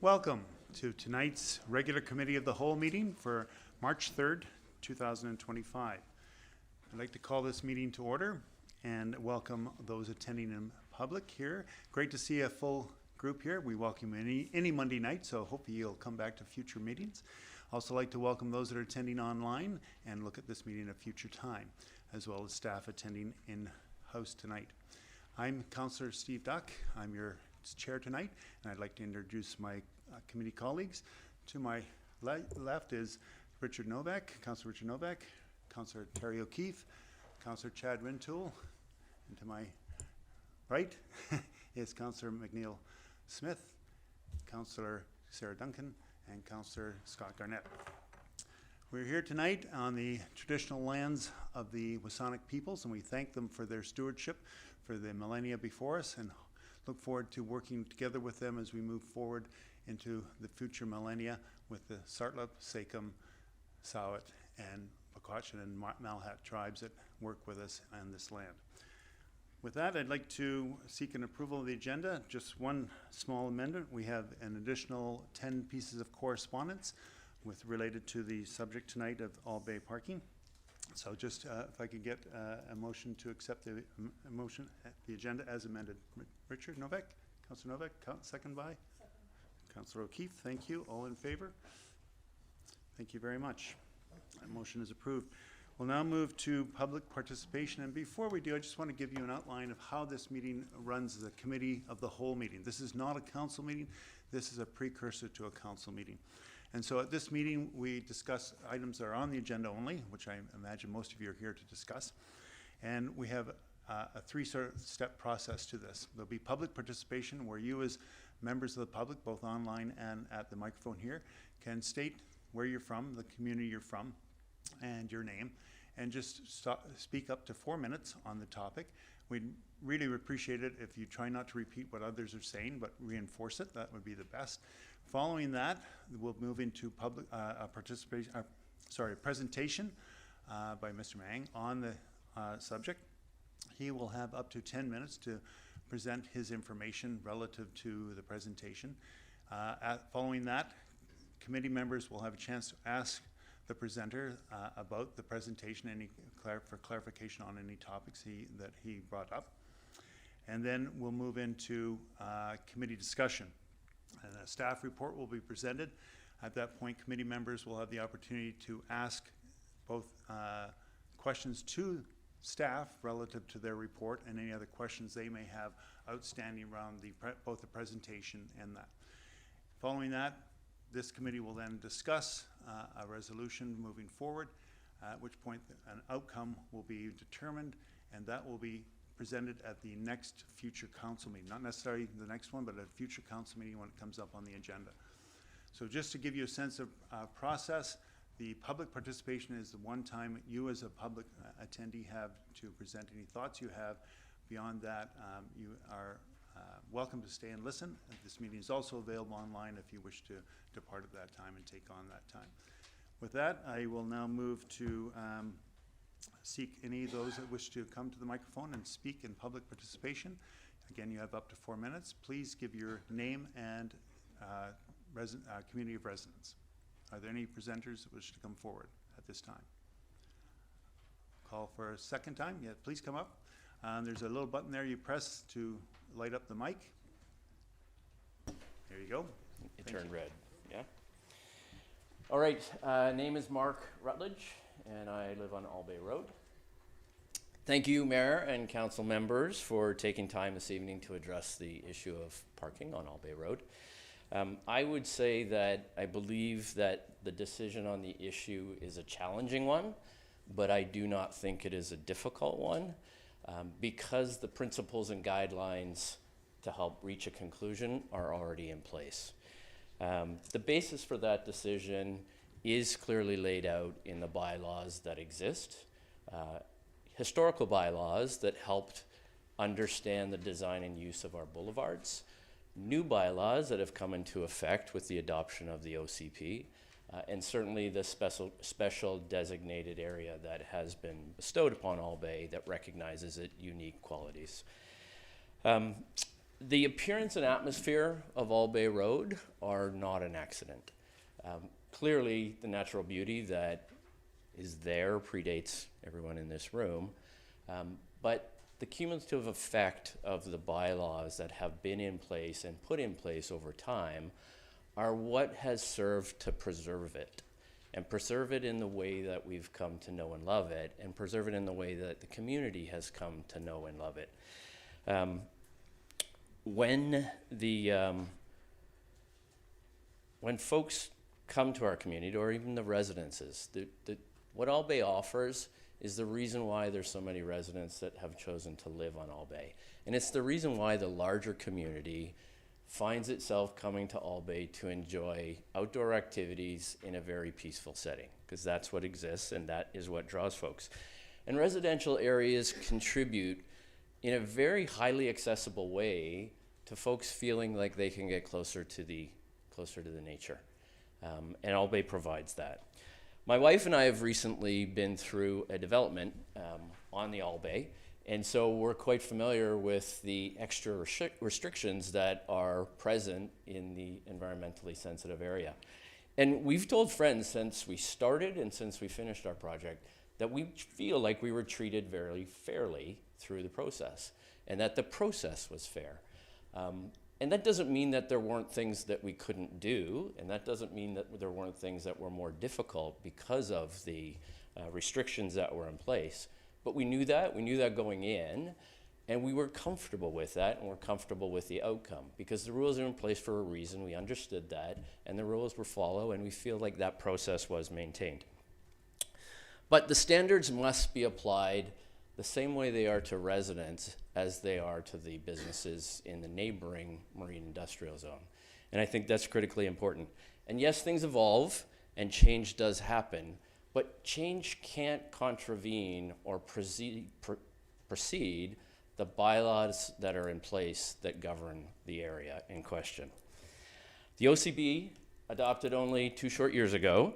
Welcome to tonight's regular Committee of the Whole meeting for March 3rd, 2025. I'd like to call this meeting to order and welcome those attending in public here. Great to see a full group here. We welcome any Monday night, so hopefully you'll come back to future meetings. Also like to welcome those that are attending online and look at this meeting at a future time, as well as staff attending in-house tonight. I'm Councillor Steve Duck. I'm your chair tonight, and I'd like to introduce my committee colleagues. To my left is Richard Novak, Councillor Richard Novak, Councillor Terry O'Keefe, Councillor Chad Rintoul, and to my right is Councillor McNeil Smith, Councillor Sarah Duncan, and Councillor Scott Garnett. We're here tonight on the traditional lands of the Wasanic peoples, and we thank them for their stewardship for the millennia before us, and look forward to working together with them as we move forward into the future millennia with the Sartlip, Sakum, Sawat, and Pocatchin and Malhat tribes that work with us on this land. With that, I'd like to seek an approval of the agenda. Just one small amendment. We have an additional 10 pieces of correspondence related to the subject tonight of Allbay parking. So just if I could get a motion to accept the the agenda as amended. Richard Novak, Councillor Novak, second by? Second. Councillor O'Keefe, thank you. All in favor? Thank you very much. That motion is approved. We'll now move to public participation. And before we do, I just want to give you an outline of how this meeting runs as a committee of the whole meeting. This is not a council meeting. This is a precursor to a council meeting. And so at this meeting, we discuss items that are on the agenda only, which I imagine most of you are here to discuss. And we have a three-step process to this. There'll be public participation, where you as members of the public, both online and at the microphone here, can state where you're from, the community you're from, and your name, and just speak up to 4 minutes on the topic. We'd really appreciate it if you try not to repeat what others are saying, but reinforce it. That would be the best. Following that, we'll move into public a presentation by Mr. Mang on the subject. He will have up to 10 minutes to present his information relative to the presentation. Following that, committee members will have a chance to ask the presenter about the presentation, for clarification on any topics that he brought up. And then we'll move into committee discussion. And a staff report will be presented. At that point, committee members will have the opportunity to ask both questions to staff relative to their report and any other questions they may have outstanding around both the presentation and that. Following that, this committee will then discuss a resolution moving forward, at which point an outcome will be determined, and that will be presented at the next future council meeting. Not necessarily the next one, but at a future council meeting when it comes up on the agenda. So just to give you a sense of process, the public participation is the one time you as a public attendee have to present any thoughts you have. Beyond that, you are welcome to stay and listen. This meeting is also available online if you wish to depart at that time and take on that time. With that, I will now move to seek any of those that wish to come to the microphone and speak in public participation. Again, you have up to 4 minutes. Please give your name and community of residence. Are there any presenters that wish to come forward at this time? Call for a second time. Yeah, please come up. There's a little button there you press to light up the mic. There you go. It turned red, yeah? All right, name is Mark Rutledge, and I live on Allbay Road. Thank you, Mayor and Council members, for taking time this evening to address the issue of parking on Allbay Road. I would say that I believe that the decision on the issue is a challenging one, but I do not think it is a difficult one, because the principles and guidelines to help reach a conclusion are already in place. The basis for that decision is clearly laid out in the bylaws that exist, historical bylaws that helped understand the design and use of our boulevards, new bylaws that have come into effect with the adoption of the OCP, and certainly the special designated area that has been bestowed upon Allbay that recognizes its unique qualities. The appearance and atmosphere of Allbay Road are not an accident. Clearly, the natural beauty that is there predates everyone in this room, but the cumulative effect of the bylaws that have been in place and put in place over time are what has served to preserve it, and preserve it in the way that we've come to know and love it, and preserve it in the way that the community has come to know and love it. When folks come to our community, or even the residences, what Allbay offers is the reason why there's so many residents that have chosen to live on Allbay. And it's the reason why the larger community finds itself coming to Allbay to enjoy outdoor activities in a very peaceful setting, because that's what exists and that is what draws folks. And residential areas contribute in a very highly accessible way to folks feeling like they can get closer to the nature. And Allbay provides that. My wife and I have recently been through a development on the Allbay, and so we're quite familiar with the extra restrictions that are present in the environmentally sensitive area. And we've told friends since we started and since we finished our project that we feel like we were treated very fairly through the process, and that the process was fair. And that doesn't mean that there weren't things that we couldn't do, and that doesn't mean that there weren't things that were more difficult because of the restrictions that were in place. But we knew that going in, and we were comfortable with that, and we're comfortable with the outcome, because the rules are in place for a reason. We understood that, and the rules were followed, and we feel like that process was maintained. But the standards must be applied the same way they are to residents as they are to the businesses in the neighboring marine industrial zone. And I think that's critically important. And yes, things evolve and change does happen, but change can't contravene or precede the bylaws that are in place that govern the area in question. The OCB, adopted only 2 short years ago,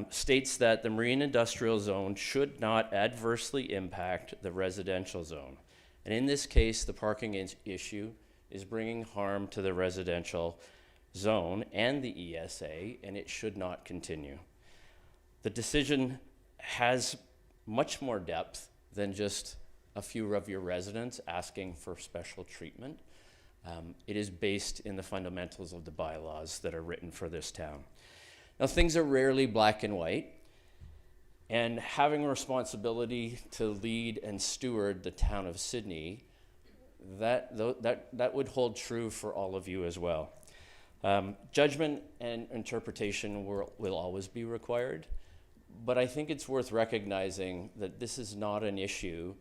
states that the marine industrial zone should not adversely impact the residential zone. And in this case, the parking issue is bringing harm to the residential zone and the ESA, and it should not continue. The decision has much more depth than just a few of your residents asking for special treatment. It is based in the fundamentals of the bylaws that are written for this town. Now, things are rarely black and white, and having a responsibility to lead and steward the town of Sydney, that would hold true for all of you as well. Judgment and interpretation will always be required, but I think it's worth recognizing that this is not an issue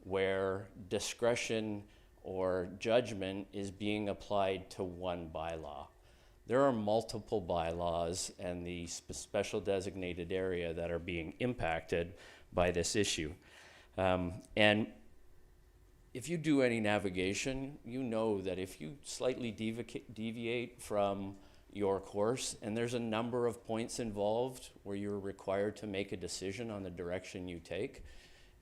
where discretion or judgment is being applied to one bylaw. There are multiple bylaws and the special designated area that are being impacted by this issue. And if you do any navigation, you know that if you slightly deviate from your course, and there's a number of points involved where you're required to make a decision on the direction you take,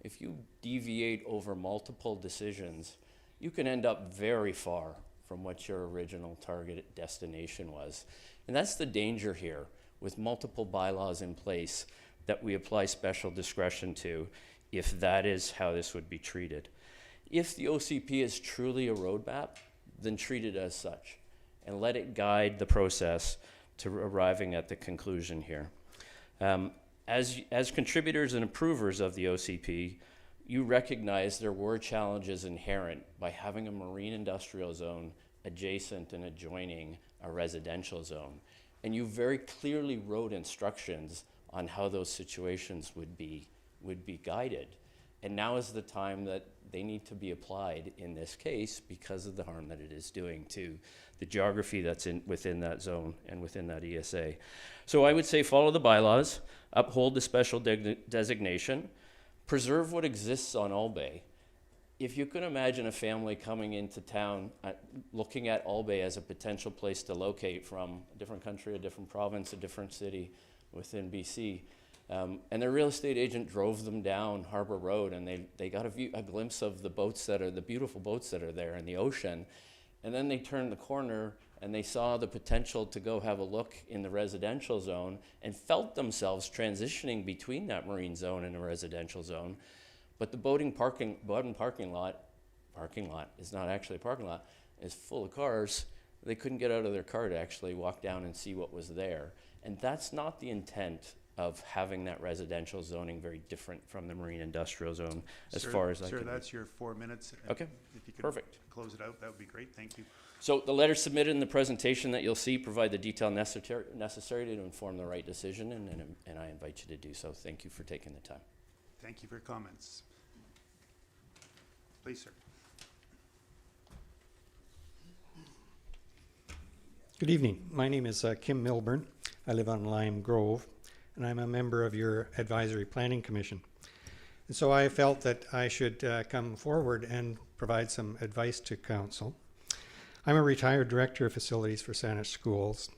if you deviate over multiple decisions, you can end up very far from what your original target destination was. And that's the danger here with multiple bylaws in place that we apply special discretion to if that is how this would be treated. If the OCP is truly a roadmap, then treat it as such and let it guide the process to arriving at the conclusion here. As contributors and approvers of the OCP, you recognize there were challenges inherent by having a marine industrial zone adjacent and adjoining a residential zone. And you very clearly wrote instructions on how those situations would be guided. And now is the time that they need to be applied in this case because of the harm that it is doing to the geography that's within that zone and within that ESA. So I would say follow the bylaws, uphold the special designation, preserve what exists on Allbay. If you can imagine a family coming into town looking at Allbay as a potential place to locate from a different country, a different province, a different city within BC, and their real estate agent drove them down Harbor Road, and they got a glimpse of the boats the beautiful boats that are there in the ocean, And then they turned the corner and they saw the potential to go have a look in the residential zone and felt themselves transitioning between that marine zone and a residential zone. But the boating parking lot is not actually a parking lot, is full of cars. They couldn't get out of their car to actually walk down and see what was there. And that's not the intent of having that residential zoning very different from the marine industrial zone as far as I can. Sir, that's your 4 minutes. Okay, If you could perfect. close it out, that would be great. Thank you. So the letters submitted in the presentation that you'll see provide the detail necessary to inform the right decision, and I invite you to do so. Thank you for taking the time. Thank you for your comments. Please, sir. Good evening. My name is Kim Milburn. I live on Lime Grove, and I'm a member of your Advisory Planning Commission. And so I felt that I should come forward and provide some advice to council. I'm a retired director of facilities for Saanich schools,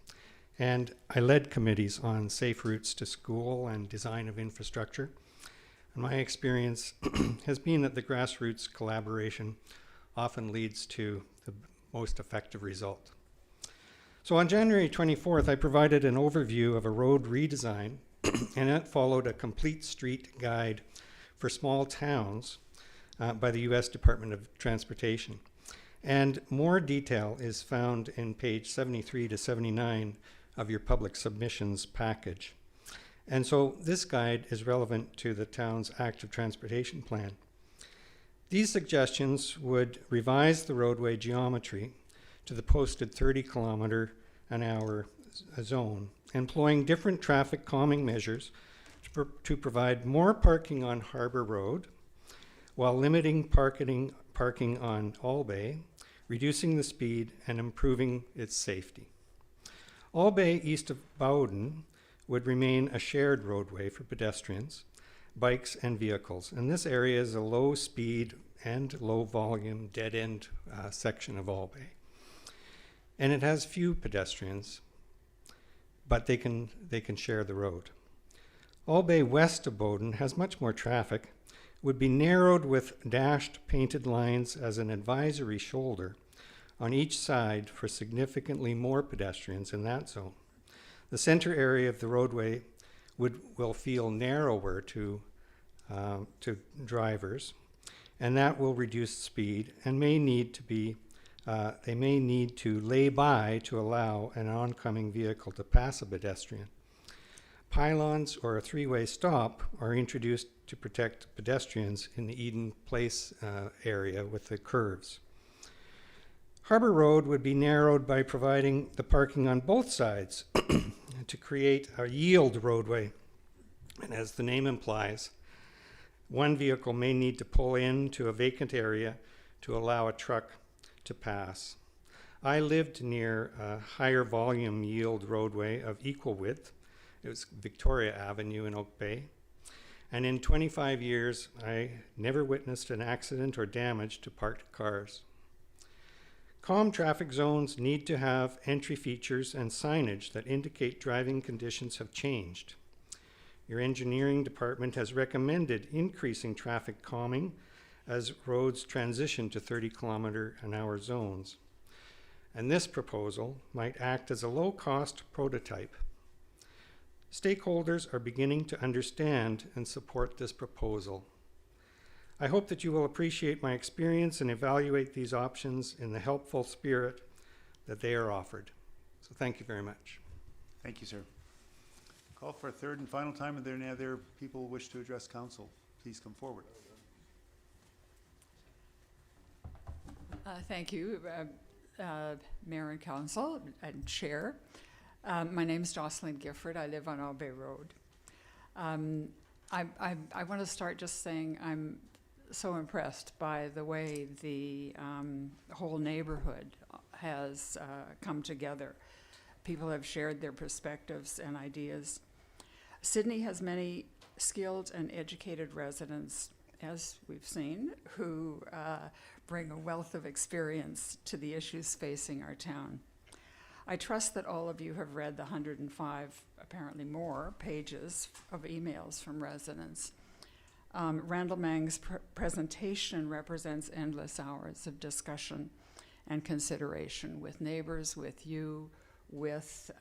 and I led committees on safe routes to school and design of infrastructure. And my experience has been that the grassroots collaboration often leads to the most effective result. So on January 24th, I provided an overview of a road redesign, and it followed a complete street guide for small towns by the U.S. Department of Transportation. And more detail is found in page 73 to 79 of your public submissions package. And so this guide is relevant to the town's active transportation plan. These suggestions would revise the roadway geometry to the posted 30-kilometer-an-hour zone, employing different traffic calming measures to provide more parking on Harbor Road while limiting parking on Allbay, reducing the speed and improving its safety. Allbay east of Bowden would remain a shared roadway for pedestrians, bikes, and vehicles. And this area is a low speed and low volume dead end section of Allbay. And it has few pedestrians, but they can share the road. Allbay west of Bowden has much more traffic, would be narrowed with dashed painted lines as an advisory shoulder on each side for significantly more pedestrians in that zone. The center area of the roadway will feel narrower to drivers, and that will reduce speed and may need to be they may need to lay by to allow an oncoming vehicle to pass a pedestrian. Pylons or a three-way stop are introduced to protect pedestrians in the Eden Place area with the curves. Harbor Road would be narrowed by providing the parking on both sides to create a yield roadway. And as the name implies, one vehicle may need to pull into a vacant area to allow a truck to pass. I lived near a higher volume yield roadway of equal width. It was Victoria Avenue in Oak Bay. And in 25 years, I never witnessed an accident or damage to parked cars. Calm traffic zones need to have entry features and signage that indicate driving conditions have changed. Your engineering department has recommended increasing traffic calming as roads transition to 30-kilometer-an-hour zones. And this proposal might act as a low-cost prototype. Stakeholders are beginning to understand and support this proposal. I hope that you will appreciate my experience and evaluate these options in the helpful spirit that they are offered. So thank you very much. Thank you, sir. Call for a third and final time. Are there any other people who wish to address council? Please come forward. Thank you, Mayor and Council and Chair. My name is Jocelyn Gifford. I live on Allbay Road. I want to start just saying I'm so impressed by the way the whole neighborhood has come together. People have shared their perspectives and ideas. Sydney has many skilled and educated residents, as we've seen, who bring a wealth of experience to the issues facing our town. I trust that all of you have read the 105, apparently more, pages of emails from residents. Randall Mang's presentation represents endless hours of discussion and consideration with neighbors, with you, with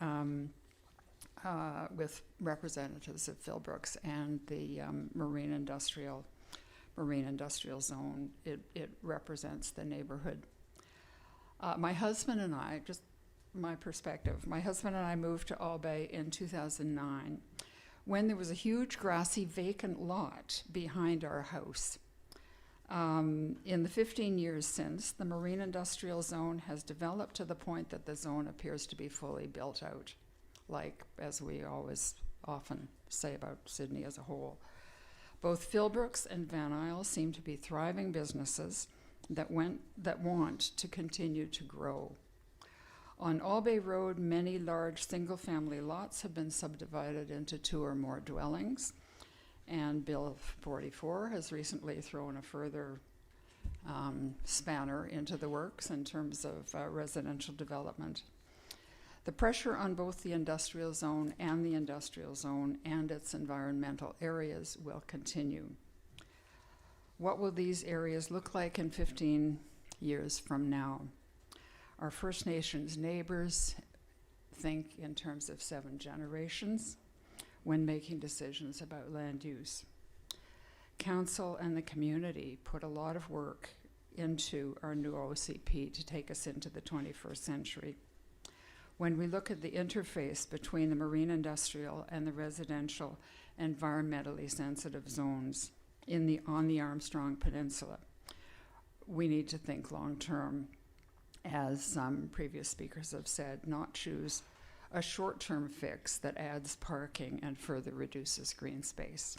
representatives of Philbrooks and the marine industrial zone. It represents the neighborhood. My husband and I, just my perspective, my husband and I moved to Allbay in 2009 when there was a huge grassy vacant lot behind our house. In the 15 years since, the marine industrial zone has developed to the point that the zone appears to be fully built out, like as we often say about Sydney as a whole. Both Philbrooks and Van Isle seem to be thriving businesses that want to continue to grow. On Allbay Road, many large single-family lots have been subdivided into 2 or more dwellings, and Bill 44 has recently thrown a further spanner into the works in terms of residential development. The pressure on both the industrial zone and its environmental areas will continue. What will these areas look like in 15 years from now? Our First Nations neighbors think in terms of 7 generations when making decisions about land use. Council and the community put a lot of work into our new OCP to take us into the 21st century. When we look at the interface between the marine industrial and the residential environmentally sensitive zones on the Armstrong Peninsula, we need to think long-term. As some previous speakers have said, not choose a short-term fix that adds parking and further reduces green space.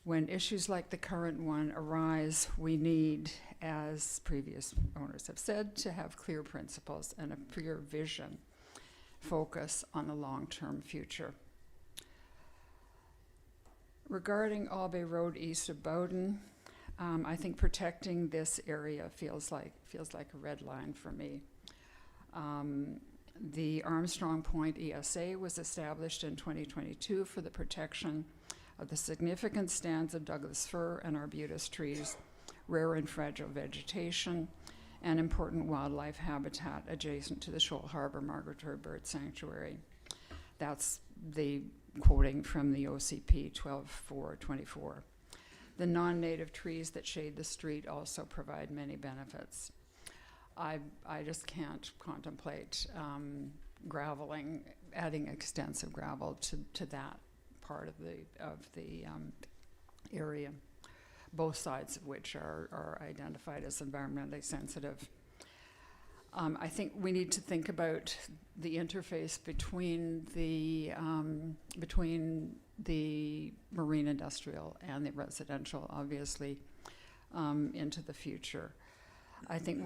When issues like the current one arise, we need, as previous owners have said, to have clear principles and a clear vision, focus on the long-term future. Regarding Allbay Road east of Bowden, I think protecting this area feels like a red line for me. The Armstrong Point ESA was established in 2022 for the protection of the significant stands of Douglas fir and arbutus trees, rare and fragile vegetation, and important wildlife habitat adjacent to the Shoal Harbor Migratory Bird Sanctuary. That's the quoting from the OCP 12/4/24. The non-native trees that shade the street also provide many benefits. I just can't contemplate graveling, adding extensive gravel to that part of the area, both sides of which are identified as environmentally sensitive. I think we need to think about the interface between the marine industrial and the residential, obviously, into the future. I think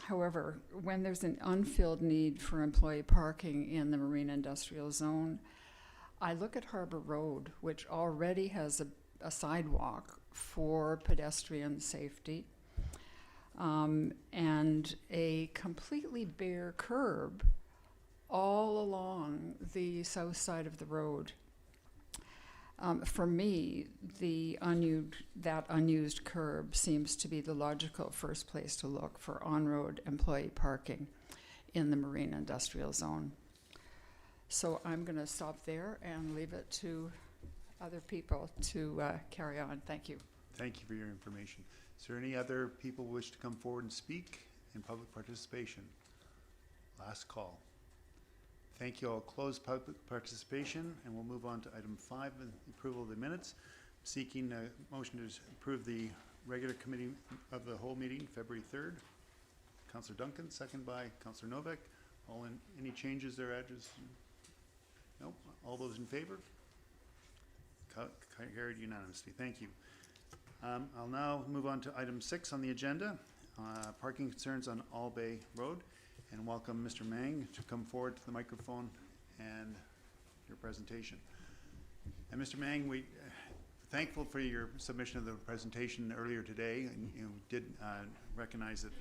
however, when there's an unfilled need for employee parking in the marine industrial zone, I look at Harbour Road, which already has a sidewalk for pedestrian safety, and a completely bare curb all along the south side of the road. For me, that unused curb seems to be the logical first place to look for on-road employee parking in the marine industrial zone. So I'm going to stop there and leave it to other people to carry on. Thank you. Thank you for your information. Is there any other people who wish to come forward and speak in public participation? Last call. Thank you. I'll close public participation and we'll move on to item 5, the approval of the minutes. Seeking a motion to approve the regular committee of the whole meeting, February 3rd. Councillor Duncan, second by Councillor Novak. Any changes there, address? No? All those in favor? Carried unanimously. Thank you. I'll now move on to item 6 on the agenda, parking concerns on Allbay Road, and welcome Mr. Mang to come forward to the microphone and your presentation. And Mr. Mang, we thankful for your submission of the presentation earlier today, and you did recognize that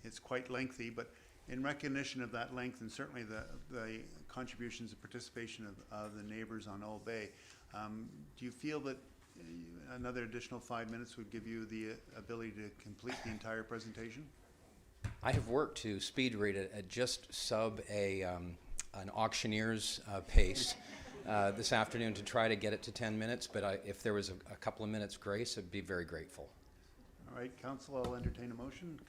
it's quite lengthy, but in recognition of that length and certainly the contributions and participation of the neighbors on Allbay, do you feel that Another additional 5 minutes would give you the ability to complete the entire presentation. I have worked to speed read it at just sub an auctioneer's pace this afternoon to try to get it to 10 minutes, but if there was a couple of minutes grace, I'd be very grateful. All right, Council, I'll entertain a motion.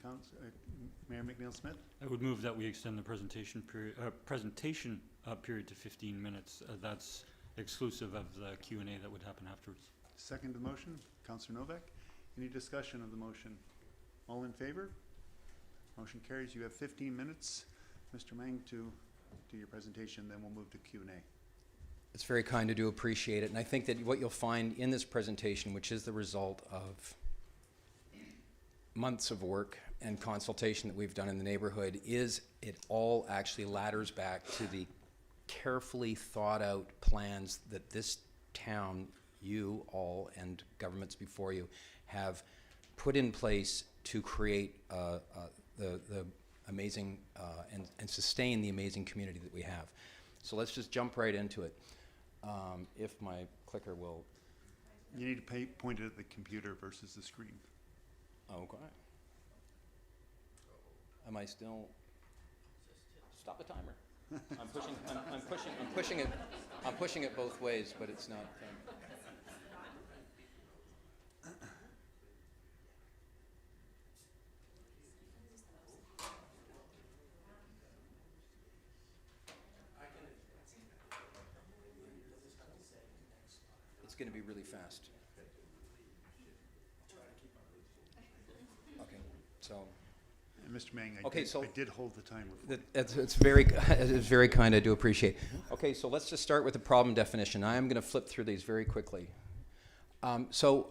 Mayor McNeil-Smith? I would move that we extend the presentation period to 15 minutes. That's exclusive of the Q&A that would happen afterwards. Second the motion, Councillor Novak. Any discussion of the motion? All in favor? Motion carries. You have 15 minutes, Mr. Mang, to do your presentation, then we'll move to Q&A. It's very kind, I do appreciate it, and I think that what you'll find in this presentation, which is the result of months of work and consultation that we've done in the neighborhood, is it all actually ladders back to the carefully thought out plans that this town, you all, and governments before you have put in place to create the amazing and sustain the amazing community that we have. So let's just jump right into it. If my clicker will. You need to point it at the computer versus the screen. Okay. Am I still? Stop the timer. I'm pushing it both ways, but it's not. It's going to be really fast. Okay, so. And Mr. Mang, Okay, I did hold the timer for you. It's very kind, I do appreciate. Okay, so let's just start with the problem definition. I am going to flip through these very quickly. So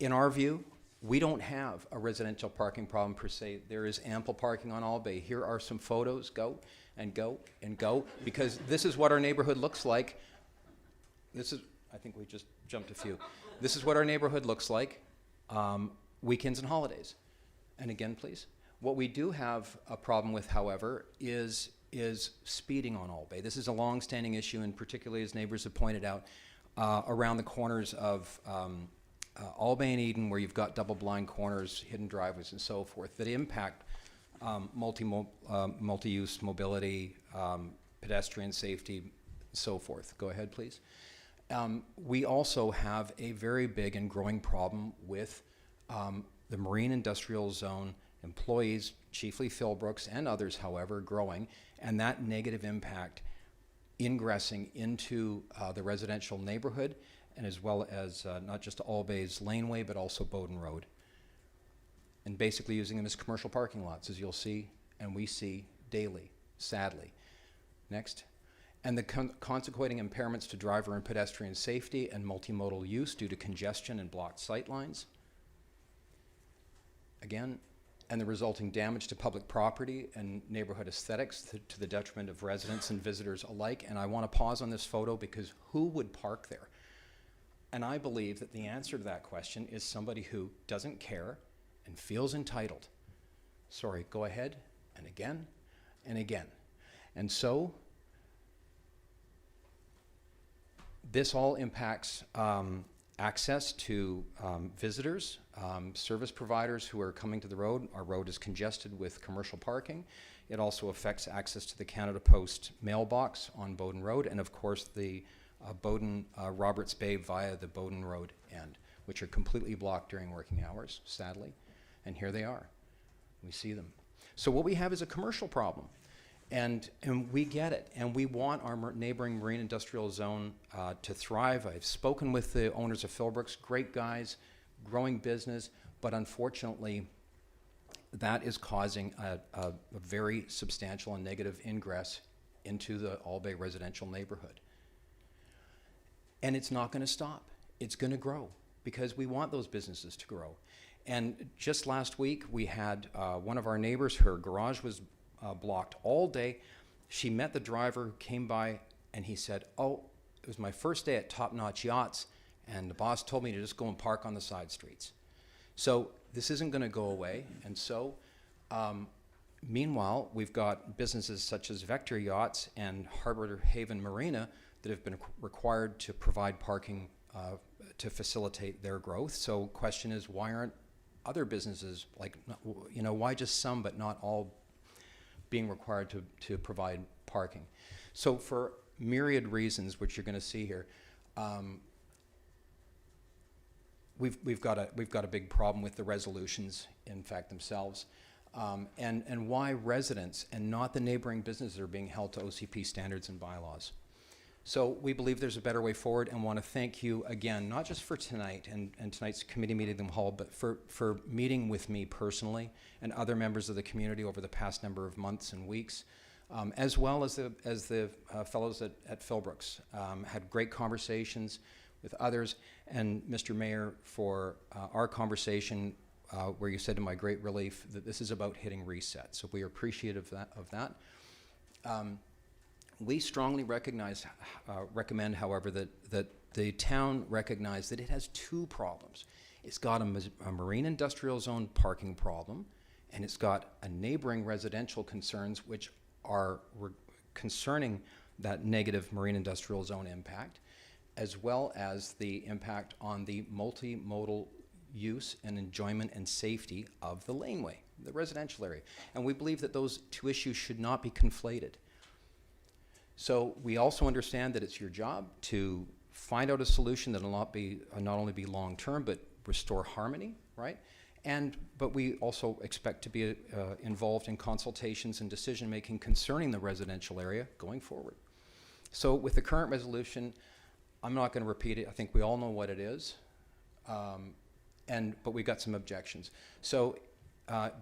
in our view, we don't have a residential parking problem per se. There is ample parking on Allbay. Here are some photos. Go and go and go, because this is what our neighborhood looks like. This is, I think we just jumped a few. This is what our neighborhood looks like, weekends and holidays. And again, please. What we do have a problem with, however, is speeding on Allbay. This is a long-standing issue, and particularly as neighbors have pointed out, around the corners of Allbay and Eden, where you've got double-blind corners, hidden driveways, and so forth, that impact multi-use mobility, pedestrian safety, and so forth. Go ahead, please. We also have a very big and growing problem with the marine industrial zone employees, chiefly Philbrooks and others, however, growing, and that negative impact ingressing into the residential neighborhood, and as well as not just Allbay's laneway, but also Bowden Road. And basically using them as commercial parking lots, as you'll see, and we see daily, sadly. Next. And the consequating impairments to driver and pedestrian safety and multimodal use due to congestion and blocked sightlines. Again, and the resulting damage to public property and neighborhood aesthetics to the detriment of residents and visitors alike. And I want to pause on this photo because who would park there? And I believe that the answer to that question is somebody who doesn't care and feels entitled. Sorry, go ahead, and again, and again. And so, this all impacts access to visitors, service providers who are coming to the road. Our road is congested with commercial parking. It also affects access to the Canada Post mailbox on Bowden Road, and of course the Bowden Roberts Bay via the Bowden Road end, which are completely blocked during working hours, sadly. And here they are. We see them. So what we have is a commercial problem. And we get it, and we want our neighboring marine industrial zone to thrive. I've spoken with the owners of Philbrooks, great guys, growing business, but unfortunately, that is causing a very substantial and negative ingress into the Allbay residential neighborhood. And it's not going to stop. It's going to grow because we want those businesses to grow. And just last week, we had one of our neighbors, her garage was blocked all day. She met the driver who came by and he said, oh, it was my first day at Top Notch Yachts and the boss told me to just go and park on the side streets. So this isn't going to go away. And so meanwhile, we've got businesses such as Vector Yachts and Harbor Haven Marina that have been required to provide parking to facilitate their growth. So question is, why aren't other businesses, like, you know, why just some but not all being required to provide parking? So for myriad reasons, which you're going to see here, we've got a big problem with the resolutions, in fact, themselves, and why residents and not the neighboring businesses are being held to OCP standards and bylaws. So we believe there's a better way forward, and want to thank you again, not just for tonight and tonight's committee meeting in the hall, but for meeting with me personally and other members of the community over the past number of months and weeks, as well as the fellows at Philbrooks. Had great conversations with others, and Mr. Mayor, for our conversation where you said, to my great relief, that this is about hitting reset. So we are appreciative of that. We strongly recommend, however, that the town recognize that it has two problems. It's got a marine industrial zone parking problem, and it's got a neighboring residential concerns which are concerning that negative marine industrial zone impact, as well as the impact on the multimodal use and enjoyment and safety of the laneway, the residential area. And we believe that those two issues should not be conflated. So we also understand that it's your job to find out a solution that will not only be long-term, but restore harmony, right? But we also expect to be involved in consultations and decision-making concerning the residential area going forward. So with the current resolution, I'm not going to repeat it. I think we all know what it is, but we've got some objections. So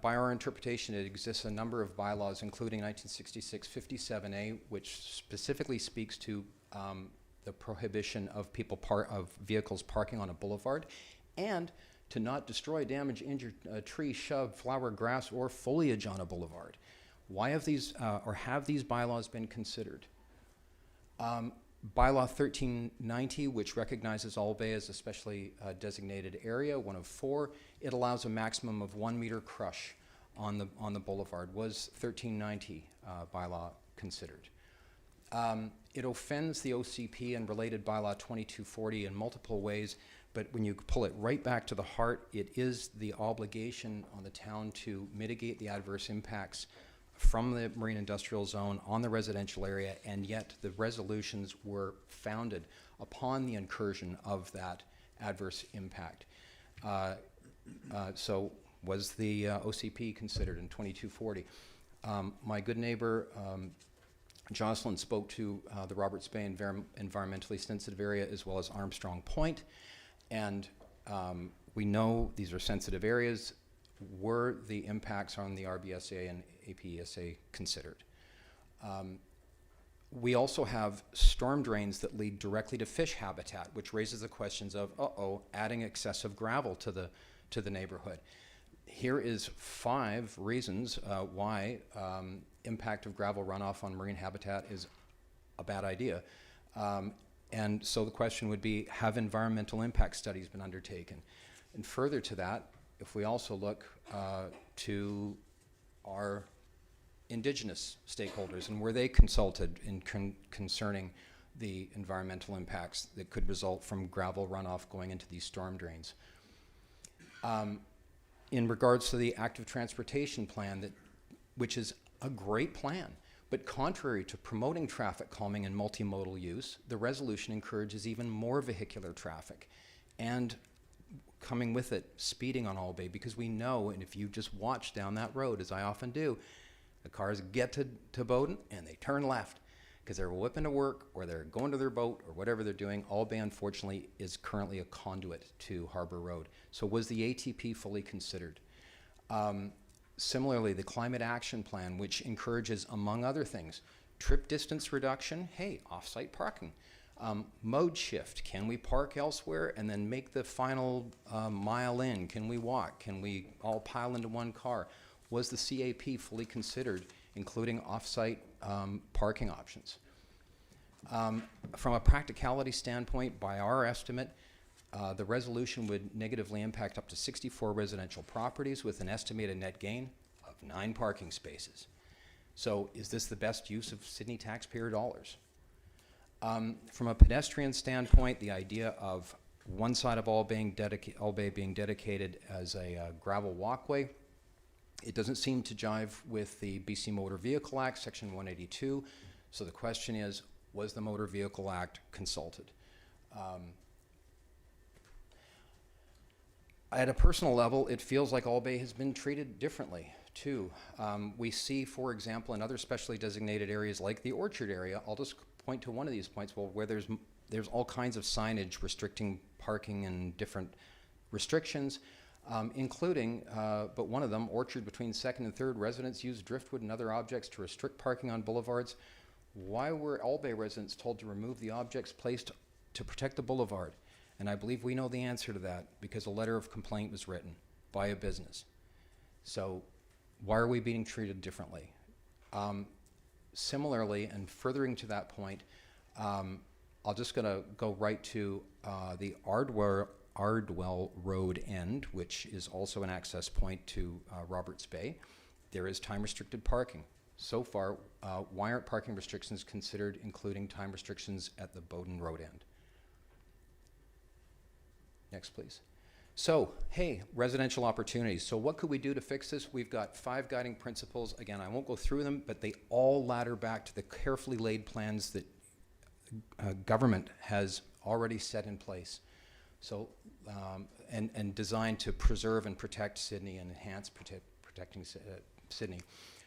by our interpretation, it exists a number of bylaws, including 1966 57A, which specifically speaks to the prohibition of vehicles parking on a boulevard, and to not destroy, damage, injure a tree, shrub, flower, grass, or foliage on a boulevard. Why have these bylaws been considered? Bylaw 1390, which recognizes Allbay as a specially designated area, one of 4, it allows a maximum of 1 meter crush on the boulevard. Was 1390 bylaw considered? It offends the OCP and related bylaw 2240 in multiple ways, but when you pull it right back to the heart, it is the obligation on the town to mitigate the adverse impacts from the marine industrial zone on the residential area, and yet the resolutions were founded upon the incursion of that adverse impact. So was the OCP considered in 2240? My good neighbor Jocelyn spoke to the Roberts Bay environmentally sensitive area as well as Armstrong Point, and we know these are sensitive areas. Were the impacts on the RBSA and APESA considered? We also have storm drains that lead directly to fish habitat, which raises the questions of, adding excessive gravel to the neighborhood. Here is 5 reasons why impact of gravel runoff on marine habitat is a bad idea. And so the question would be, have environmental impact studies been undertaken? And further to that, if we also look to our Indigenous stakeholders, and were they consulted in concerning the environmental impacts that could result from gravel runoff going into these storm drains? In regards to the active transportation plan, which is a great plan, but contrary to promoting traffic calming and multimodal use, the resolution encourages even more vehicular traffic, and coming with it, speeding on Allbay, because we know, and if you just watch down that road, as I often do, the cars get to Bowden and they turn left because they're whipping to work or they're going to their boat or whatever they're doing. Allbay, unfortunately, is currently a conduit to Harbor Road. So was the ATP fully considered? Similarly, the Climate Action Plan, which encourages, among other things, trip distance reduction, hey, off-site parking. Mode shift, can we park elsewhere and then make the final mile in? Can we walk? Can we all pile into one car? Was the CAP fully considered, including off-site parking options? From a practicality standpoint, by our estimate, the resolution would negatively impact up to 64 residential properties with an estimated net gain of 9 parking spaces. So is this the best use of Sydney taxpayer dollars? From a pedestrian standpoint, the idea of one side of Allbay being dedicated as a gravel walkway. It doesn't seem to jive with the BC Motor Vehicle Act, Section 182. So the question is, was the Motor Vehicle Act consulted? At a personal level, it feels like Allbay has been treated differently, too. We see, for example, in other specially designated areas like the Orchard area, I'll just point to one of these points, where there's all kinds of signage restricting parking and different restrictions, including, but one of them, Orchard between 2nd and 3rd, residents use driftwood and other objects to restrict parking on boulevards. Why were Allbay residents told to remove the objects placed to protect the boulevard? And I believe we know the answer to that because a letter of complaint was written by a business. So why are we being treated differently? Similarly, and furthering to that point, I'm just going to go right to the Ardwell Road end, which is also an access point to Roberts Bay. There is time-restricted parking. So far, why aren't parking restrictions considered, including time restrictions at the Bowden Road end? Next, please. So, hey, residential opportunities. So what could we do to fix this? We've got 5 guiding principles. Again, I won't go through them, but they all ladder back to the carefully laid plans that government has already set in place. So, and designed to preserve and protect Sydney and enhance protecting Sydney.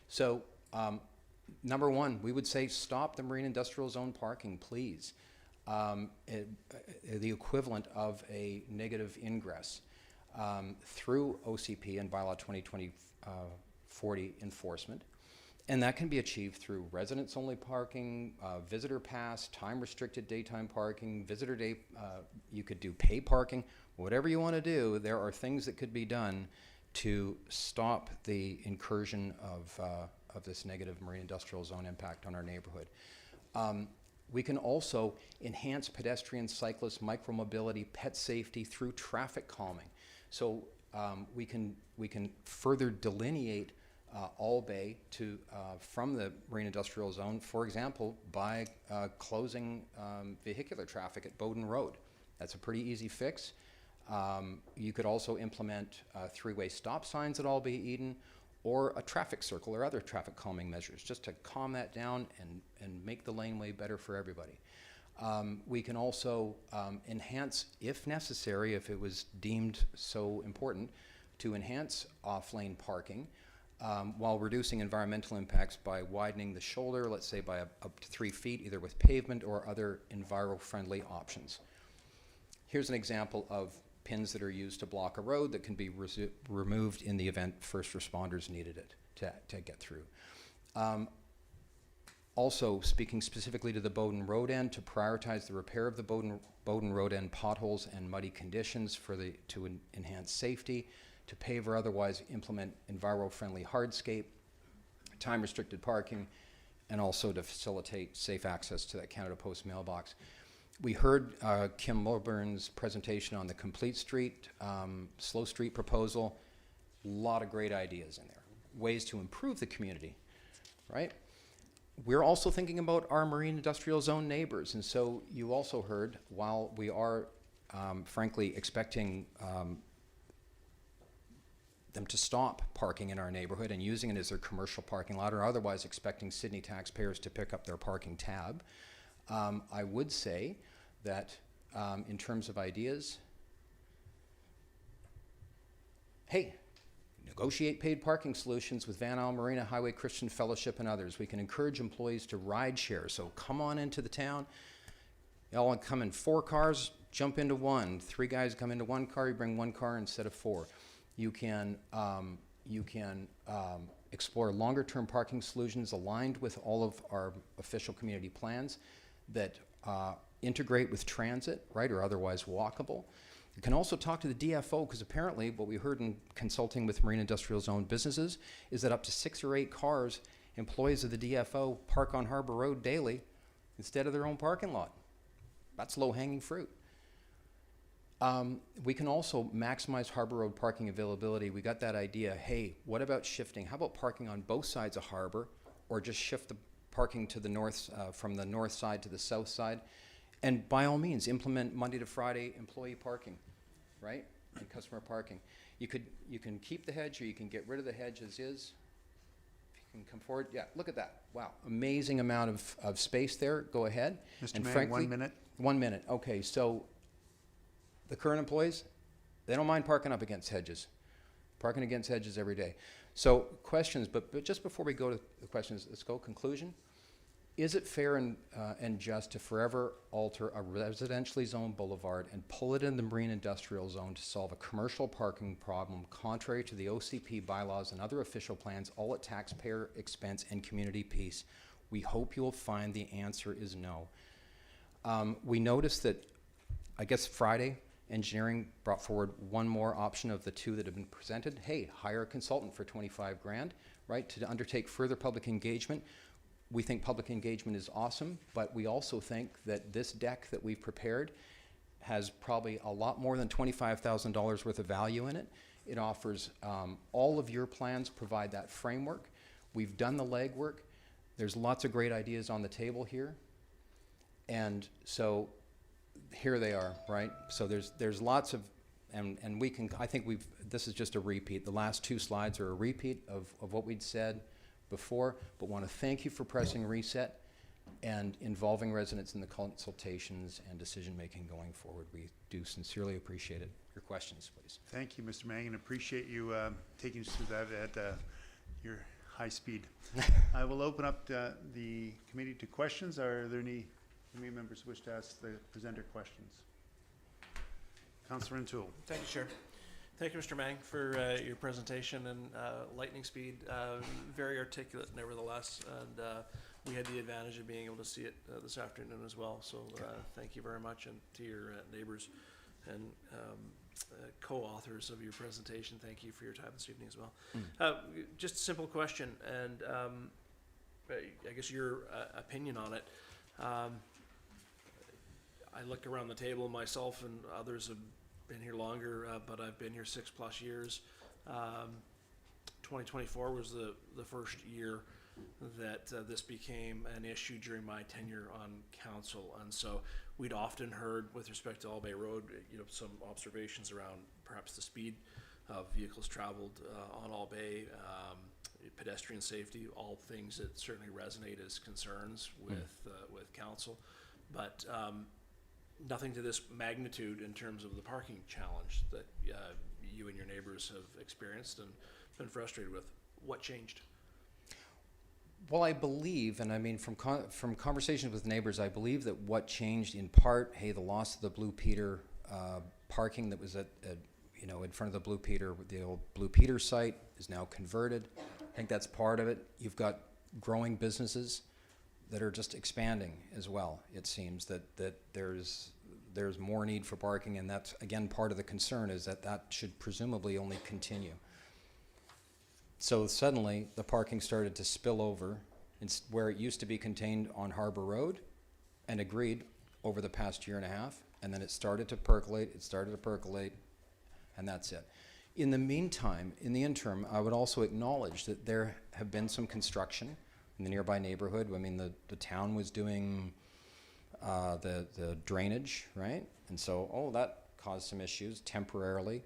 So, number 1, we would say stop the marine industrial zone parking, please. The equivalent of a negative ingress through OCP and Bylaw 2020-40 enforcement. And that can be achieved through residents-only parking, visitor pass, time-restricted daytime parking, visitor day, you could do pay parking, whatever you want to do. There are things that could be done to stop the incursion of this negative marine industrial zone impact on our neighborhood. We can also enhance pedestrian, cyclist, micromobility, pet safety through traffic calming. So we can further delineate Allbay from the marine industrial zone, for example, by closing vehicular traffic at Bowden Road. That's a pretty easy fix. You could also implement 3-way stop signs at Allbay Eden, or a traffic circle or other traffic calming measures, just to calm that down and make the laneway better for everybody. We can also enhance, if necessary, if it was deemed so important, to enhance off-lane parking while reducing environmental impacts by widening the shoulder, let's say by up to 3 feet, either with pavement or other enviro-friendly options. Here's an example of pins that are used to block a road that can be removed in the event first responders needed it to get through. Also, speaking specifically to the Bowden Road end, to prioritize the repair of the Bowden Road end potholes and muddy conditions to enhance safety, to pave or otherwise implement enviro-friendly hardscape, time-restricted parking, and also to facilitate safe access to that Canada Post mailbox. We heard Kim Milburn's presentation on the Complete Street, Slow Street proposal. A lot of great ideas in there, ways to improve the community, right? We're also thinking about our marine industrial zone neighbors. And so you also heard, while we are frankly expecting them to stop parking in our neighborhood and using it as their commercial parking lot, or otherwise expecting Sydney taxpayers to pick up their parking tab, I would say that in terms of ideas, hey, negotiate paid parking solutions with Van Isle Marina Highway Christian Fellowship and others. We can encourage employees to ride share. So come on into the town. Y'all come in 4 cars, jump into 1. 3 guys come into 1 car, you bring 1 car instead of 4. You can explore longer-term parking solutions aligned with all of our official community plans that integrate with transit, right, or otherwise walkable. You can also talk to the DFO, because apparently what we heard in consulting with marine industrial zone businesses is that up to 6 or 8 cars, employees of the DFO park on Harbor Road daily instead of their own parking lot. That's low-hanging fruit. We can also maximize Harbor Road parking availability. We got that idea, hey, what about shifting? How about parking on both sides of Harbor, or just shift the parking to the north, from the north side to the south side? And by all means, implement Monday to Friday employee parking, right? And customer parking. You can keep the hedge, or you can get rid of the hedge as is. If you can come forward, yeah, look at that. Wow, amazing amount of space there. Go ahead. Mr. And Mang, frankly, 1 minute. 1 minute. Okay, so the current employees, they don't mind parking up against hedges. Parking against hedges every day. So questions, but just before we go to the questions, let's go conclusion. Is it fair and just to forever alter a residentially zoned boulevard and pull it in the marine industrial zone to solve a commercial parking problem contrary to the OCP bylaws and other official plans, all at taxpayer expense and community peace? We hope you will find the answer is no. We noticed that, I guess Friday, engineering brought forward one more option of the two that have been presented. Hey, hire a consultant for 25 grand, right, to undertake further public engagement. We think public engagement is awesome, but we also think that this deck that we've prepared has probably a lot more than $25,000 worth of value in it. It offers all of your plans, provide that framework. We've done the legwork. There's lots of great ideas on the table here. And so here they are, right? So there's lots of, and we can, I think this is just a repeat. The last two slides are a repeat of what we'd said before, but want to thank you for pressing reset and involving residents in the consultations and decision-making going forward. We do sincerely appreciate it. Your questions, please. Thank you, Mr. Mang, and appreciate you taking us through that at your high speed. I will open up the committee to questions. Are there any committee members who wish to ask the presenter questions? Councillor O'Toole. Thank you, Chair. Thank you, Mr. Mang, for your presentation and lightning speed. Very articulate, nevertheless, and we had the advantage of being able to see it this afternoon as well. So thank you very much, and to your neighbors and co-authors of your presentation, thank you for your time this evening as well. Just a simple question, and I guess your opinion on it. I look around the table, myself and others have been here longer, but I've been here 6+ years. 2024 was the first year that this became an issue during my tenure on council, and so we'd often heard, with respect to Allbay Road, some observations around perhaps the speed of vehicles traveled on Allbay, pedestrian safety, all things that certainly resonate as concerns with council, but nothing to this magnitude in terms of the parking challenge that you and your neighbors have experienced and been frustrated with. What changed? Well, I believe, and I mean from conversations with neighbors, I believe that what changed in part, hey, the loss of the Blue Peter parking that was at in front of the Blue Peter, the old Blue Peter site is now converted. I think that's part of it. You've got growing businesses that are just expanding as well. It seems that there's more need for parking, and that's again part of the concern, is that should presumably only continue. So suddenly the parking started to spill over where it used to be contained on Harbor Road, and agreed over the past year and a half, and then it started to percolate, and that's it. In the meantime, in the interim, I would also acknowledge that there have been some construction in the nearby neighborhood. I mean, the town was doing the drainage, right? And so, that caused some issues temporarily.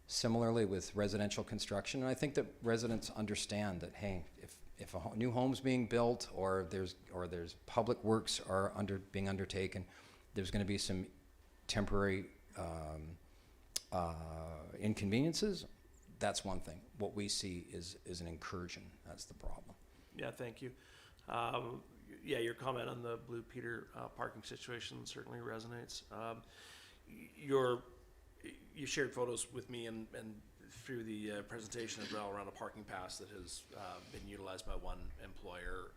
Similarly with residential construction, and I think that residents understand that, hey, if a new home's being built, or there's public works are being undertaken, there's going to be some temporary inconveniences. That's one thing. What we see is an incursion. That's the problem. Yeah, thank you. Yeah, your comment on the Blue Peter parking situation certainly resonates. You shared photos with me and through the presentation as well around a parking pass that has been utilized by one employer.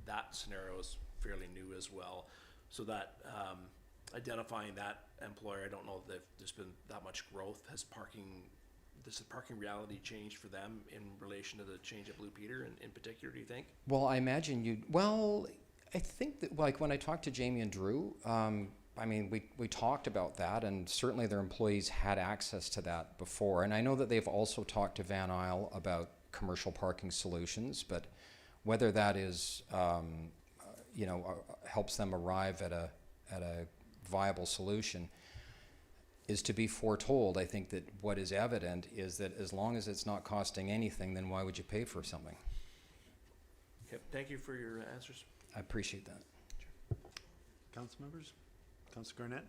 That scenario is fairly new as well. So that identifying that employer, I don't know that there's been that much growth. Has the parking reality changed for them in relation to the change at Blue Peter in particular, do you think? Well, I imagine I think that, like, when I talked to Jamie and Drew, I mean, we talked about that, and certainly their employees had access to that before. And I know that they've also talked to Van Isle about commercial parking solutions, but whether that is, helps them arrive at a viable solution is to be foretold. I think that what is evident is that as long as it's not costing anything, then why would you pay for something? Okay, thank you for your answers. I appreciate that. Council members? Council Garnett?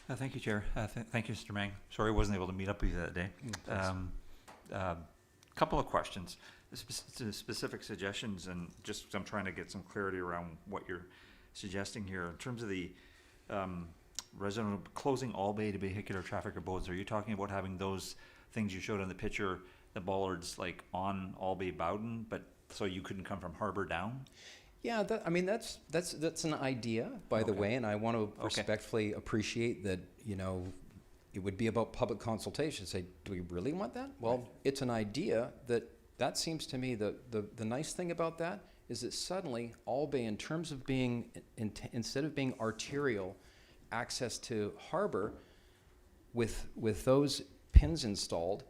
Thank you, Chair. Thank you, Mr. Mang. Sorry I wasn't able to meet up with you that day. Couple of questions, specific suggestions, and just I'm trying to get some clarity around what you're suggesting here. In terms of the resident closing Allbay to vehicular traffic abodes, are you talking about having those things you showed in the picture, the bollards like on Allbay Bowden, but so you couldn't come from Harbor down? Yeah, I mean, that's an idea, by the Okay. way, and I want to Okay. respectfully appreciate that, you know, it would be about public consultation. Say, do we really want that? Well, it's an idea that seems to me the nice thing about that is that suddenly Allbay, in terms of being, instead of being arterial access to Harbor, with those pins installed,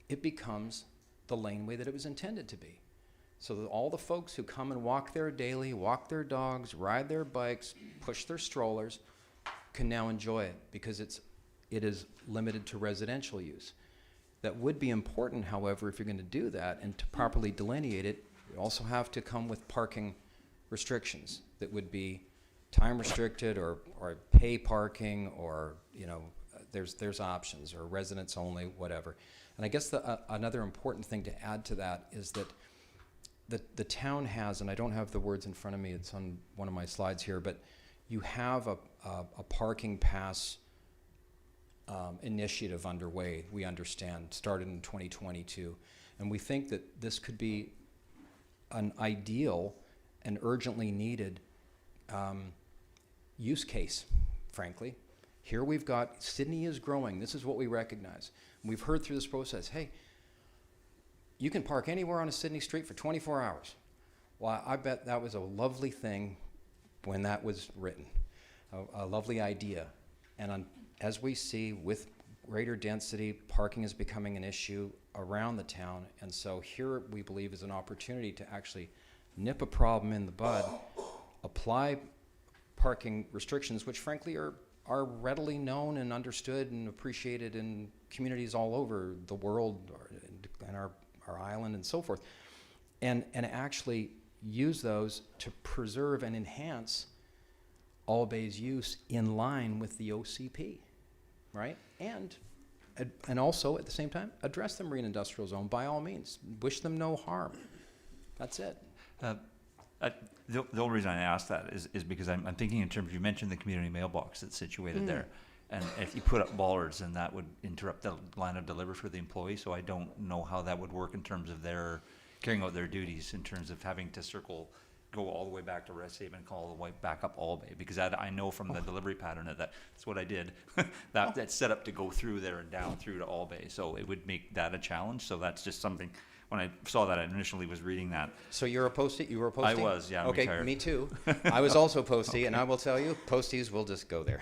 it becomes the laneway that it was intended to be. So that all the folks who come and walk there daily, walk their dogs, ride their bikes, push their strollers, can now enjoy it because it is limited to residential use. That would be important, however, if you're going to do that and to properly delineate it, you also have to come with parking restrictions that would be time restricted or pay parking, or, you know, there's options, or residents only, whatever. And I guess another important thing to add to that is that the town has, and I don't have the words in front of me, it's on one of my slides here, but you have a parking pass initiative underway, we understand, started in 2022. And we think that this could be an ideal and urgently needed use case, frankly. Here we've got, Sydney is growing, this is what we recognize. We've heard through this process, hey, you can park anywhere on a Sydney street for 24 hours. Well, I bet that was a lovely thing when that was written, a lovely idea. And as we see, with greater density, parking is becoming an issue around the town. And so here we believe is an opportunity to actually nip a problem in the bud, apply parking restrictions, which frankly are readily known and understood and appreciated in communities all over the world and our island and so forth, and actually use those to preserve and enhance Allbay's use in line with the OCP, right? And also at the same time address the marine industrial zone by all means. Wish them no harm. That's it. The only reason I asked that is because I'm thinking in terms, you mentioned the community mailbox that's situated there. And if you put up bollards, then that would interrupt the line of delivery for the employee. So I don't know how that would work in terms of their carrying out their duties, in terms of having to go all the way back to Resthaven and call the way back up Allbay. Because I know from the delivery pattern that's what I did. That's set up to go through there and down through to Allbay. So it would make that a challenge. So that's just something. When I saw that, I initially was reading that. So you were a postie? I was, yeah. I'm Okay, retired. me too. I was also postie, and I will tell you, posties will just go there.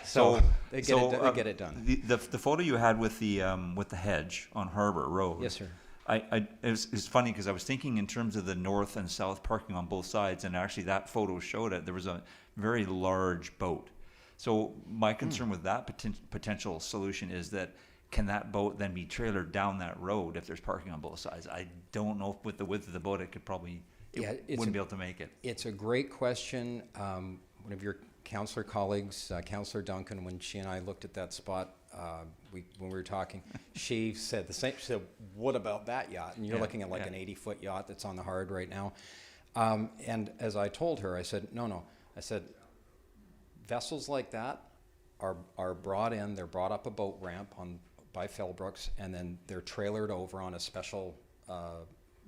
So they get it done. The photo you had with the hedge on Harbor Road. Yes, sir. It's funny because I was thinking in terms of the north and south parking on both sides, and actually that photo showed it. There was a very large boat. So my concern with that potential solution is that, can that boat then be trailered down that road if there's parking on both sides? I don't know if with the width of the boat it could probably, wouldn't be able to make it. It's a great question. One of your councillor colleagues, Councillor Duncan, when she and I looked at that spot, when we were talking, she said the same. She said, "What about that yacht?" And you're looking at like an 80-foot yacht that's on the hard right now. And as I told her, I said, "No." I said, vessels like that are brought in. They're brought up a boat ramp by Fellbrooks, and then they're trailered over on a special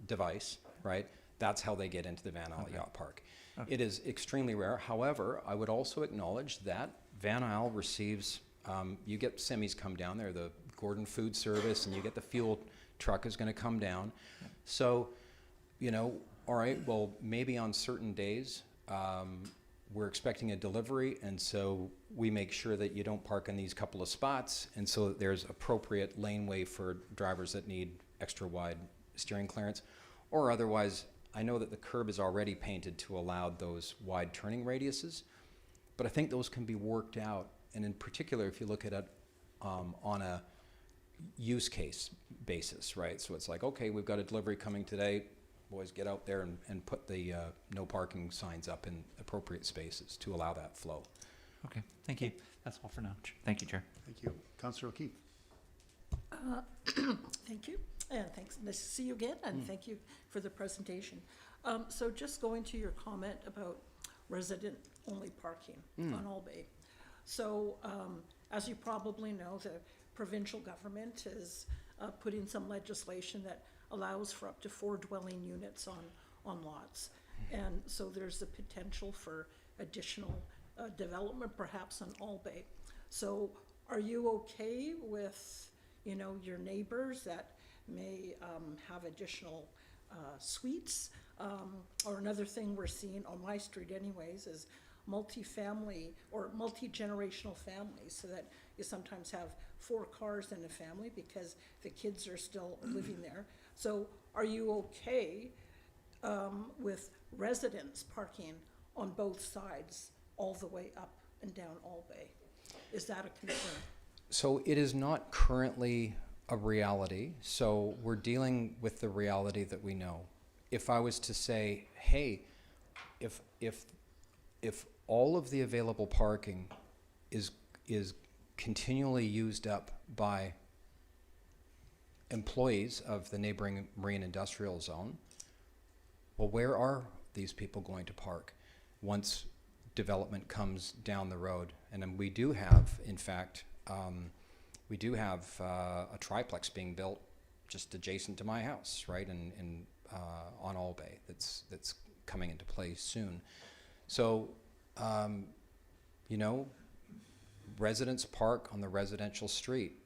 device, right? That's how they get into the Van Isle Yacht Park. Okay. It is extremely rare. However, I would also acknowledge that Van Isle receives, you get semis come down there, the Gordon Food Service, and you get the fuel truck is going to come down. Yeah. So, all right, well, maybe on certain days, we're expecting a delivery, and so we make sure that you don't park in these couple of spots, and so that there's appropriate laneway for drivers that need extra wide steering clearance. Or otherwise, I know that the curb is already painted to allow those wide turning radiuses. But I think those can be worked out, and in particular, if you look at it on a use case basis, right? So it's like, okay, we've got a delivery coming today. Boys, get out there and put the no parking signs up in appropriate spaces to allow that flow. Okay, thank you. That's all for now. Thank you, Chair. Thank you. Councillor O'Keefe. Thank you, and thanks. Nice to see you again, and thank you for the presentation. So just going to your comment about resident-only parking on Allbay. So as you probably know, the provincial government is putting some legislation that allows for up to 4 dwelling units on lots. And so there's the potential for additional development perhaps on Allbay. So are you okay with, you know, your neighbors that may have additional suites? Or another thing we're seeing on my street anyways is multi-family or multi-generational families, so that you sometimes have 4 cars in a family because the kids are still living there. So are you okay with residents parking on both sides all the way up and down Allbay? Is that a concern? So it is not currently a reality, so we're dealing with the reality that we know. If I was to say, hey, if all of the available parking is continually used up by employees of the neighboring marine industrial zone, well, where are these people going to park once development comes down the road? And then we do have, in fact, a triplex being built just adjacent to my house, right, in on Allbay, that's coming into play soon. So, you know, residents park on the residential street,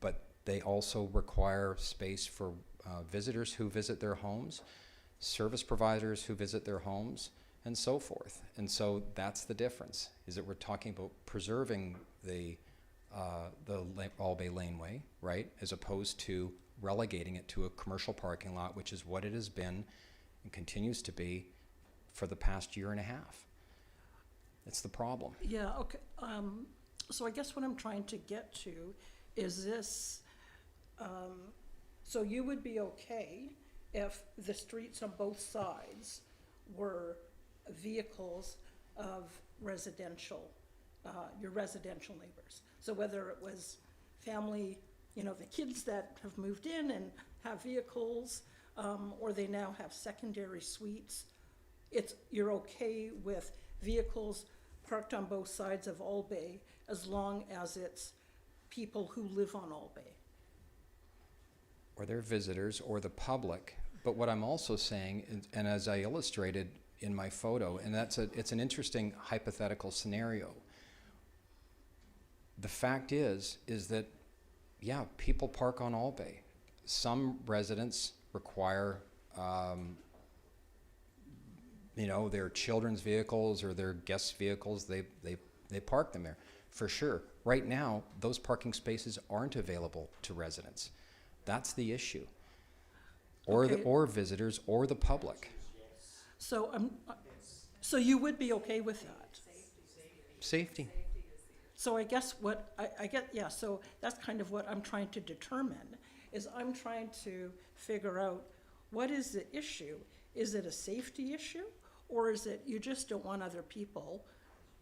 but they also require space for visitors who visit their homes, service providers who visit their homes, and so forth. And so that's the difference, is that we're talking about preserving the Allbay laneway, right, as opposed to relegating it to a commercial parking lot, which is what it has been and continues to be for the past year and a half. That's the problem. Yeah, okay. So I guess what I'm trying to get to is this, so you would be okay if the streets on both sides were vehicles of residential, your residential neighbors. So whether it was family, you know, the kids that have moved in and have vehicles, or they now have secondary suites, you're okay with vehicles parked on both sides of Allbay as long as it's people who live on Allbay. Or they're visitors or the public. But what I'm also saying, and as I illustrated in my photo, and it's an interesting hypothetical scenario. The fact is that, yeah, people park on Allbay. Some residents require, you know, their children's vehicles or their guests' vehicles. They park them there, for sure. Right now, those parking spaces aren't available to residents. That's the issue. Or Okay. or visitors or the public. So so you would be okay with that? Safety. So I guess what I get, yeah, so that's kind of what I'm trying to determine, is I'm trying to figure out what is the issue? Is it a safety issue, or is it you just don't want other people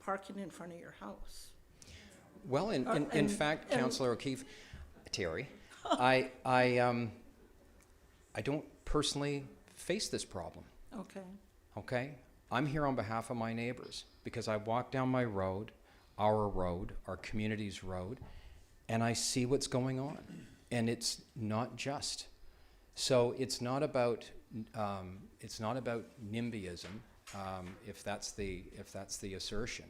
parking in front of your house? Well, in and- fact, and- Councillor O'Keefe, Terry, I don't personally face this problem. Okay, Okay, I'm here on behalf of my neighbors because I walk down my road, our community's road, and I see what's going on, and it's not just. So it's not about NIMBYism, if that's the assertion.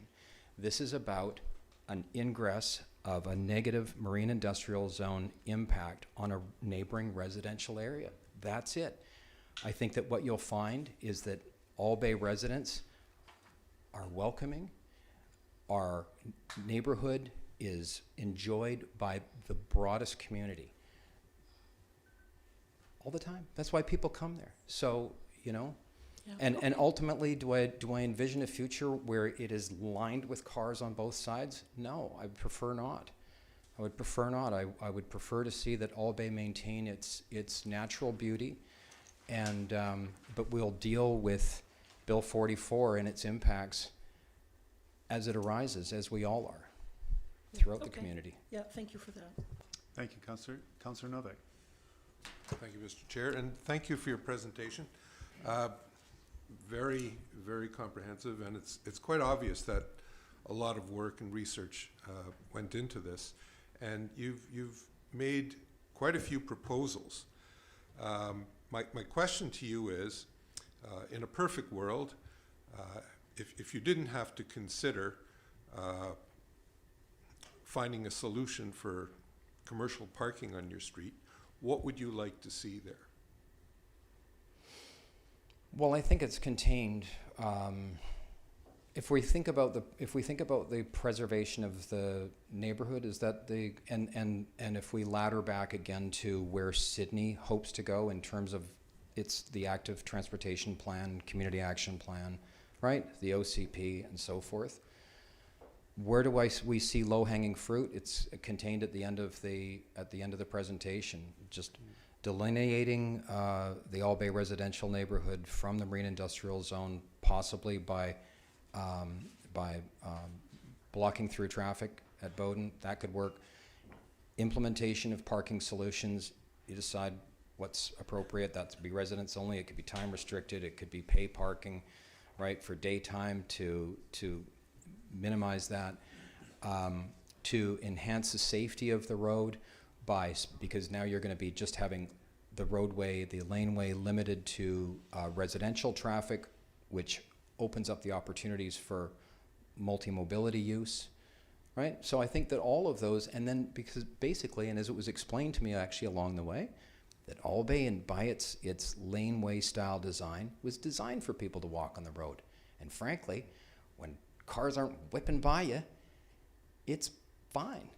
This is about an ingress of a negative marine industrial zone impact on a neighboring residential area. That's it. I think that what you'll find is that Allbay residents are welcoming. Our neighborhood is enjoyed by the broadest community all the time. That's why people come there. So, you know, And ultimately, do I envision a future where it is lined with cars on both sides? No, I prefer not. I would prefer not. I would prefer to see that Allbay maintain its natural beauty, and but we'll deal with Bill 44 and its impacts as it arises, as we all are, throughout the Okay. community. Yeah, thank you for that. Thank you, Councillor Novak. Thank you, Mr. Chair, and thank you for your presentation. Very, very comprehensive, and it's quite obvious that a lot of work and research went into this, and you've made quite a few proposals. My question to you is, in a perfect world, if you didn't have to consider finding a solution for commercial parking on your street, what would you like to see there? Well, I think it's contained. If we think about the preservation of the neighborhood, is that and if we ladder back again to where Sydney hopes to go in terms of the active transportation plan, community action plan, right? The OCP and so forth. Where do we see low-hanging fruit? It's contained at the end of the presentation. Just delineating the Allbay residential neighborhood from the marine industrial zone, possibly by blocking through traffic at Bowden. That could work. Implementation of parking solutions. You decide what's appropriate. That could be residents only. It could be time restricted. It could be pay parking, right, for daytime to minimize that. To enhance the safety of the road because now you're going to be just having the roadway, the laneway limited to residential traffic, which opens up the opportunities for multi-mobility use, right? So I think that all of those, and then because basically, and as it was explained to me actually along the way, that Allbay, and by its laneway style design, was designed for people to walk on the road. And frankly, when cars aren't whipping by you, it's fine,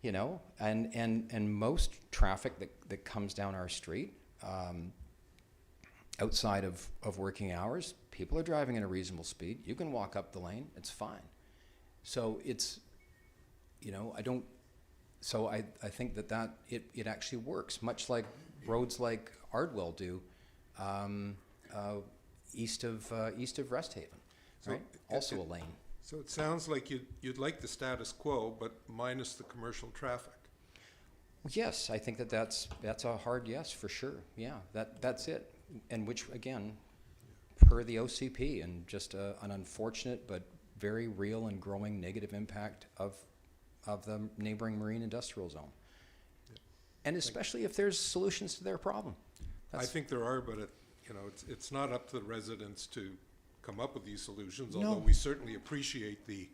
you know. And most traffic that comes down our street, outside of working hours, people are driving at a reasonable speed. You can walk up the lane, it's fine. So it's, you know, I think that it actually works, much like roads like Ardwell do, east of Resthaven, right? Also a lane. So it sounds like you'd like the status quo, but minus the commercial traffic. Yes, I think that's a hard yes for sure. Yeah, that's it. And which again, per the OCP, and just an unfortunate but very real and growing negative impact of the neighboring marine industrial zone. Yeah. And especially if there's solutions to their problem. I think there are, but it's not up to the residents to come up with these solutions, although we certainly appreciate the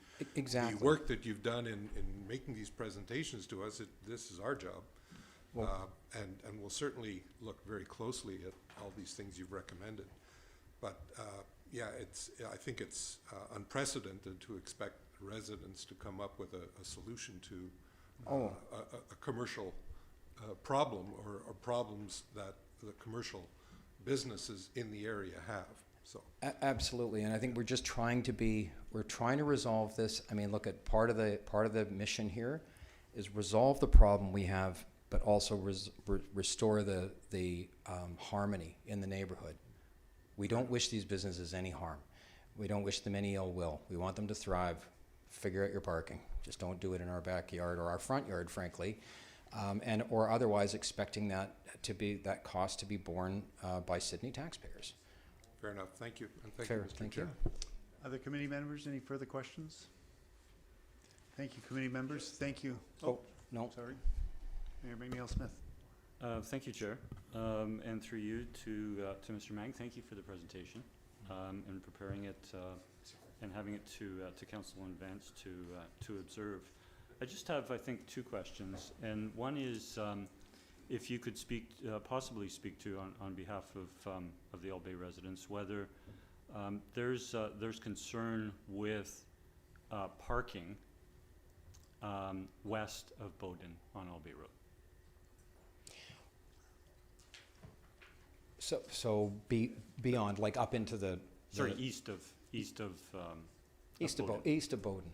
work that you've done in making these presentations to us. This is our job. Well, and we'll certainly look very closely at all these things you've recommended. But yeah, I think it's unprecedented to expect residents to come up with a solution to a commercial problem or problems that the commercial businesses in the area have. So absolutely, and I think we're just trying to resolve this. I mean, look at part of the mission here is resolve the problem we have, but also restore the harmony in the neighborhood. We don't wish these businesses any harm. We don't wish them any ill will. We want them to thrive. Figure out your parking. Just don't do it in our backyard or our front yard, frankly, or otherwise expecting that cost to be borne by Sydney taxpayers. Fair enough. Thank you. And thank Fair. you, Mr. Thank Chair. you. Other committee members, any further questions? Thank you, committee members. Thank you. Oh, no. Sorry. Mayor McNeil-Smith. Thank you, Chair. And through you to Mr. Mang, thank you for the presentation and preparing it and having it to council in advance to observe. I just have, I think, two questions, and one is if you could possibly speak to on behalf of the Allbay residents whether there's concern with parking west of Bowden on Allbay Road. So beyond, like up into the. Sorry, the- east of East of Bowden. East of Bowden.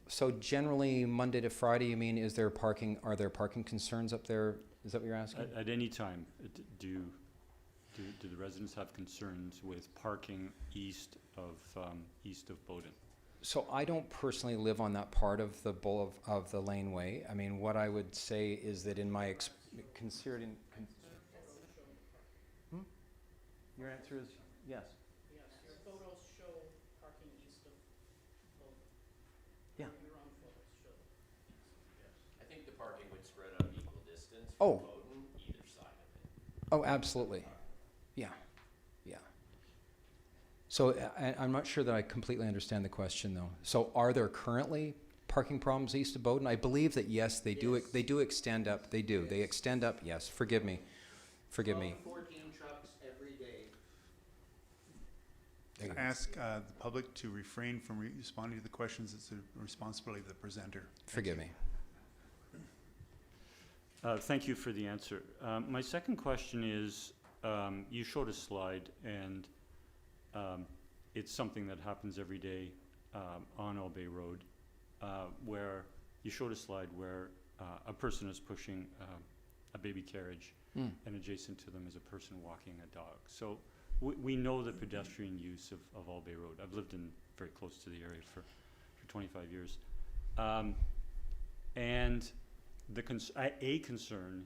So generally, Monday to Friday, you mean, are there parking concerns up there? Is that what you're asking? At any time, do the residents have concerns with parking east of Bowden? So I don't personally live on that part of the laneway. I mean, what I would say is that in my considering. Your answer is yes. Yes, your photos show parking east of Bowden. Yeah. Your own photos show. Yes. I think the parking would spread on equal distance Oh. from Bowden, either side of it. Oh, absolutely. Yeah, yeah. So I'm not sure that I completely understand the question, though. So are there currently parking problems east of Bowden? I believe that yes, they do. They do extend up. They do. They extend up. Yes. Forgive me. 14 trucks every day. I ask the public to refrain from responding to the questions. It's the responsibility of the presenter. Forgive me. Thank you for the answer. My second question is, you showed a slide, and it's something that happens every day on Allbay Road, where you showed a slide where a person is pushing a baby carriage, and adjacent to them is a person walking a dog. So we know the pedestrian use of Allbay Road. I've lived very close to the area for 25 years. And a concern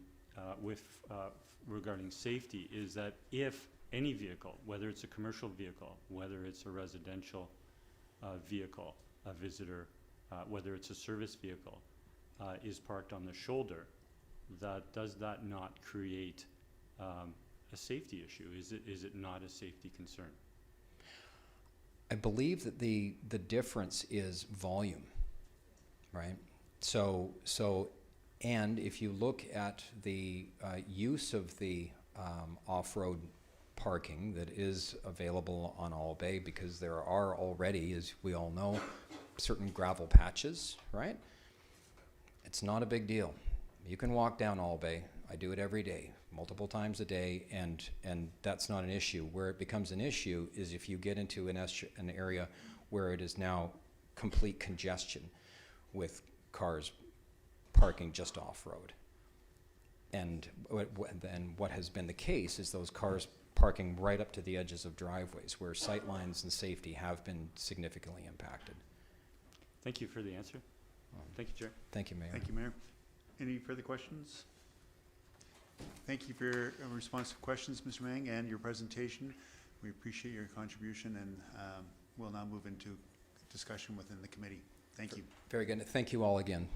regarding safety is that if any vehicle, whether it's a commercial vehicle, whether it's a residential vehicle, a visitor, whether it's a service vehicle, is parked on the shoulder, does that not create a safety issue? Is it not a safety concern? I believe that the difference is volume, right? So, and if you look at the use of the off-road parking that is available on Allbay, because there are already, as we all know, certain gravel patches, right? It's not a big deal. You can walk down Allbay. I do it every day, multiple times a day, and that's not an issue. Where it becomes an issue is if you get into an area where it is now complete congestion with cars parking just off-road. And what has been the case is those cars parking right up to the edges of driveways where sight lines and safety have been significantly impacted. Thank you for the answer. Thank you, Chair. Thank you, Mayor. Thank you, Mayor. Any further questions? Thank you for your response to questions, Mr. Mang, and your presentation. We appreciate your contribution, and we'll now move into discussion within the committee. Thank you. Very good. Thank you all again.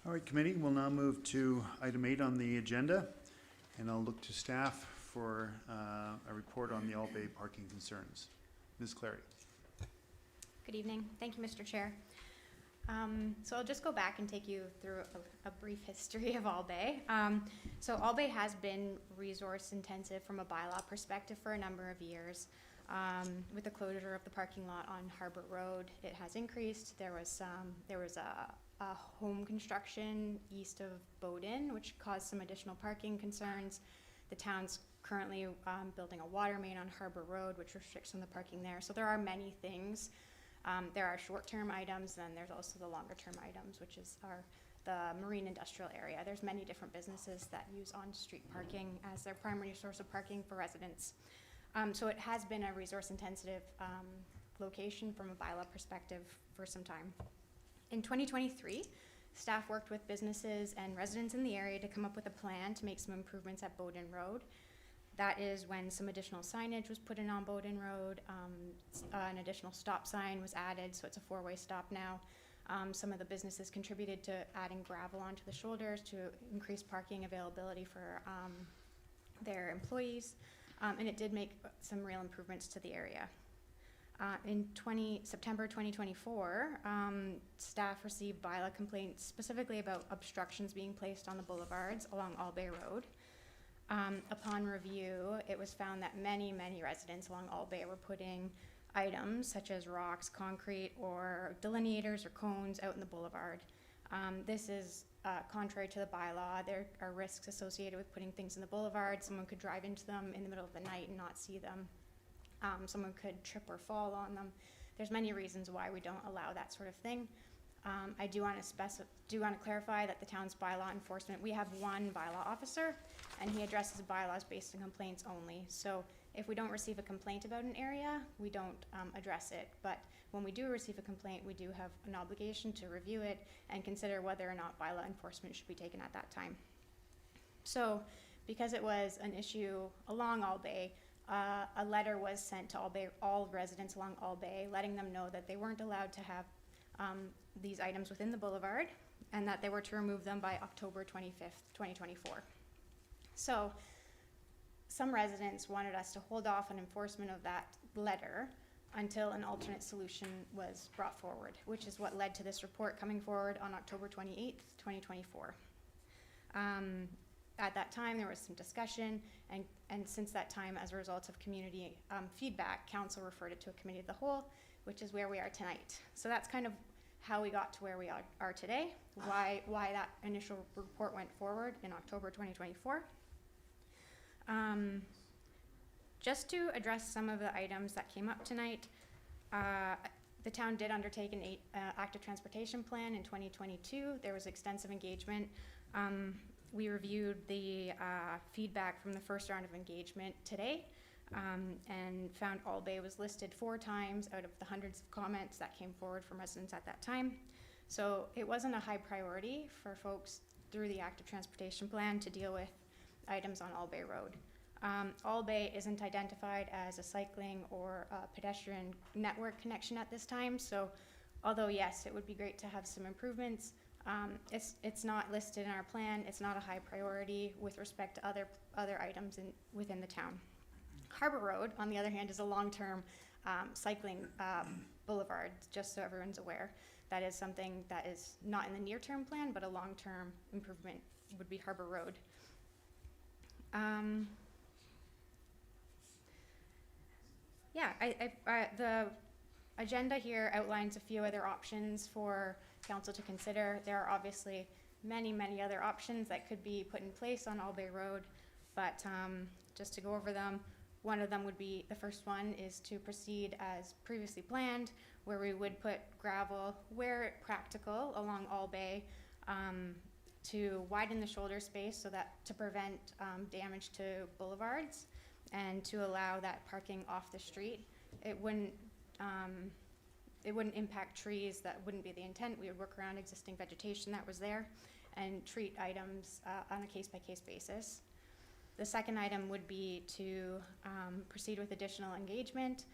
All right, committee, we'll now move to item 8 on the agenda, and I'll look to staff for a report on the Allbay parking concerns. Ms. Clary. Good evening. Thank you, Mr. Chair. So I'll just go back and take you through a brief history of Allbay. So Allbay has been resource intensive from a bylaw perspective for a number of years. With the closure of the parking lot on Harbor Road, it has increased. There was a home construction east of Bowden, which caused some additional parking concerns. The town's currently building a water main on Harbor Road, which restricts some of the parking there. So there are many things. There are short-term items, then there's also the longer-term items, which is the marine industrial area. There's many different businesses that use on-street parking as their primary source of parking for residents. So it has been a resource-intensive location from a bylaw perspective for some time. In 2023, staff worked with businesses and residents in the area to come up with a plan to make some improvements at Bowden Road. That is when some additional signage was put in on Bowden Road, an additional stop sign was added, so it's a 4-way stop now. Some of the businesses contributed to adding gravel onto the shoulders to increase parking availability for their employees, and it did make some real improvements to the area. In September 2024, staff received bylaw complaints specifically about obstructions being placed on the boulevards along Allbay Road. Upon review, it was found that many residents along Allbay were putting items such as rocks, concrete, or delineators or cones out in the boulevard. This is contrary to the bylaw. There are risks associated with putting things in the boulevard. Someone could drive into them in the middle of the night and not see them. Someone could trip or fall on them. There's many reasons why we don't allow that sort of thing. I do want to clarify that the town's bylaw enforcement, we have one bylaw officer, and he addresses bylaws based on complaints only. So if we don't receive a complaint about an area, we don't address it. But when we do receive a complaint, we do have an obligation to review it and consider whether or not bylaw enforcement should be taken at that time. So because it was an issue along Allbay, a letter was sent to all residents along Allbay, letting them know that they weren't allowed to have these items within the boulevard and that they were to remove them by October 25th, 2024. So some residents wanted us to hold off on enforcement of that letter until an alternate solution was brought forward, which is what led to this report coming forward on October 28th, 2024. At that time, there was some discussion, and since that time, as a result of community feedback, council referred it to a committee of the whole, which is where we are tonight. So that's kind of how we got to where we are today, why that initial report went forward in October 2024. Just to address some of the items that came up tonight, the town did undertake an active transportation plan in 2022. There was extensive engagement. We reviewed the feedback from the first round of engagement today and found Allbay was listed 4 times out of the hundreds of comments that came forward from residents at that time. So it wasn't a high priority for folks through the active transportation plan to deal with items on Allbay Road. Allbay isn't identified as a cycling or a pedestrian network connection at this time, so although yes, it would be great to have some improvements, it's not listed in our plan. It's not a high priority with respect to other items within the town. Harbor Road, on the other hand, is a long-term cycling boulevard, just so everyone's aware. That is something that is not in the near-term plan, but a long-term improvement would be Harbor Road. The agenda here outlines a few other options for council to consider. There are obviously many other options that could be put in place on Allbay Road, but just to go over them, one of them would be, the first one is to proceed as previously planned, where we would put gravel where practical along Allbay to widen the shoulder space so that to prevent damage to boulevards and to allow that parking off the street. It wouldn't impact trees. That wouldn't be the intent. We would work around existing vegetation that was there and treat items on a case-by-case basis. The second item would be to proceed with additional engagement.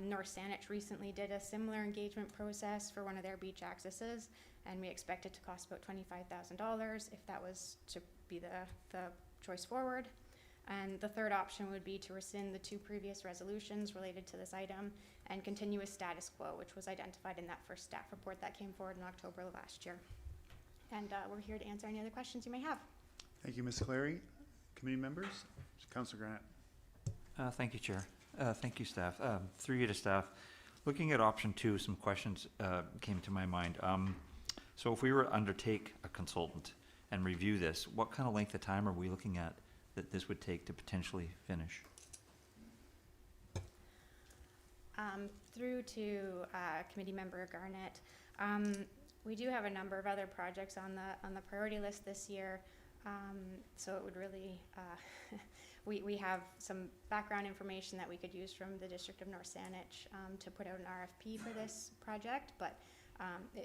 North Saanich recently did a similar engagement process for one of their beach accesses, and we expect it to cost about $25,000 if that was to be the choice forward. And the third option would be to rescind the 2 previous resolutions related to this item and continue with status quo, which was identified in that first staff report that came forward in October of last year. And we're here to answer any other questions you may have. Thank you, Ms. Clary. Committee members? Councillor Granite. Thank you, Chair. Thank you, staff. Through you to staff. Looking at option 2, some questions came to my mind. So if we were to undertake a consultant and review this, what kind of length of time are we looking at that this would take to potentially finish? Through to Committee Member Garnett, we do have a number of other projects on the priority list this year, so it would really we have some background information that we could use from the District of North Saanich to put out an RFP for this project, but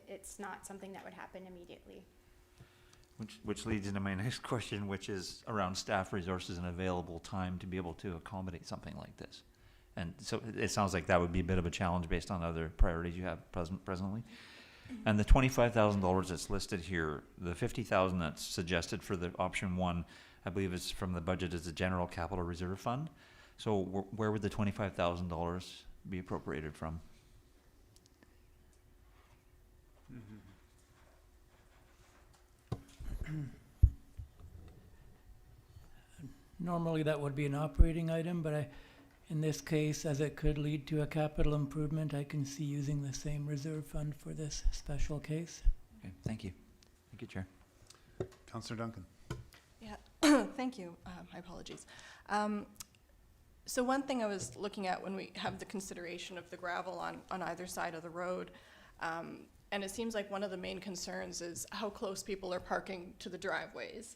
it's not something that would happen immediately. Which leads into my next question, which is around staff resources and available time to be able to accommodate something like this. And so it sounds like that would be a bit of a challenge based on other priorities you have presently. And the $25,000 that's listed here, the $50,000 that's suggested for the option 1, I believe is from the budget as the General Capital Reserve Fund. So where would the $25,000 be appropriated from? Normally that would be an operating item, but in this case, as it could lead to a capital improvement, I can see using the same reserve fund for this special case. Okay, thank you. Thank you, Chair. Councillor Duncan. Yeah, thank you. My apologies. So one thing I was looking at when we have the consideration of the gravel on either side of the road, and it seems like one of the main concerns is how close people are parking to the driveways.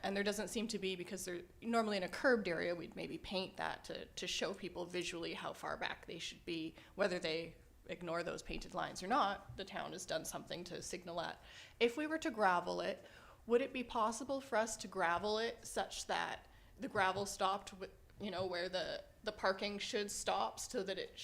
And there doesn't seem to be, because they're normally in a curbed area, we'd maybe paint that to show people visually how far back they should be, whether they ignore those painted lines or not. The town has done something to signal that. If we were to gravel it, would it be possible for us to gravel it such that the gravel stopped with, where the parking should stop, so that it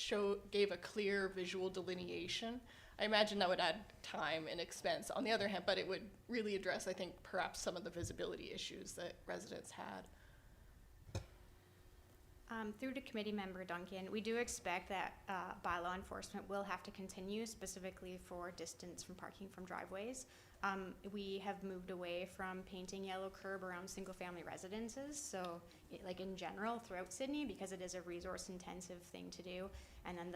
gave a clear visual delineation? I imagine that would add time and expense on the other hand, but it would really address, I think, perhaps some of the visibility issues that residents had. Through to committee member Duncan, we do expect that bylaw enforcement will have to continue, specifically for distance from parking from driveways. We have moved away from painting yellow curb around single-family residences, so like in general throughout Sydney, because it is a resource-intensive thing to do. And then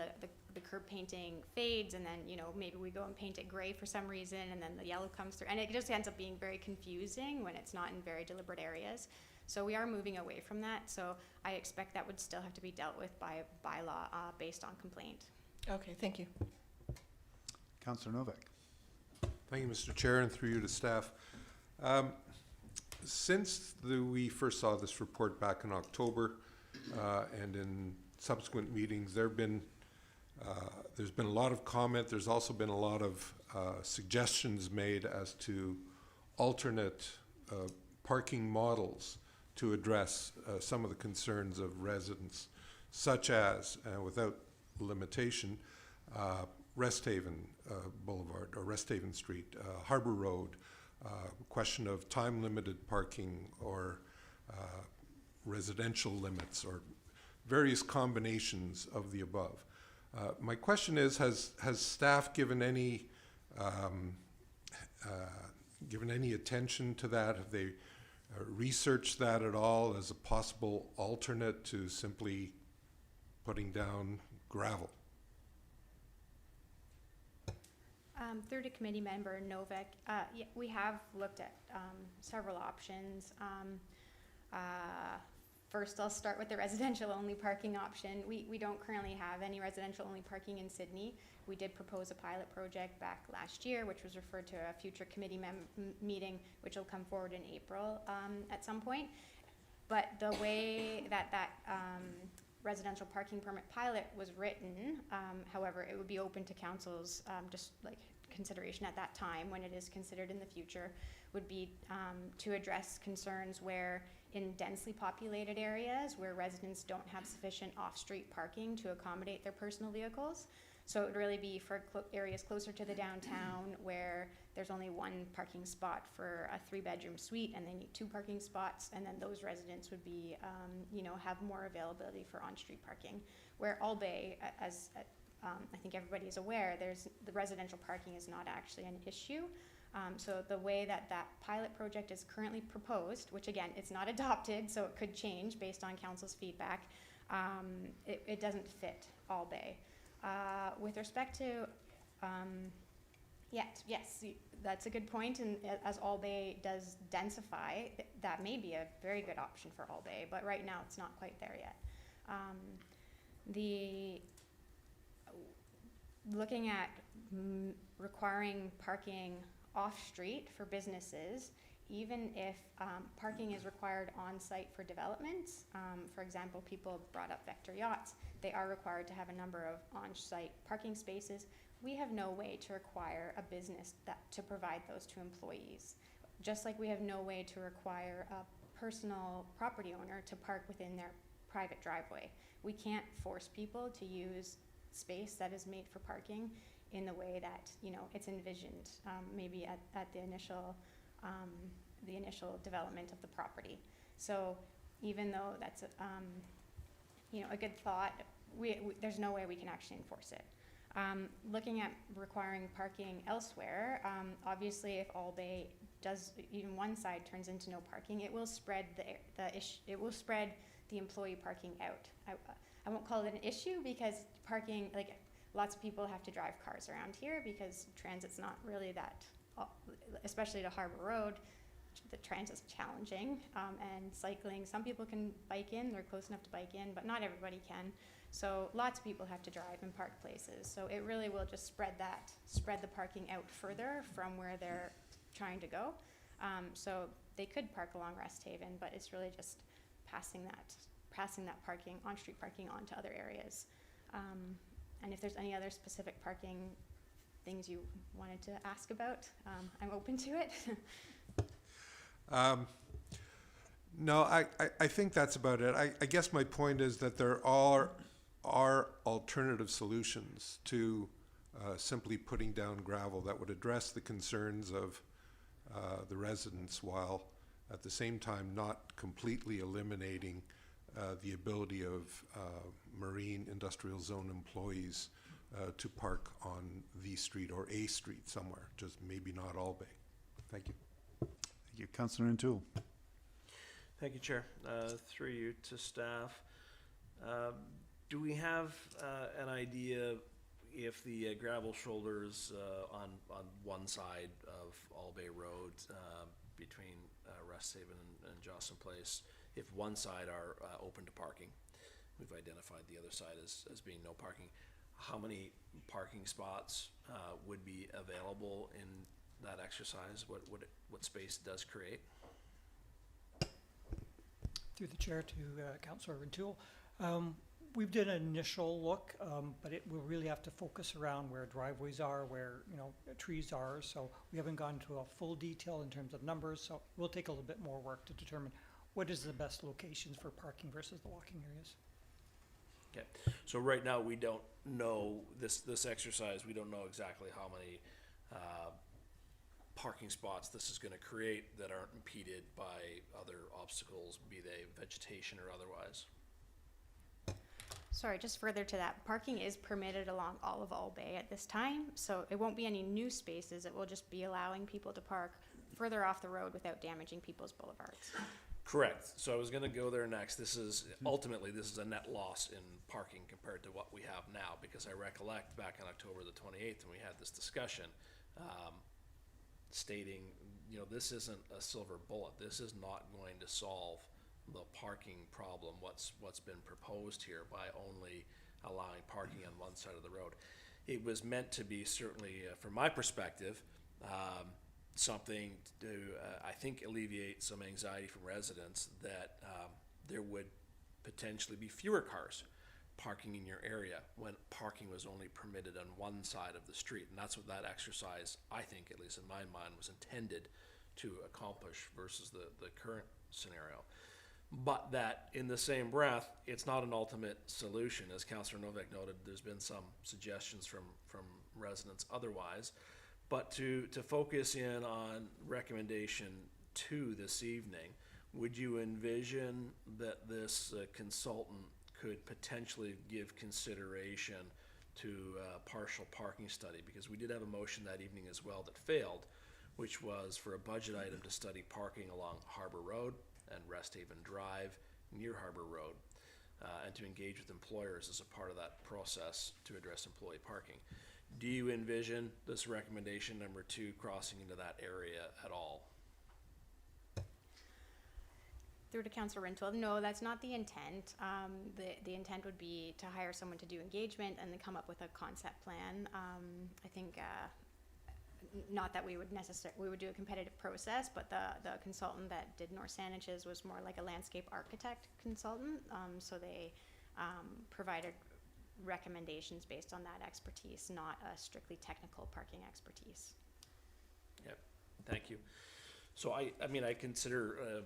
the curb painting fades, and then maybe we go and paint it gray for some reason, and then the yellow comes through, and it just ends up being very confusing when it's not in very deliberate areas. So we are moving away from that. So I expect that would still have to be dealt with by bylaw based on complaint. Okay, thank you. Councillor Novak. Thank you, Mr. Chair, and through you to staff. Since we first saw this report back in October, and in subsequent meetings, there's been a lot of comment. There's also been a lot of suggestions made as to alternate parking models to address some of the concerns of residents, such as, without limitation, Resthaven Boulevard or Resthaven Street, Harbour Road, question of time-limited parking or residential limits, or various combinations of the above. My question is, has staff given any attention to that? Have they researched that at all as a possible alternate to simply putting down gravel? Through to committee member Novak, yeah, we have looked at several options. First, I'll start with the residential-only parking option. We don't currently have any residential-only parking in Sydney. We did propose a pilot project back last year, which was referred to a future committee meeting, which will come forward in April at some point. But the way that residential parking permit pilot was written, however, it would be open to council's just like consideration at that time, when it is considered in the future, would be to address concerns where in densely populated areas where residents don't have sufficient off-street parking to accommodate their personal vehicles. So it would really be for areas closer to the downtown where there's only one parking spot for a 3-bedroom suite and they need 2 parking spots, and then those residents would be, have more availability for on-street parking. Where Allbay, as I think everybody is aware, the residential parking is not actually an issue. So the way that pilot project is currently proposed, which again, it's not adopted, so it could change based on council's feedback, it doesn't fit Allbay. With respect to, yes, that's a good point, and as Allbay does densify, that may be a very good option for Allbay, but right now it's not quite there yet. Looking at requiring parking off-street for businesses, even if parking is required on-site for developments, for example, people brought up Vector Yachts, they are required to have a number of on-site parking spaces. We have no way to require a business to provide those to employees. Just like we have no way to require a personal property owner to park within their private driveway. We can't force people to use space that is made for parking in the way that it's envisioned, maybe at the initial development of the property. So even though that's a good thought, there's no way we can actually enforce it. Looking at requiring parking elsewhere, obviously if Allbay does, even one side turns into no parking, it will spread the employee parking out. I won't call it an issue because parking, like lots of people have to drive cars around here because transit's not really that especially to Harbor Road, the transit's challenging, and cycling, some people can bike in, they're close enough to bike in, but not everybody can. So lots of people have to drive and park places. So it really will just spread the parking out further from where they're trying to go. So they could park along Rest Haven, but it's really just passing that parking, on-street parking on to other areas. And if there's any other specific parking things you wanted to ask about, I'm open to it. No, I think that's about it. I guess my point is that there are alternative solutions to simply putting down gravel that would address the concerns of the residents while at the same time not completely eliminating the ability of marine industrial zone employees to park on the street or a street somewhere, just maybe not Allbay. Thank you. Thank you. Councillor O'Toole. Thank you, Chair. Through you to staff. Do we have an idea if the gravel shoulders on one side of Allbay Road between Rest Haven and Jocelyn Place, if one side are open to parking, we've identified the other side as being no parking, how many parking spots would be available in that exercise? What space it does create? Through the chair to Councillor O'Toole. We've done an initial look, but it will really have to focus around where driveways are, where trees are. So we haven't gone to a full detail in terms of numbers. So we'll take a little bit more work to determine what is the best locations for parking versus the walking areas. Okay, so right now we don't know this exercise. We don't know exactly how many parking spots this is going to create that aren't impeded by other obstacles, be they vegetation or otherwise. Sorry, just further to that, parking is permitted along all of Allbay at this time, so it won't be any new spaces. It will just be allowing people to park further off the road without damaging people's boulevards. Correct. So I was going to go there next. This is ultimately a net loss in parking compared to what we have now, because I recollect back on October the 28th when we had this discussion, stating, this isn't a silver bullet. This is not going to solve the parking problem. What's been proposed here by only allowing parking on one side of the road. It was meant to be, certainly from my perspective, something to, I think, alleviate some anxiety from residents that there would potentially be fewer cars parking in your area when parking was only permitted on one side of the street. And that's what that exercise, I think, at least in my mind, was intended to accomplish versus the current scenario. But that, in the same breath, it's not an ultimate solution. As Councillor Novak noted, there's been some suggestions from residents otherwise. But to focus in on recommendation 2 this evening, would you envision that this consultant could potentially give consideration to a partial parking study? Because we did have a motion that evening as well that failed, which was for a budget item to study parking along Harbor Road and Rest Haven Drive near Harbor Road, and to engage with employers as a part of that process to address employee parking. Do you envision this recommendation number 2 crossing into that area at all? Through to Councillor Rintoul, no, that's not the intent. The intent would be to hire someone to do engagement and then come up with a concept plan. I think not that we would do a competitive process, but the consultant that did North Sandwiches was more like a landscape architect consultant. So they provided recommendations based on that expertise, not a strictly technical parking expertise. Yep, thank you. So I consider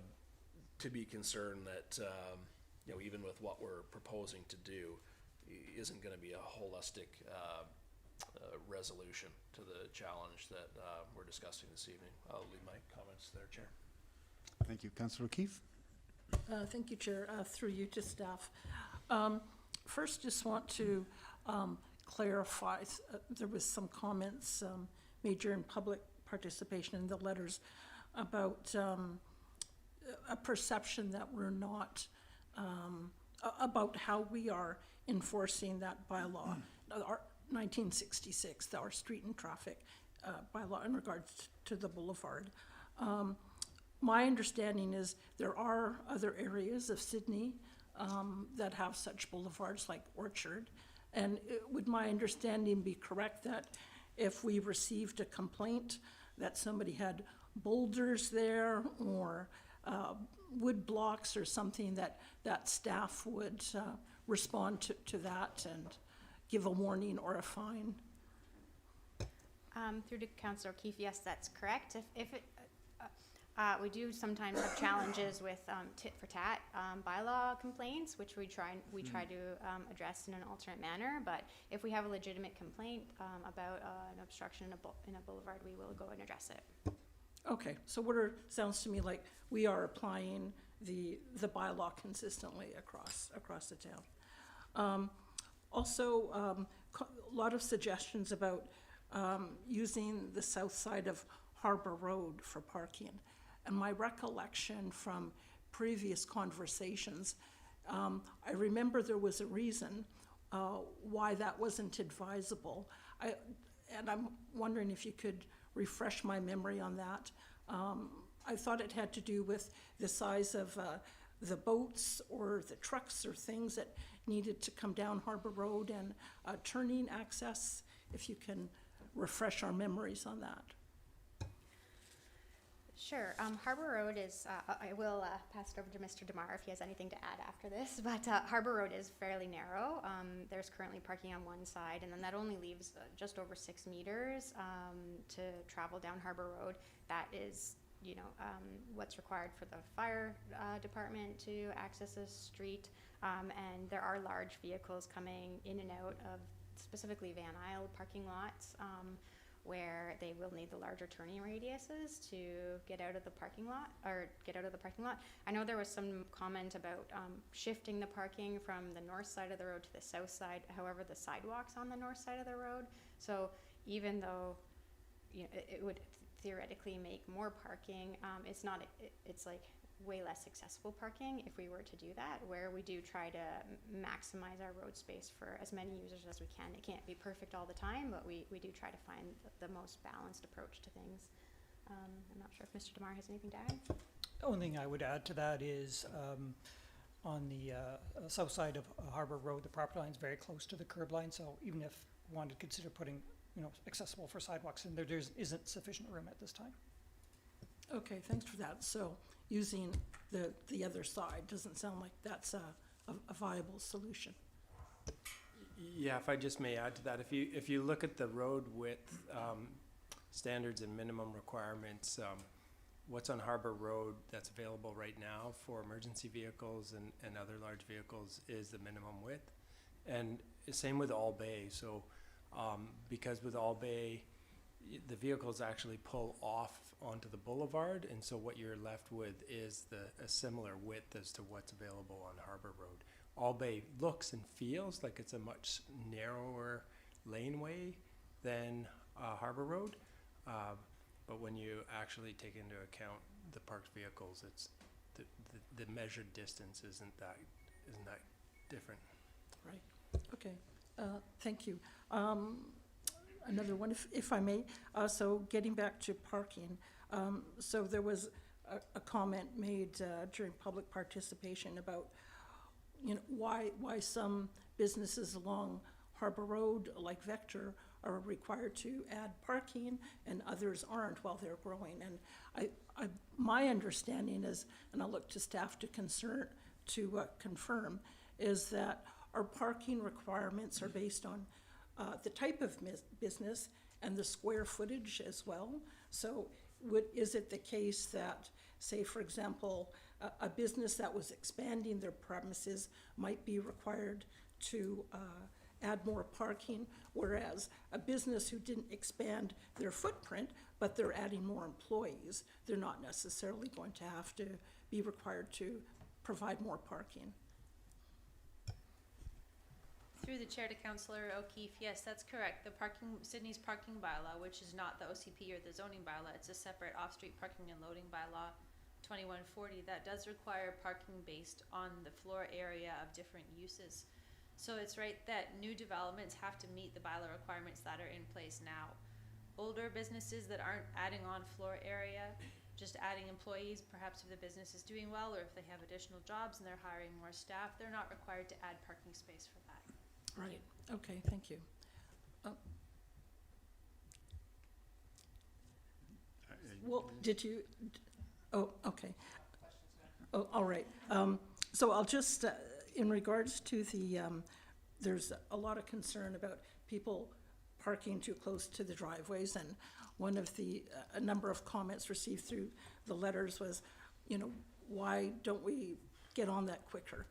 to be concerned that even with what we're proposing to do, isn't going to be a holistic resolution to the challenge that we're discussing this evening. I'll leave my comments there, Chair. Thank you. Councillor O'Keefe. Thank you, Chair. Through you to staff. First, just want to clarify, there was some comments made during public participation in the letters about a perception that we're not, about how we are enforcing that bylaw, our 1966, our street and traffic, bylaw in regards to the boulevard. My understanding is there are other areas of Sydney that have such boulevards like Orchard. And would my understanding be correct that if we received a complaint that somebody had boulders there or wood blocks or something, that staff would respond to that and give a warning or a fine? Through to Councillor O'Keefe, yes, that's correct. If it, we do sometimes have challenges with tit for tat bylaw complaints, which we try to address in an alternate manner. But if we have a legitimate complaint about an obstruction in a boulevard, we will go and address it. Okay, so sounds to me like we are applying the bylaw consistently across the town. Also, a lot of suggestions about using the south side of Harbour Road for parking. And my recollection from previous conversations, I remember there was a reason why that wasn't advisable. And I'm wondering if you could refresh my memory on that. I thought it had to do with the size of the boats or the trucks or things that needed to come down Harbour Road and turning access, if you can refresh our memories on that. Sure. Harbour Road is, I will pass it over to Mr. DeMar if he has anything to add after this, but Harbour Road is fairly narrow. There's currently parking on one side, and then that only leaves just over 6 meters to travel down Harbour Road. That is, what's required for the fire department to access this street, and there are large vehicles coming in and out of specifically Van Isle parking lots, where they will need the larger turning radiuses to get out of the parking lot. I know there was some comment about shifting the parking from the north side of the road to the south side. However, the sidewalk's on the north side of the road. So even though it would theoretically make more parking, it's not. It's like way less accessible parking if we were to do that, where we do try to maximize our road space for as many users as we can. It can't be perfect all the time, but we do try to find the most balanced approach to things. I'm not sure if Mr. DeMar has anything to add. The only thing I would add to that is on the south side of Harbour Road, the property line is very close to the curb line, so even if we wanted to consider putting accessible for sidewalks in there, isn't sufficient room at this time. Okay, thanks for that. So using the other side doesn't sound like that's a viable solution. Yeah, if I just may add to that, if you look at the road width standards and minimum requirements, what's on Harbour Road that's available right now for emergency vehicles and other large vehicles is the minimum width. And same with Allbay. So because with Allbay, the vehicles actually pull off onto the boulevard, and so what you're left with is a similar width as to what's available on Harbour Road. Allbay looks and feels like it's a much narrower laneway than Harbour Road, but when you actually take into account the parked vehicles, it's the measured distance isn't that different. Right. Okay. Thank you. Another one, if I may. So getting back to parking, so there was a comment made during public participation about why some businesses along Harbour Road, like Vector, are required to add parking and others aren't while they're growing. And my understanding is, and I'll look to staff to confirm, is that our parking requirements are based on the type of business and the square footage as well. So is it the case that, say, for example, a business that was expanding their premises might be required to add more parking, whereas a business who didn't expand their footprint, but they're adding more employees, they're not necessarily going to have to be required to provide more parking? Through the chair to Councillor O'Keefe, yes, that's correct. The Sydney's parking bylaw, which is not the OCP or the zoning bylaw, it's a separate off-street parking and loading bylaw, 2140, that does require parking based on the floor area of different uses. So it's right that new developments have to meet the bylaw requirements that are in place now. older businesses that aren't adding on floor area, just adding employees, perhaps if the business is doing well or if they have additional jobs and they're hiring more staff, they're not required to add parking space for that. Right, okay, thank you. Well, did you, oh, okay. Oh, all right. So I'll just, in regards to the, there's a lot of concern about people parking too close to the driveways, and one of the, a number of comments received through the letters was, you know, why don't we get on that quicker?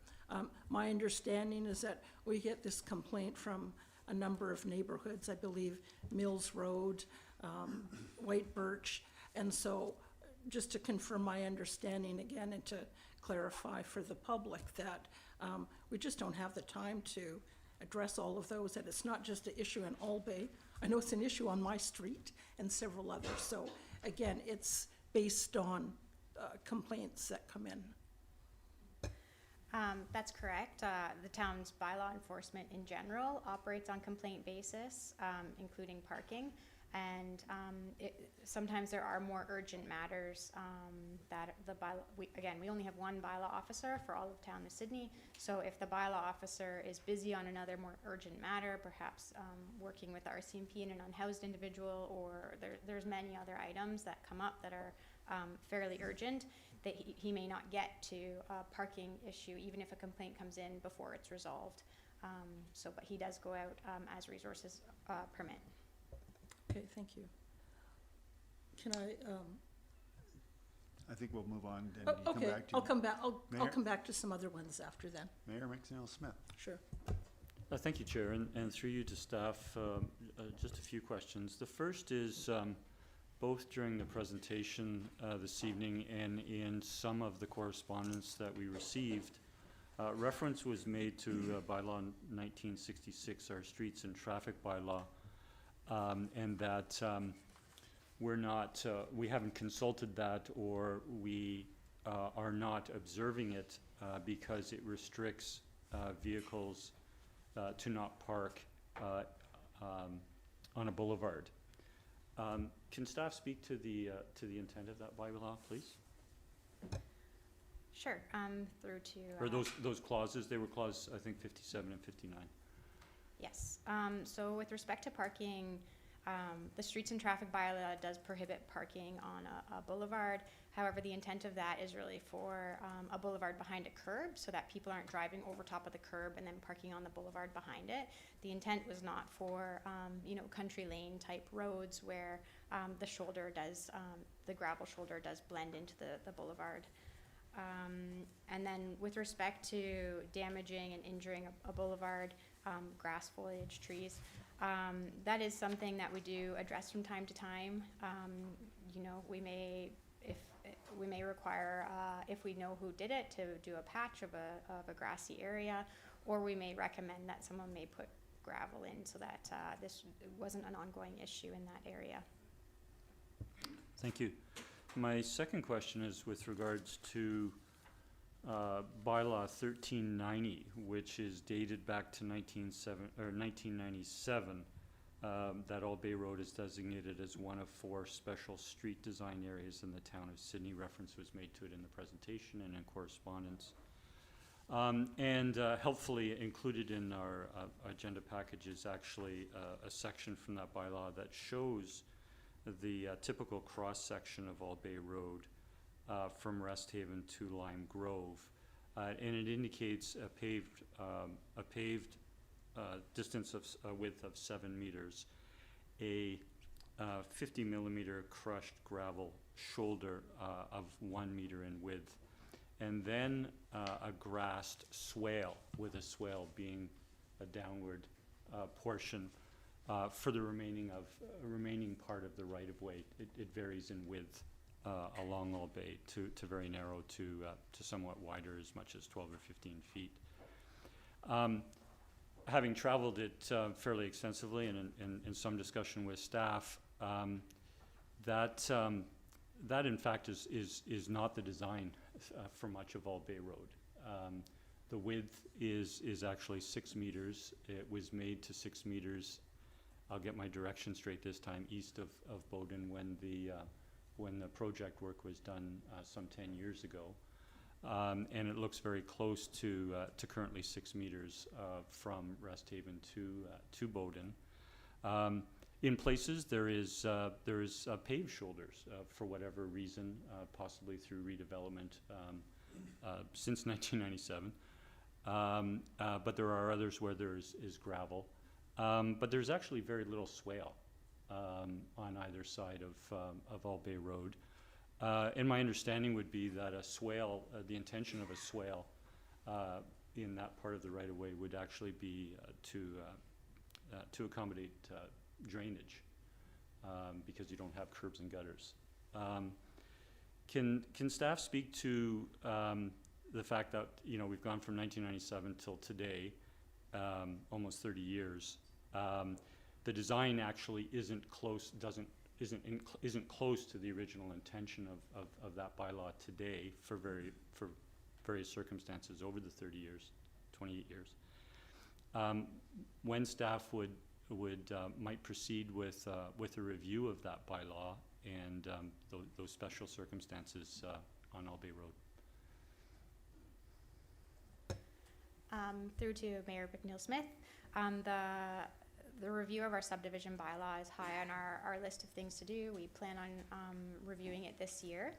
My understanding is that we get this complaint from a number of neighborhoods, I believe Mills Road, White Birch, and so just to confirm my understanding again and to clarify for the public that we just don't have the time to address all of those, that it's not just an issue in Allbay. I know it's an issue on my street and several others. So again, it's based on complaints that come in. That's correct. The town's bylaw enforcement in general operates on complaint basis, including parking. And sometimes there are more urgent matters that the bylaw, we only have one bylaw officer for all of town of Sydney. So if the bylaw officer is busy on another more urgent matter, perhaps working with RCMP and an unhoused individual, or there's many other items that come up that are fairly urgent, that he may not get to a parking issue, even if a complaint comes in before it's resolved. But he does go out as resources permit. Okay, thank you. Can I think we'll move on and oh, come okay, back to I'll you. come back. I'll Mayor? come back to some other ones after then. Mayor McNeil-Smith. Sure. Thank you, Chair, and through you to staff, just a few questions. The first is, both during the presentation this evening and in some of the correspondence that we received, reference was made to bylaw 1966, our streets and traffic bylaw, and that we're not, we haven't consulted that, or we are not observing it because it restricts vehicles to not park on a boulevard. Can staff speak to the intent of that bylaw, please? Sure. Through to Or those clauses, they were clause, I think, 57 and 59. Yes. So with respect to parking, the streets and traffic bylaw does prohibit parking on a boulevard. However, the intent of that is really for a boulevard behind a curb, so that people aren't driving over top of the curb and then parking on the boulevard behind it. The intent was not for country lane type roads where the shoulder does, the gravel shoulder does blend into the boulevard. And then with respect to damaging and injuring a boulevard, grass, foliage, trees, that is something that we do address from time to time. We may require, if we know who did it, to do a patch of a grassy area, or we may recommend that someone may put gravel in so that this wasn't an ongoing issue in that area. Thank you. My second question is with regards to bylaw 1390, which is dated back to 1997, that Allbay Road is designated as one of 4 special street design areas in the town of Sydney. Reference was made to it in the presentation and in correspondence. Helpfully included in our agenda package is actually a section from that bylaw that shows the typical cross-section of Allbay Road from Rest Haven to Lime Grove. And it indicates a paved distance of width of 7 meters, a 50 millimeter crushed gravel shoulder of 1 meter in width, and then a grassed swale, with a swale being a downward portion for the remaining part of the right-of-way. It varies in width along Allbay to very narrow to somewhat wider, as much as 12 or 15 feet. Having traveled it fairly extensively and in some discussion with staff, that in fact is not the design for much of Allbay Road. The width is actually 6 meters. It was made to 6 meters I'll get my direction straight this time, east of Bowden when the project work was done some 10 years ago. And it looks very close to currently 6 meters from Resthaven to Bowden. In places, there is paved shoulders for whatever reason, possibly through redevelopment since 1997. But there are others where there is gravel. But there's actually very little swale on either side of Allbay Road. And my understanding would be that a swale, the intention of a swale in that part of the right-of-way would actually be to accommodate drainage, because you don't have curbs and gutters. Can staff speak to the fact that, you know, we've gone from 1997 till today, almost 30 years. The design actually isn't close to the original intention of that bylaw today for various circumstances over the 30 years, 28 years. When staff might proceed with a review of that bylaw and those special circumstances on Allbay Road. Through to Mayor McNeil-Smith. The review of our subdivision bylaw is high on our list of things to do. We plan on reviewing it this year.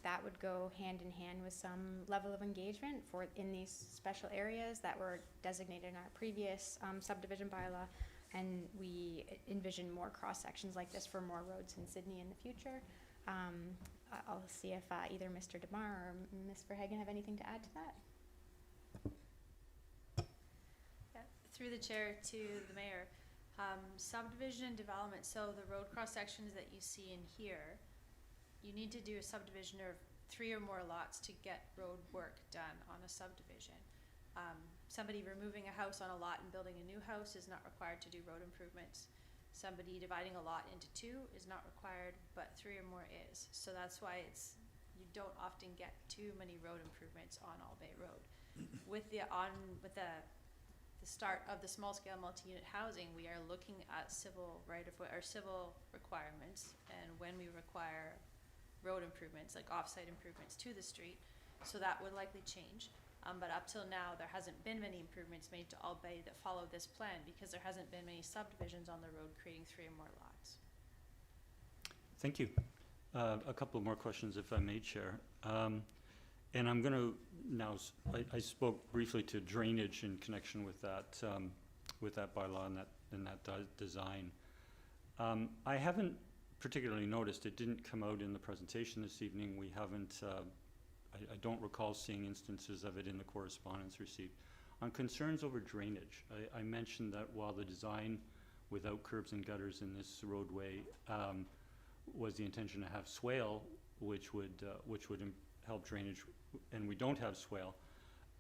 That would go hand in hand with some level of engagement in these special areas that were designated in our previous subdivision bylaw, and we envision more cross sections like this for more roads in Sydney in the future. I'll see if either Mr. DeMar or Ms. Verhagen have anything to add to that. Through the chair to the mayor, subdivision development, so the road cross sections that you see in here, you need to do a subdivision of 3 or more lots to get road work done on a subdivision. Somebody removing a house on a lot and building a new house is not required to do road improvements. Somebody dividing a lot into 2 is not required, but 3 or more is. So that's why you don't often get too many road improvements on Allbay Road. With the start of the small-scale multi-unit housing, we are looking at civil right-of-way or civil requirements, and when we require road improvements, like off-site improvements to the street, so that would likely change. But up till now, there hasn't been many improvements made to Allbay that follow this plan because there hasn't been many subdivisions on the road creating 3 or more lots. Thank you. A couple more questions, if I may, Chair. And I'm going to now, I spoke briefly to drainage in connection with that bylaw and that design. I haven't particularly noticed, it didn't come out in the presentation this evening. We haven't, I don't recall seeing instances of it in the correspondence received. On concerns over drainage, I mentioned that while the design without curbs and gutters in this roadway was the intention to have swale, which would help drainage, and we don't have swale.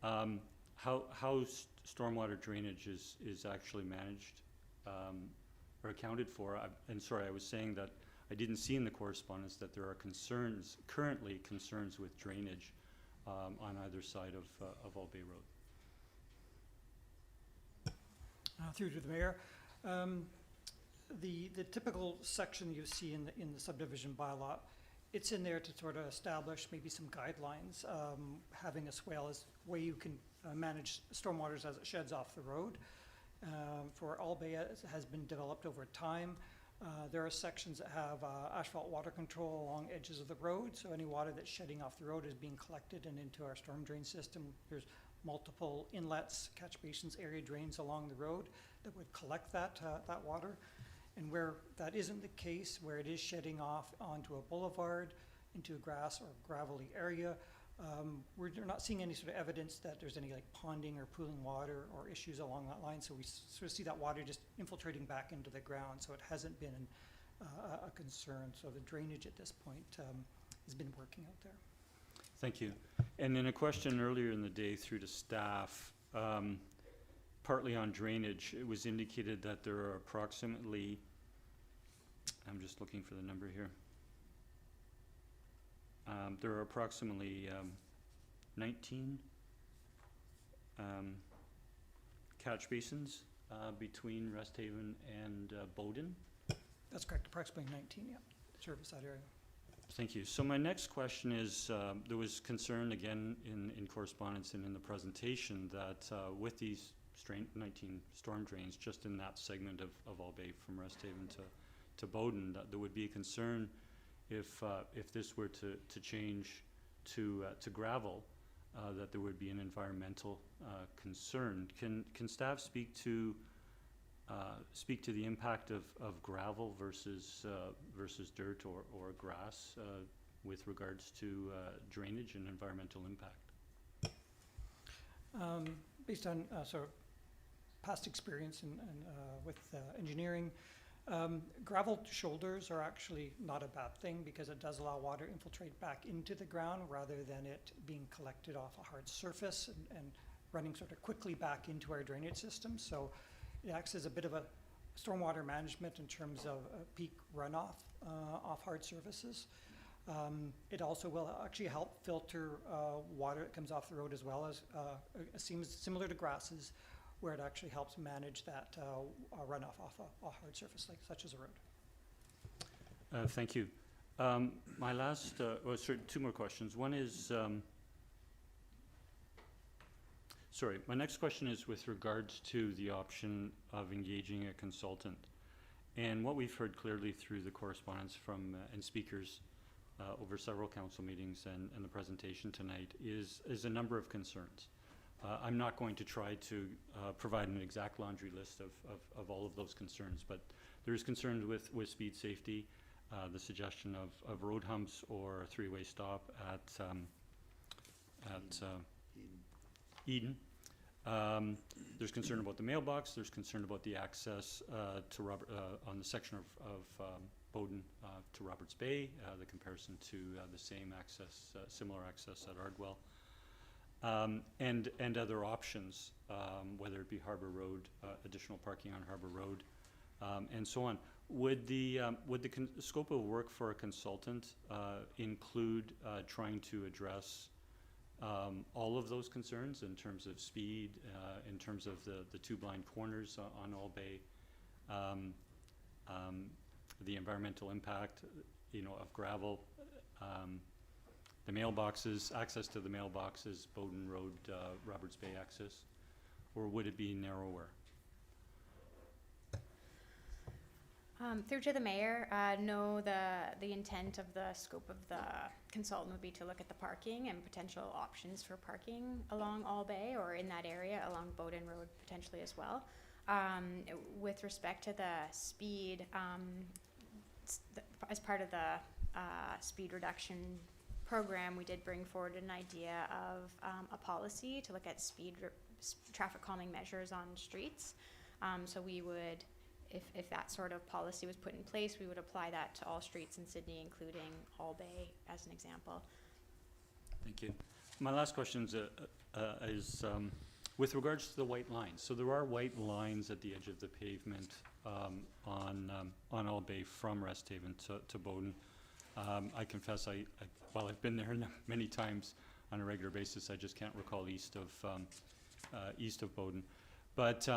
How stormwater drainage is actually managed or accounted for? And sorry, I was saying that I didn't see in the correspondence that there are currently concerns with drainage on either side of Allbay Road. Through to the mayor. The typical section you see in the subdivision bylaw, it's in there to sort of establish maybe some guidelines. Having a swale is a way you can manage stormwaters as it sheds off the road. For Allbay, it has been developed over time. There are sections that have asphalt water control along edges of the road, so any water that's shedding off the road is being collected and into our storm drain system. There's multiple inlets, catch basins, area drains along the road that would collect that water. And where that isn't the case, where it is shedding off onto a boulevard, into a grass or gravelly area, we're not seeing any sort of evidence that there's any like ponding or pooling water or issues along that line. So we sort of see that water just infiltrating back into the ground. So it hasn't been a concern. So the drainage at this point has been working out there. Thank you. And then a question earlier in the day through to staff, partly on drainage. It was indicated that there are approximately, I'm just looking for the number here. There are approximately 19 catch basins between Resthaven and Bowden? That's correct, approximately 19, yeah, service that area. Thank you. So my next question is, there was concern again in correspondence and in the presentation that with these 19 storm drains just in that segment of Allbay from Resthaven to Bowden, that there would be a concern if this were to change to gravel, that there would be an environmental concern. Can staff speak to the impact of gravel versus dirt or grass with regards to drainage and environmental impact? Based on sort of past experience and with engineering, gravel shoulders are actually not a bad thing because it does allow water to infiltrate back into the ground rather than it being collected off a hard surface and running sort of quickly back into our drainage system. So it acts as a bit of a stormwater management in terms of peak runoff off hard surfaces. It also will actually help filter water that comes off the road as well as it seems similar to grasses, where it actually helps manage that runoff off a hard surface such as a road. Thank you. My last, sorry, two more questions. One is, sorry, my next question is with regards to the option of engaging a consultant. And what we've heard clearly through the correspondence from and speakers over several council meetings and the presentation tonight is a number of concerns. I'm not going to try to provide an exact laundry list of all of those concerns, but there's concerns with speed safety, the suggestion of road humps or a three-way stop at Eden. There's concern about the mailbox. There's concern about the access to Robert on the section of Bowden to Roberts Bay, the comparison to the same access, similar access at Ardwell. And other options, whether it be Harbour Road, additional parking on Harbour Road, and so on. Would the scope of work for a consultant include trying to address all of those concerns in terms of speed, in terms of the two blind corners on Allbay, the environmental impact, of gravel, the mailboxes, access to the mailboxes, Bowden Road, Roberts Bay access, or would it be narrower? Through to the mayor, no, the intent of the scope of the consultant would be to look at the parking and potential options for parking along Allbay or in that area along Bowden Road potentially as well. With respect to the speed, as part of the speed reduction program, we did bring forward an idea of a policy to look at traffic calming measures on streets. So we would, if that sort of policy was put in place, we would apply that to all streets in Sydney, including Allbay as an example. Thank you. My last question is with regards to the white lines. So there are white lines at the edge of the pavement on Allbay from Resthaven to Bowden. I confess, while I've been there many times on a regular basis, I just can't recall east of Bowden. But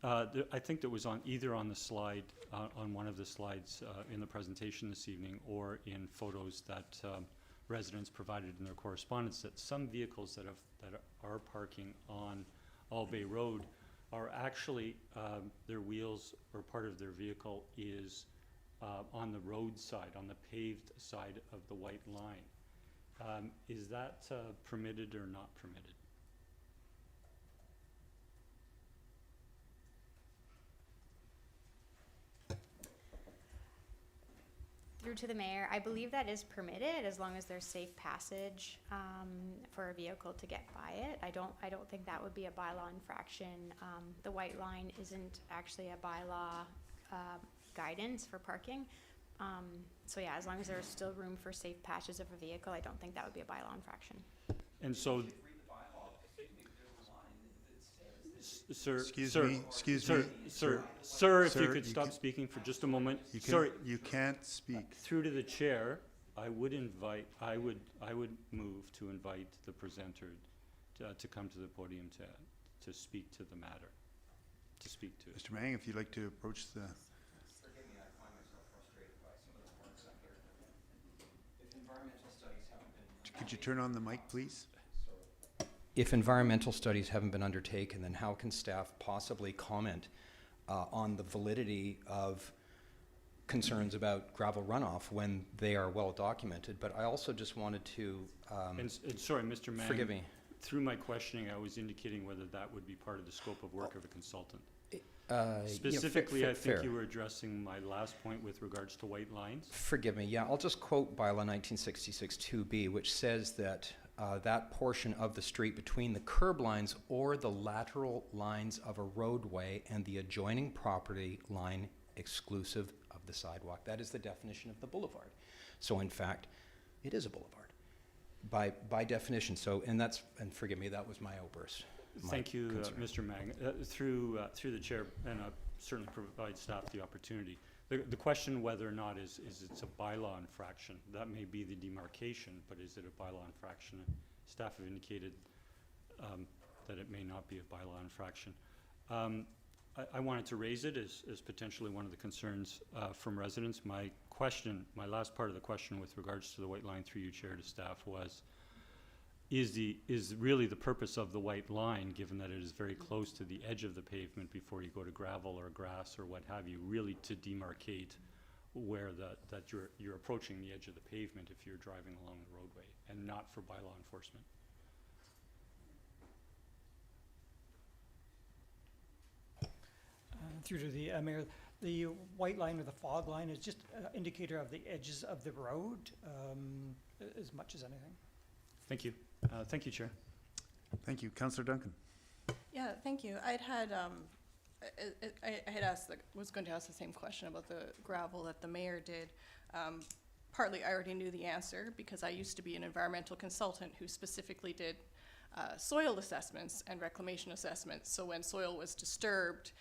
I think that was either on the slide, on one of the slides in the presentation this evening, or in photos that residents provided in their correspondence, that some vehicles that are parking on Allbay Road are actually their wheels or part of their vehicle is on the road side, on the paved side of the white line. Is that permitted or not permitted? Through to the mayor, I believe that is permitted as long as there's safe passage for a vehicle to get by it. I don't think that would be a bylaw infraction. The white line isn't actually a bylaw guidance for parking. So yeah, as long as there's still room for safe passage of a vehicle, I don't think that would be a bylaw infraction. And so, sir, if you could stop speaking for just a moment. Sorry, you can't speak. Through to the chair, I would move to invite the presenter to come to the podium to speak to the matter, to speak to it. Mr. Mang, if you'd like to approach the, Forgive me, I find myself frustrated by some of the remarks I hear. If environmental studies haven't been... could you turn on the mic, please? If environmental studies haven't been undertaken, then how can staff possibly comment on the validity of concerns about gravel runoff when they are well documented? But I also just wanted to, And sorry, Mr. Mang. forgive me. Through my questioning, I was indicating whether that would be part of the scope of work of a consultant. Specifically, I think you were addressing my last point with regards to white lines. Forgive me, yeah, I'll just quote bylaw 1966 2B, which says that that portion of the street between the curb lines or the lateral lines of a roadway and the adjoining property line exclusive of the sidewalk. That is the definition of the boulevard. So in fact, it is a boulevard by definition. So, and forgive me, that was my outburst. Thank you, Mr. Mang. Through the chair, and I certainly provide staff the opportunity. The question whether or not it's a bylaw infraction, that may be the demarcation, but is it a bylaw infraction? Staff have indicated that it may not be a bylaw infraction. I wanted to raise it as potentially one of the concerns from residents. My last part of the question with regards to the white line through you, Chair, to staff was, is really the purpose of the white line, given that it is very close to the edge of the pavement before you go to gravel or grass or what have you, really to demarcate where that you're approaching the edge of the pavement if you're driving along the roadway, and not for bylaw enforcement? Through to the Mayor, the white line or the fog line is just an indicator of the edges of the road as much as anything. Thank you. Thank you, Chair. Thank you. Councillor Duncan. Yeah, thank you. I had asked, was going to ask the same question about the gravel that the mayor did. Partly I already knew the answer because I used to be an environmental consultant who specifically did soil assessments and reclamation assessments. So when soil was disturbed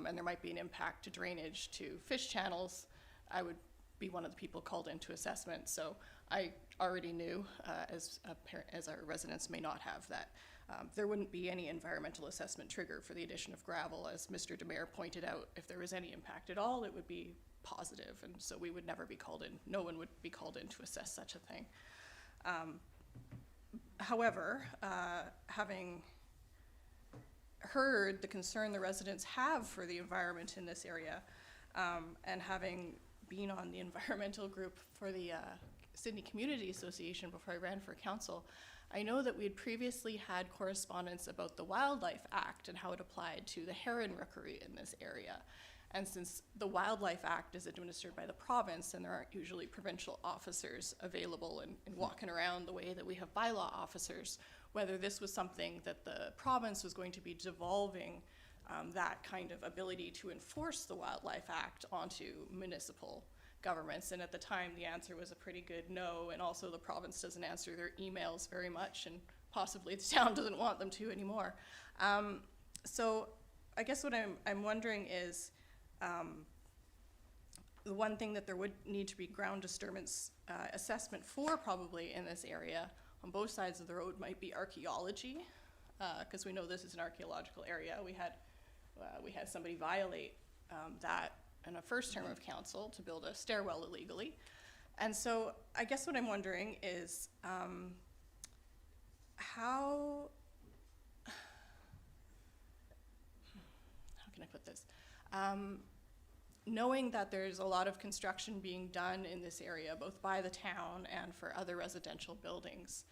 and there might be an impact to drainage, to fish channels, I would be one of the people called into assessment. So I already knew, as our residents may not have, that there wouldn't be any environmental assessment trigger for the addition of gravel. As Mr. DeMayor pointed out, if there was any impact at all, it would be positive, and so we would never be called in. No one would be called in to assess such a thing. However, having heard the concern the residents have for the environment in this area, and having been on the environmental group for the Sydney Community Association before I ran for council, I know that we had previously had correspondence about the Wildlife Act and how it applied to the heron rookery in this area. And since the Wildlife Act is administered by the province and there aren't usually provincial officers available and walking around the way that we have bylaw officers, whether this was something that the province was going to be devolving that kind of ability to enforce the Wildlife Act onto municipal governments. And at the time, the answer was a pretty good no, and also the province doesn't answer their emails very much, and possibly the town doesn't want them to anymore. So I guess what I'm wondering is, the one thing that there would need to be ground disturbance assessment for probably in this area on both sides of the road might be archaeology, because we know this is an archaeological area. We had somebody violate that in a first term of council to build a stairwell illegally. And so I guess what I'm wondering is how can I put this? Knowing that there's a lot of construction being done in this area, both by the town and for other residential buildings,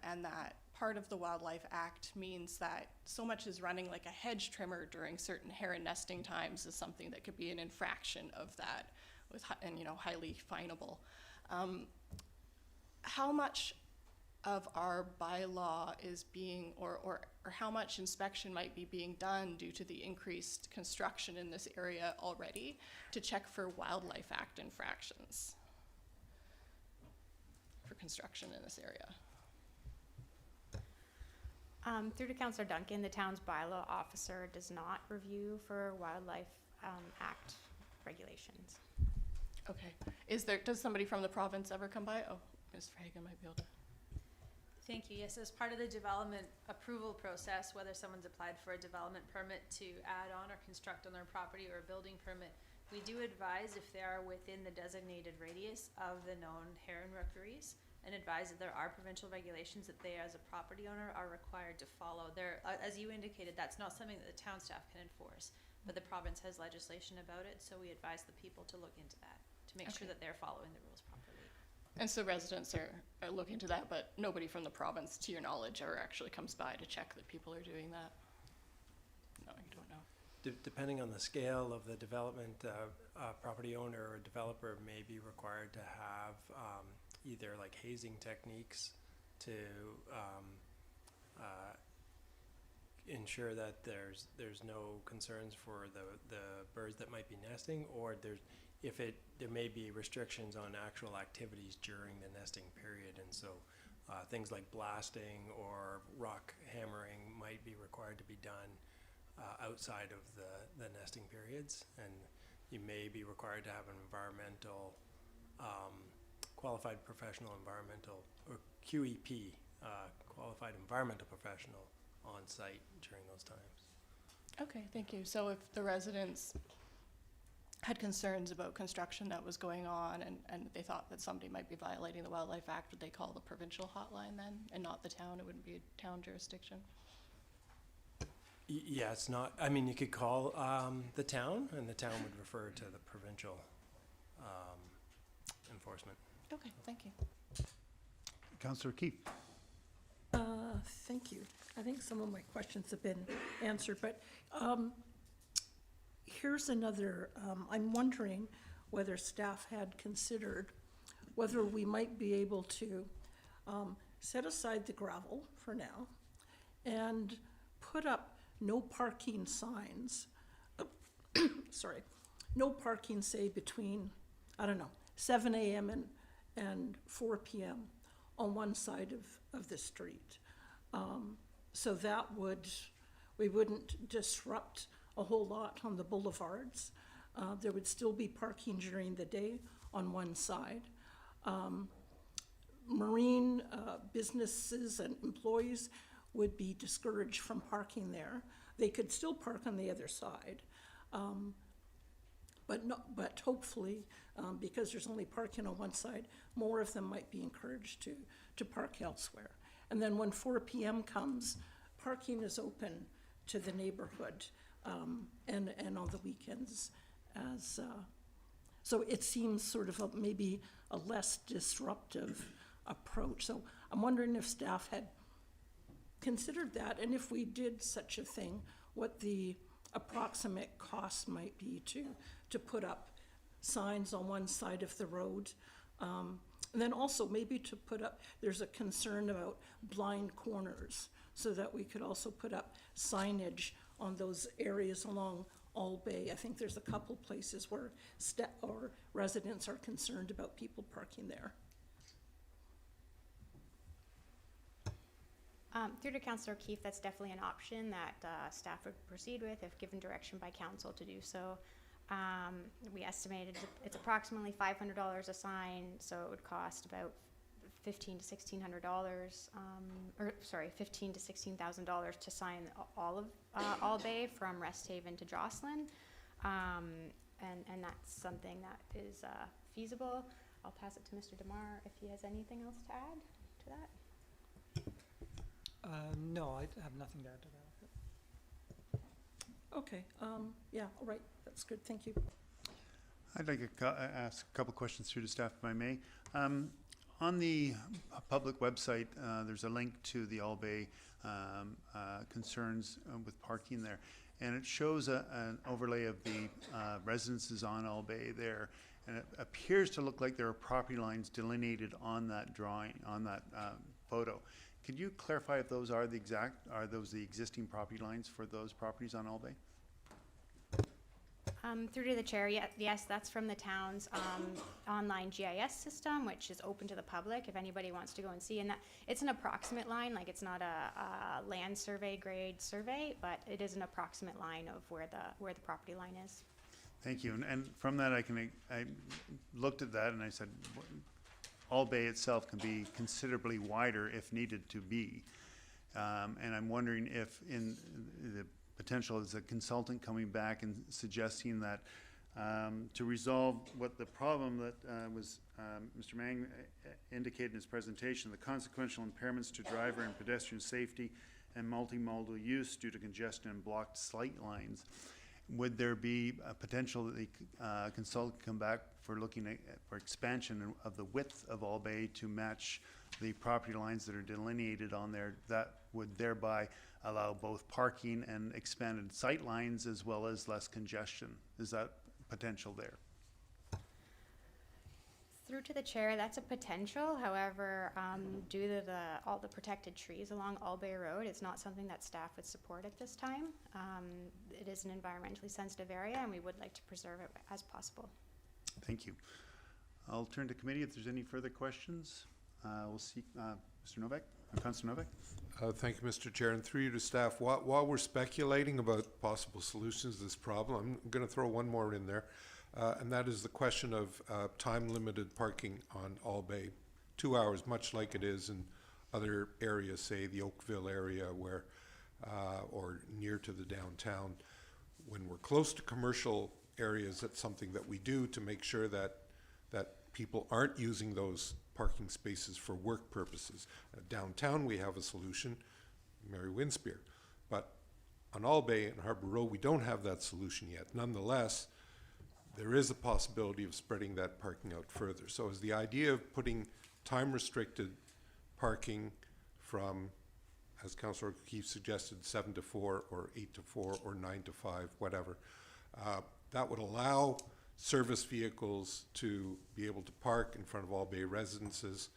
and that part of the Wildlife Act means that so much is running like a hedge trimmer during certain heron nesting times is something that could be an infraction of that, and highly finable. How much of our bylaw is being, or how much inspection might be being done due to the increased construction in this area already to check for Wildlife Act infractions for construction in this area? Through to Councillor Duncan, the town's bylaw officer does not review for Wildlife Act regulations. Okay. Does somebody from the province ever come by? Oh, Ms. Fagan might be able to. Thank you. Yes, as part of the development approval process, whether someone's applied for a development permit to add on or construct on their property or a building permit, we do advise if they are within the designated radius of the known heron rookeries, and advise that there are provincial regulations that they as a property owner are required to follow. There, as you indicated, that's not something that the town staff can enforce, but the province has legislation about it, so we advise the people to look into that, to make sure that they're following the rules properly. And so residents are looking to that, but nobody from the province, to your knowledge, ever actually comes by to check that people are doing that? No, you don't know. Depending on the scale of the development, property owner or developer may be required to have either like hazing techniques to ensure that there's no concerns for the birds that might be nesting, or there may be restrictions on actual activities during the nesting period, and so things like blasting or rock hammering might be required to be done outside of the nesting periods, and you may be required to have an environmental qualified professional environmental, or QEP, qualified environmental professional on site during those times. Okay, thank you. So if the residents had concerns about construction that was going on and they thought that somebody might be violating the Wildlife Act, would they call the provincial hotline then and not the town? It wouldn't be a town jurisdiction? Yeah, it's not, I mean, you could call the town, and the town would refer to the provincial enforcement. Okay, thank you. Councillor Keefe. Thank you. I think some of my questions have been answered, but here's another. I'm wondering whether staff had considered whether we might be able to set aside the gravel for now and put up no parking signs. Sorry, no parking, say between, I don't know, 7 a.m. and 4 p.m. on one side of the street. So that we wouldn't disrupt a whole lot on the boulevards. There would still be parking during the day on one side. Marine businesses and employees would be discouraged from parking there. They could still park on the other side. But hopefully, because there's only parking on one side, more of them might be encouraged to park elsewhere. And then when 4 p.m. comes, parking is open to the neighborhood, and on the weekends. So it seems sort of maybe a less disruptive approach. So I'm wondering if staff had considered that, and if we did such a thing, what the approximate cost might be to put up signs on one side of the road. And then also maybe to put up, there's a concern about blind corners, so that we could also put up signage on those areas along Allbay. I think there's a couple places where residents are concerned about people parking there. Through to Councillor Keefe, that's definitely an option that staff would proceed with if given direction by council to do so. We estimated it's approximately $500 a sign, so it would cost about $1,500 to $1,600, $15,000 to $16,000 to sign all of Allbay from Rest Haven to Jocelyn, and that's something that is feasible. I'll pass it to Mr. DeMar if he has anything else to add to that. No, I have nothing to add to that. Okay, yeah, all right, that's good, thank you. I'd like to ask a couple questions through to staff, if I may. On the public website, there's a link to the Allbay concerns with parking there, and it shows an overlay of the residences on Allbay there, and it appears to look like there are property lines delineated on that drawing, on that photo. Could you clarify if those are those the existing property lines for those properties on Allbay? Through to the chair, yes, that's from the town's online GIS system, which is open to the public if anybody wants to go and see. And that it's an approximate line, like it's not a land survey grade survey, but it is an approximate line of where the property line is. Thank you. And from that, I looked at that and I said, Allbay itself can be considerably wider if needed to be. And I'm wondering if in the potential as a consultant coming back and suggesting that to resolve what the problem that was Mr. Mang indicated in his presentation, the consequential impairments to driver and pedestrian safety and multimodal use due to congestion and blocked sight lines. Would there be a potential that the consultant come back for looking at for expansion of the width of Allbay to match the property lines that are delineated on there, that would thereby allow both parking and expanded sight lines as well as less congestion? Is that potential there? Through to the chair, that's a potential. However, due to all the protected trees along Allbay Road, it's not something that staff would support at this time. It is an environmentally sensitive area, and we would like to preserve it as possible. Thank you. I'll turn to committee if there's any further questions. We'll see Mr. Novak, Councilor Novak. Thank you, Mr. Chair, and through you to staff. While we're speculating about possible solutions to this problem, I'm going to throw one more in there. And that is the question of time-limited parking on Allbay. 2 hours, much like it is in other areas, say the Oakville area where, or near to the downtown. When we're close to commercial areas, that's something that we do to make sure that people aren't using those parking spaces for work purposes. Downtown, we have a solution, Mary Winspear. But on Allbay and Harbor Road, we don't have that solution yet. Nonetheless, there is a possibility of spreading that parking out further. So is the idea of putting time-restricted parking from, as Councillor O'Keefe suggested, 7 to 4 or 8 to 4 or 9 to 5, whatever, that would allow service vehicles to be able to park in front of Allbay residences.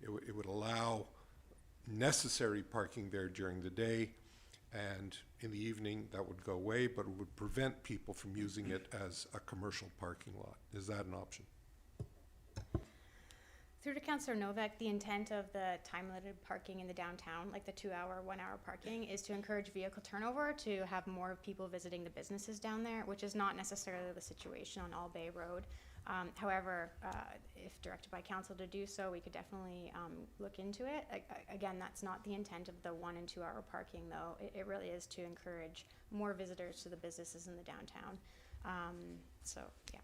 It would allow necessary parking there during the day, and in the evening that would go away, but it would prevent people from using it as a commercial parking lot. Is that an option? Through to Councillor Novak, the intent of the time-limited parking in the downtown, like the 2-hour, 1-hour parking, is to encourage vehicle turnover, to have more people visiting the businesses down there, which is not necessarily the situation on Allbay Road. However, if directed by council to do so, we could definitely look into it. Again, that's not the intent of the 1 and 2-hour parking, though. It really is to encourage more visitors to the businesses in the downtown. So, yeah.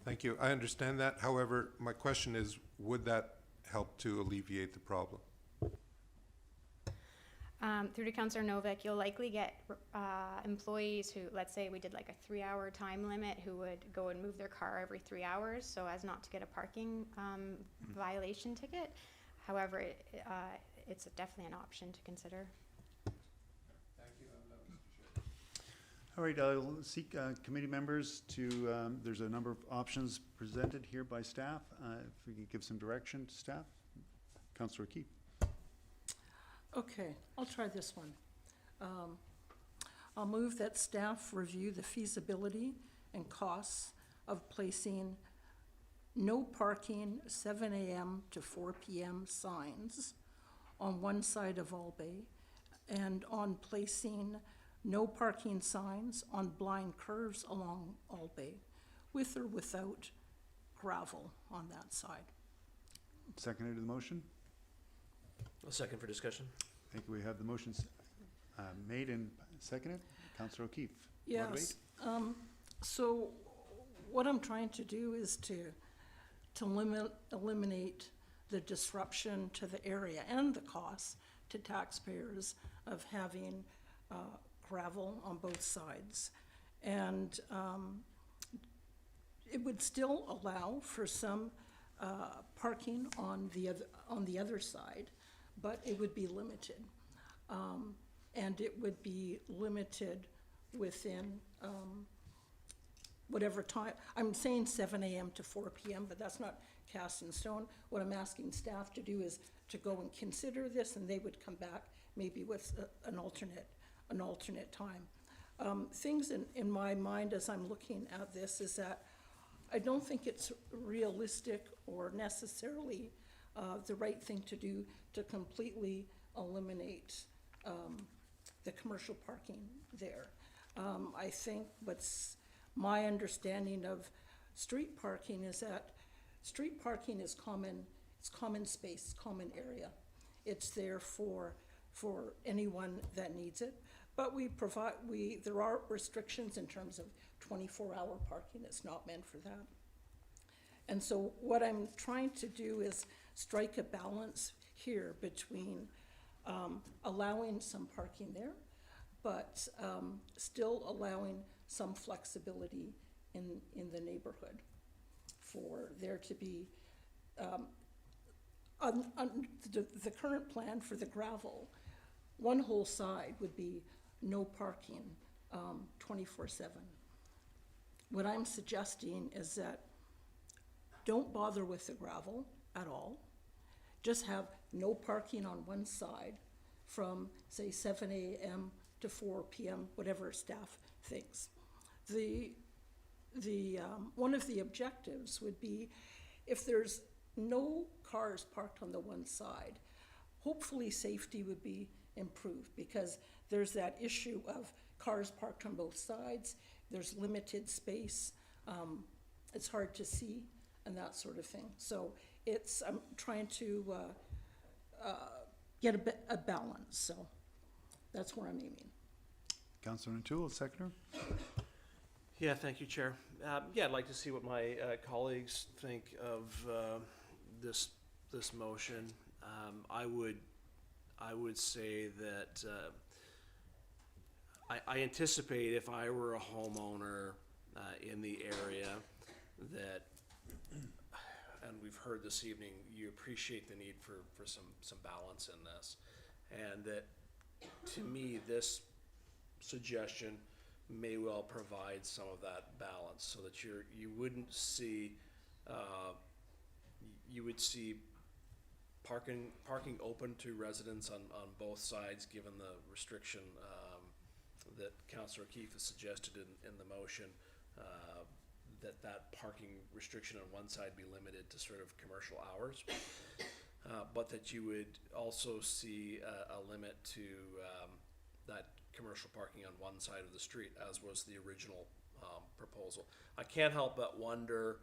Thank you. I understand that. However, my question is, would that help to alleviate the problem? Through to Councillor Novak, you'll likely get employees who, let's say we did like a 3-hour time limit, who would go and move their car every 3 hours so as not to get a parking violation ticket. However, it's definitely an option to consider. All right, I'll seek committee members to, there's a number of options presented here by staff. If we could give some direction to staff. Councillor O'Keefe. Okay, I'll try this one. I'll move that staff review the feasibility and costs of placing no parking 7 a.m. to 4 p.m. signs on one side of Allbay, and on placing no parking signs on blind curves along Allbay, with or without gravel on that side. Seconded to the motion. A second for discussion. I think we have the motions made and seconded. Councillor O'Keefe. Yes. So what I'm trying to do is to eliminate the disruption to the area and the cost to taxpayers of having gravel on both sides. And it would still allow for some parking on the other side, but it would be limited. And it would be limited within whatever time. I'm saying 7 a.m. to 4 p.m., but that's not cast in stone. What I'm asking staff to do is to go and consider this, and they would come back maybe with an alternate time. Things in my mind as I'm looking at this is that I don't think it's realistic or necessarily the right thing to do to completely eliminate the commercial parking there. I think what's my understanding of street parking is that street parking is common, it's common space, common area. It's there for anyone that needs it. But there are restrictions in terms of 24-hour parking. It's not meant for that. And so what I'm trying to do is strike a balance here between allowing some parking there, but still allowing some flexibility in the neighborhood for there to be, on the current plan for the gravel, one whole side would be no parking 24/7. What I'm suggesting is that don't bother with the gravel at all. Just have no parking on one side from, say, 7 a.m. to 4 p.m., whatever staff thinks. One of the objectives would be if there's no cars parked on the one side, hopefully safety would be improved, because there's that issue of cars parked on both sides, there's limited space, it's hard to see, and that sort of thing. So I'm trying to get a balance, so that's where I'm aiming. Councillor O'Toole, seconder. Yeah, thank you, Chair. Yeah, I'd like to see what my colleagues think of this motion. I would say that I anticipate if I were a homeowner in the area that, and we've heard this evening, you appreciate the need for some balance in this, and that to me this suggestion may well provide some of that balance, so that you wouldn't see you would see parking open to residents on both sides, given the restriction that Councillor O'Keefe has suggested in the motion, that parking restriction on one side be limited to sort of commercial hours, but that you would also see a limit to that commercial parking on one side of the street, as was the original proposal. I can't help but wonder,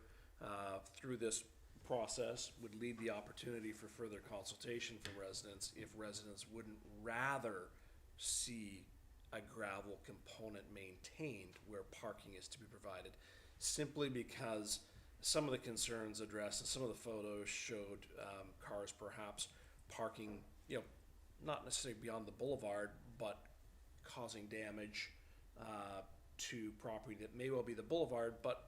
through this process would lead the opportunity for further consultation from residents, if residents wouldn't rather see a gravel component maintained where parking is to be provided, simply because some of the concerns addressed and some of the photos showed cars perhaps parking, not necessarily beyond the boulevard, but causing damage to property that may well be the boulevard, but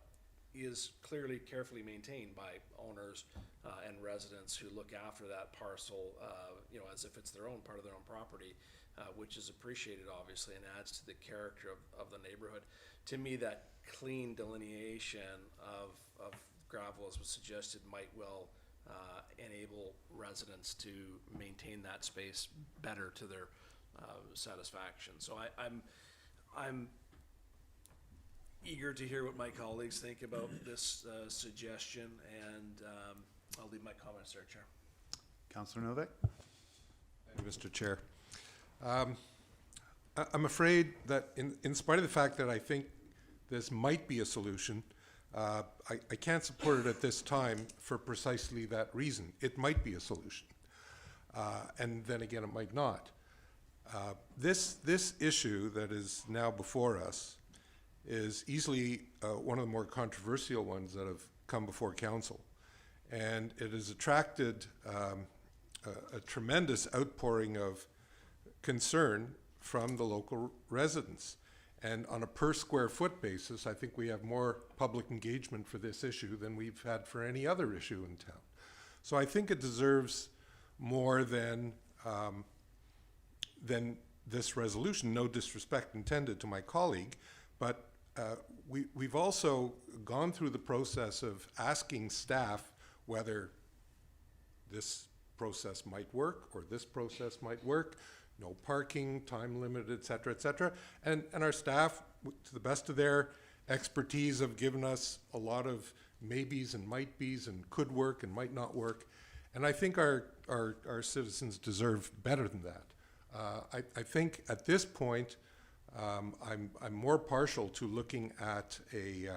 is clearly carefully maintained by owners and residents who look after that parcel, as if it's their own, part of their own property, which is appreciated obviously and adds to the character of the neighborhood. To me, that clean delineation of gravel, as was suggested, might well enable residents to maintain that space better to their satisfaction. So I'm eager to hear what my colleagues think about this suggestion, and I'll leave my comments there, Chair. Councillor Novak. Thank you, Mr. Chair. I'm afraid that in spite of the fact that I think this might be a solution, I can't support it at this time for precisely that reason. It might be a solution, and then again it might not. This issue that is now before us is easily one of the more controversial ones that have come before council, and it has attracted a tremendous outpouring of concern from the local residents. And on a per square foot basis, I think we have more public engagement for this issue than we've had for any other issue in town. So I think it deserves more than this resolution. No disrespect intended to my colleague, but we've also gone through the process of asking staff whether this process might work or this process might work. No parking, time limit, et cetera, and our staff, to the best of their expertise, have given us a lot of maybes and might be's and could work and might not work, and I think our citizens deserve better than that. I think at this point, I'm more partial to looking at a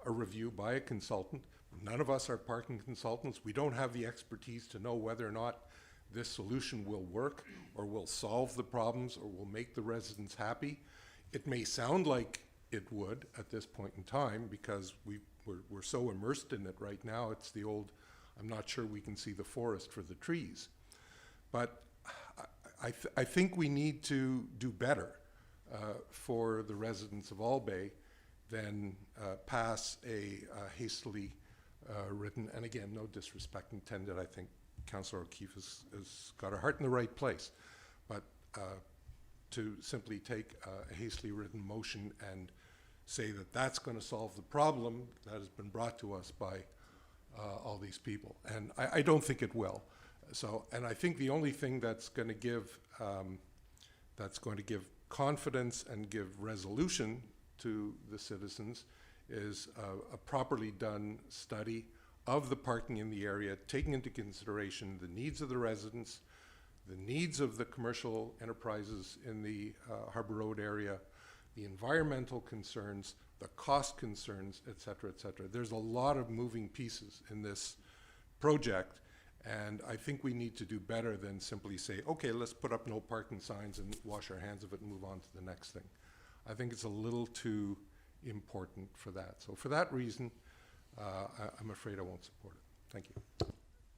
review by a consultant, None of us are parking consultants. We don't have the expertise to know whether or not this solution will work or will solve the problems or will make the residents happy. It may sound like it would at this point in time because we're so immersed in it right now. It's the old, I'm not sure we can see the forest for the trees. But I think we need to do better for the residents of Allbay than pass a hastily written, and again, no disrespect intended. I think Councillor O'Keefe has got her heart in the right place, but to simply take a hastily written motion and say that that's going to solve the problem that has been brought to us by all these people, and I don't think it will. So, and I think the only thing that's going to give confidence and give resolution to the citizens is a properly done study of the parking in the area, taking into consideration the needs of the residents, the needs of the commercial enterprises in the Harbour Road area, the environmental concerns, the cost concerns, et cetera, et cetera. There's a lot of moving pieces in this project, and I think we need to do better than simply say, okay, let's put up no parking signs and wash our hands of it and move on to the next thing. I think it's a little too important for that. So for that reason, I'm afraid I won't support it. Thank you.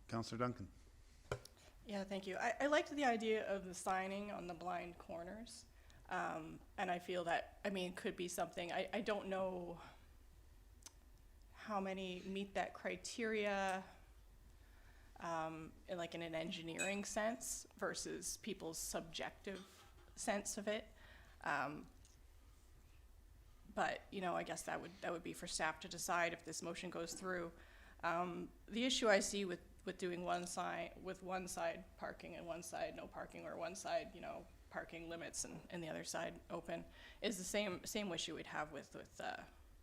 Councillor Duncan. Yeah, thank you. I liked the idea of the signing on the blind corners. And I feel that, I mean, could be something, I don't know how many meet that criteria in an engineering sense versus people's subjective sense of it. But, you know, I guess that would be for staff to decide if this motion goes through. The issue I see with doing one side parking and one side no parking, or one side, you know, parking limits and the other side open, is the same issue we'd have with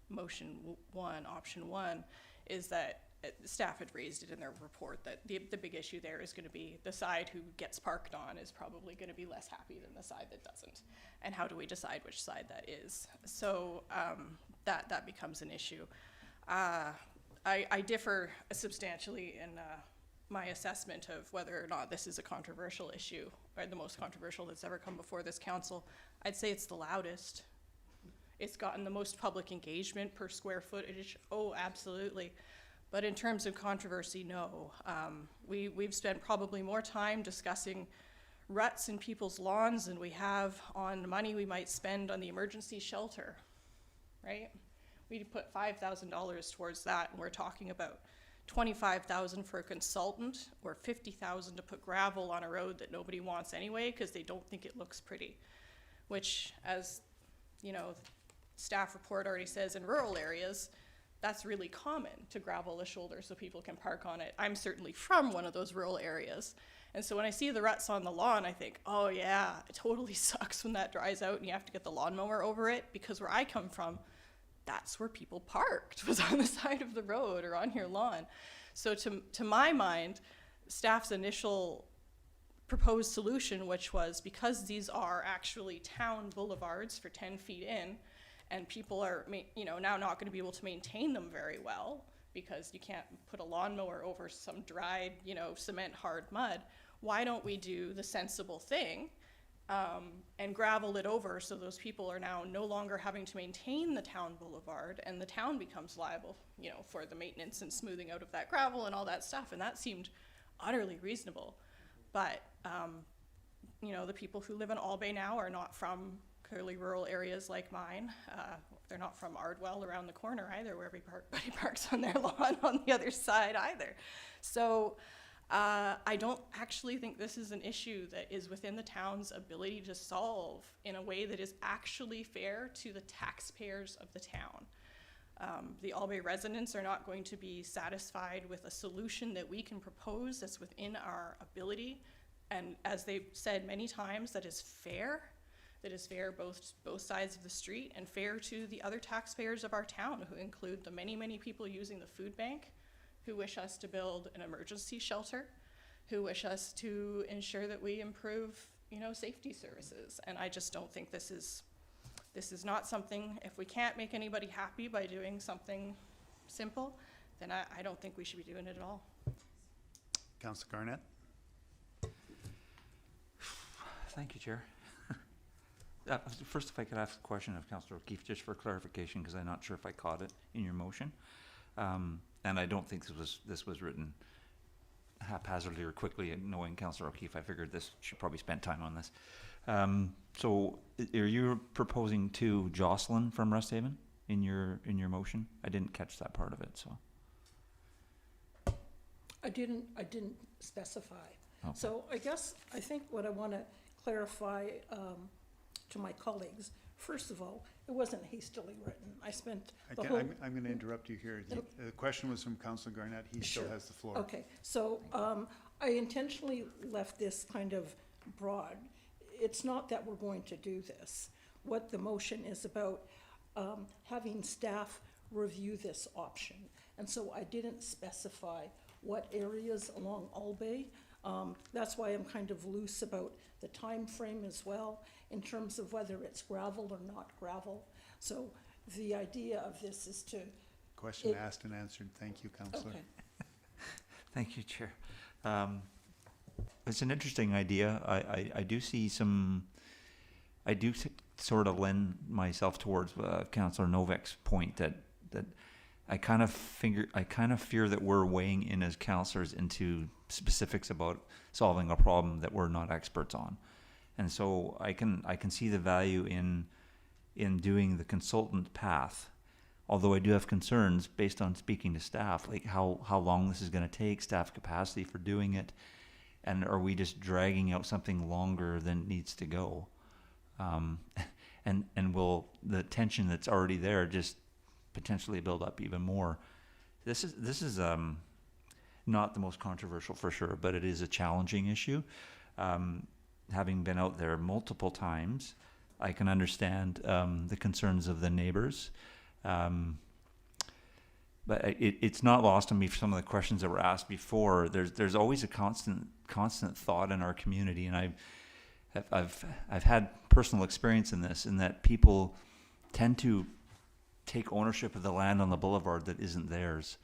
motion one, option one, is that staff had raised it in their report that the big issue there is going to be the side who gets parked on is probably going to be less happy than the side that doesn't. And how do we decide which side that is? So that becomes an issue. I differ substantially in my assessment of whether or not this is a controversial issue, or the most controversial that's ever come before this council. I'd say it's the loudest. It's gotten the most public engagement per square footage. Oh, absolutely. But in terms of controversy, no. We've spent probably more time discussing ruts in people's lawns than we have on money we might spend on the emergency shelter, right? We put $5,000 towards that, and we're talking about $25,000 for a consultant, or $50,000 to put gravel on a road that nobody wants anyway because they don't think it looks pretty, which, as you know, staff report already says, in rural areas, that's really common to gravel a shoulder so people can park on it. I'm certainly from one of those rural areas. And so when I see the ruts on the lawn, I think, oh yeah, it totally sucks when that dries out and you have to get the lawnmower over it, because where I come from, that's where people parked, was on the side of the road or on your lawn. So to my mind, staff's initial proposed solution, which was, because these are actually town boulevards for 10 feet in, and people are, you know, now not going to be able to maintain them very well because you can't put a lawnmower over some dried, you know, cement hard mud. Why don't we do the sensible thing and gravel it over so those people are now no longer having to maintain the town boulevard, and the town becomes liable, you know, for the maintenance and smoothing out of that gravel and all that stuff. And that seemed utterly reasonable. But, you know, the people who live in Allbay now are not from clearly rural areas like mine. They're not from Ardwell around the corner either, where everybody parks on their lawn on the other side either. So I don't actually think this is an issue that is within the town's ability to solve in a way that is actually fair to the taxpayers of the town. The Allbay residents are not going to be satisfied with a solution that we can propose that's within our ability, and as they've said many times, that is fair. That is fair both sides of the street, and fair to the other taxpayers of our town, who include the many, many people using the food bank, who wish us to build an emergency shelter, who wish us to ensure that we improve, you know, safety services. And I just don't think this is not something, if we can't make anybody happy by doing something simple, then I don't think we should be doing it at all. Councillor Garnett? Thank you, Chair. First, if I could ask a question of Councillor O'Keefe, just for clarification, because I'm not sure if I caught it in your motion. And I don't think this was written haphazardly or quickly. And knowing Councillor O'Keefe, I figured she probably spent time on this. So are you proposing to Jocelyn from Resthaven in your motion? I didn't catch that part of it, so. I didn't specify. Okay. So I think what I want to clarify to my colleagues, first of all, it wasn't hastily written. I spent the whole. I'm going to interrupt you here. The question was from Councillor Garnett. He still has the floor. Okay, so I intentionally left this kind of broad. It's not that we're going to do this. What the motion is about, having staff review this option. And so I didn't specify what areas along Allbay. That's why I'm kind of loose about the time frame as well, in terms of whether it's gravel or not gravel. So the idea of this is to. Question asked and answered. Thank you, Councillor. Okay. Thank you, Chair. It's an interesting idea. I do see some. I do sort of lend myself towards Councillor Novak's point that I kind of fear that we're weighing in as councillors into specifics about solving a problem that we're not experts on, and so I can see the value in doing the consultant path. Although I do have concerns based on speaking to staff, like how long this is going to take, staff capacity for doing it, and are we just dragging out something longer than it needs to go? And will the tension that's already there just potentially build up even more? This is not the most controversial for sure, but it is a challenging issue. Having been out there multiple times, I can understand the concerns of the neighbors. But it's not lost on me for some of the questions that were asked before. There's always a constant thought in our community, and I've had personal experience in this, in that people tend to take ownership of the land on the boulevard that isn't theirs,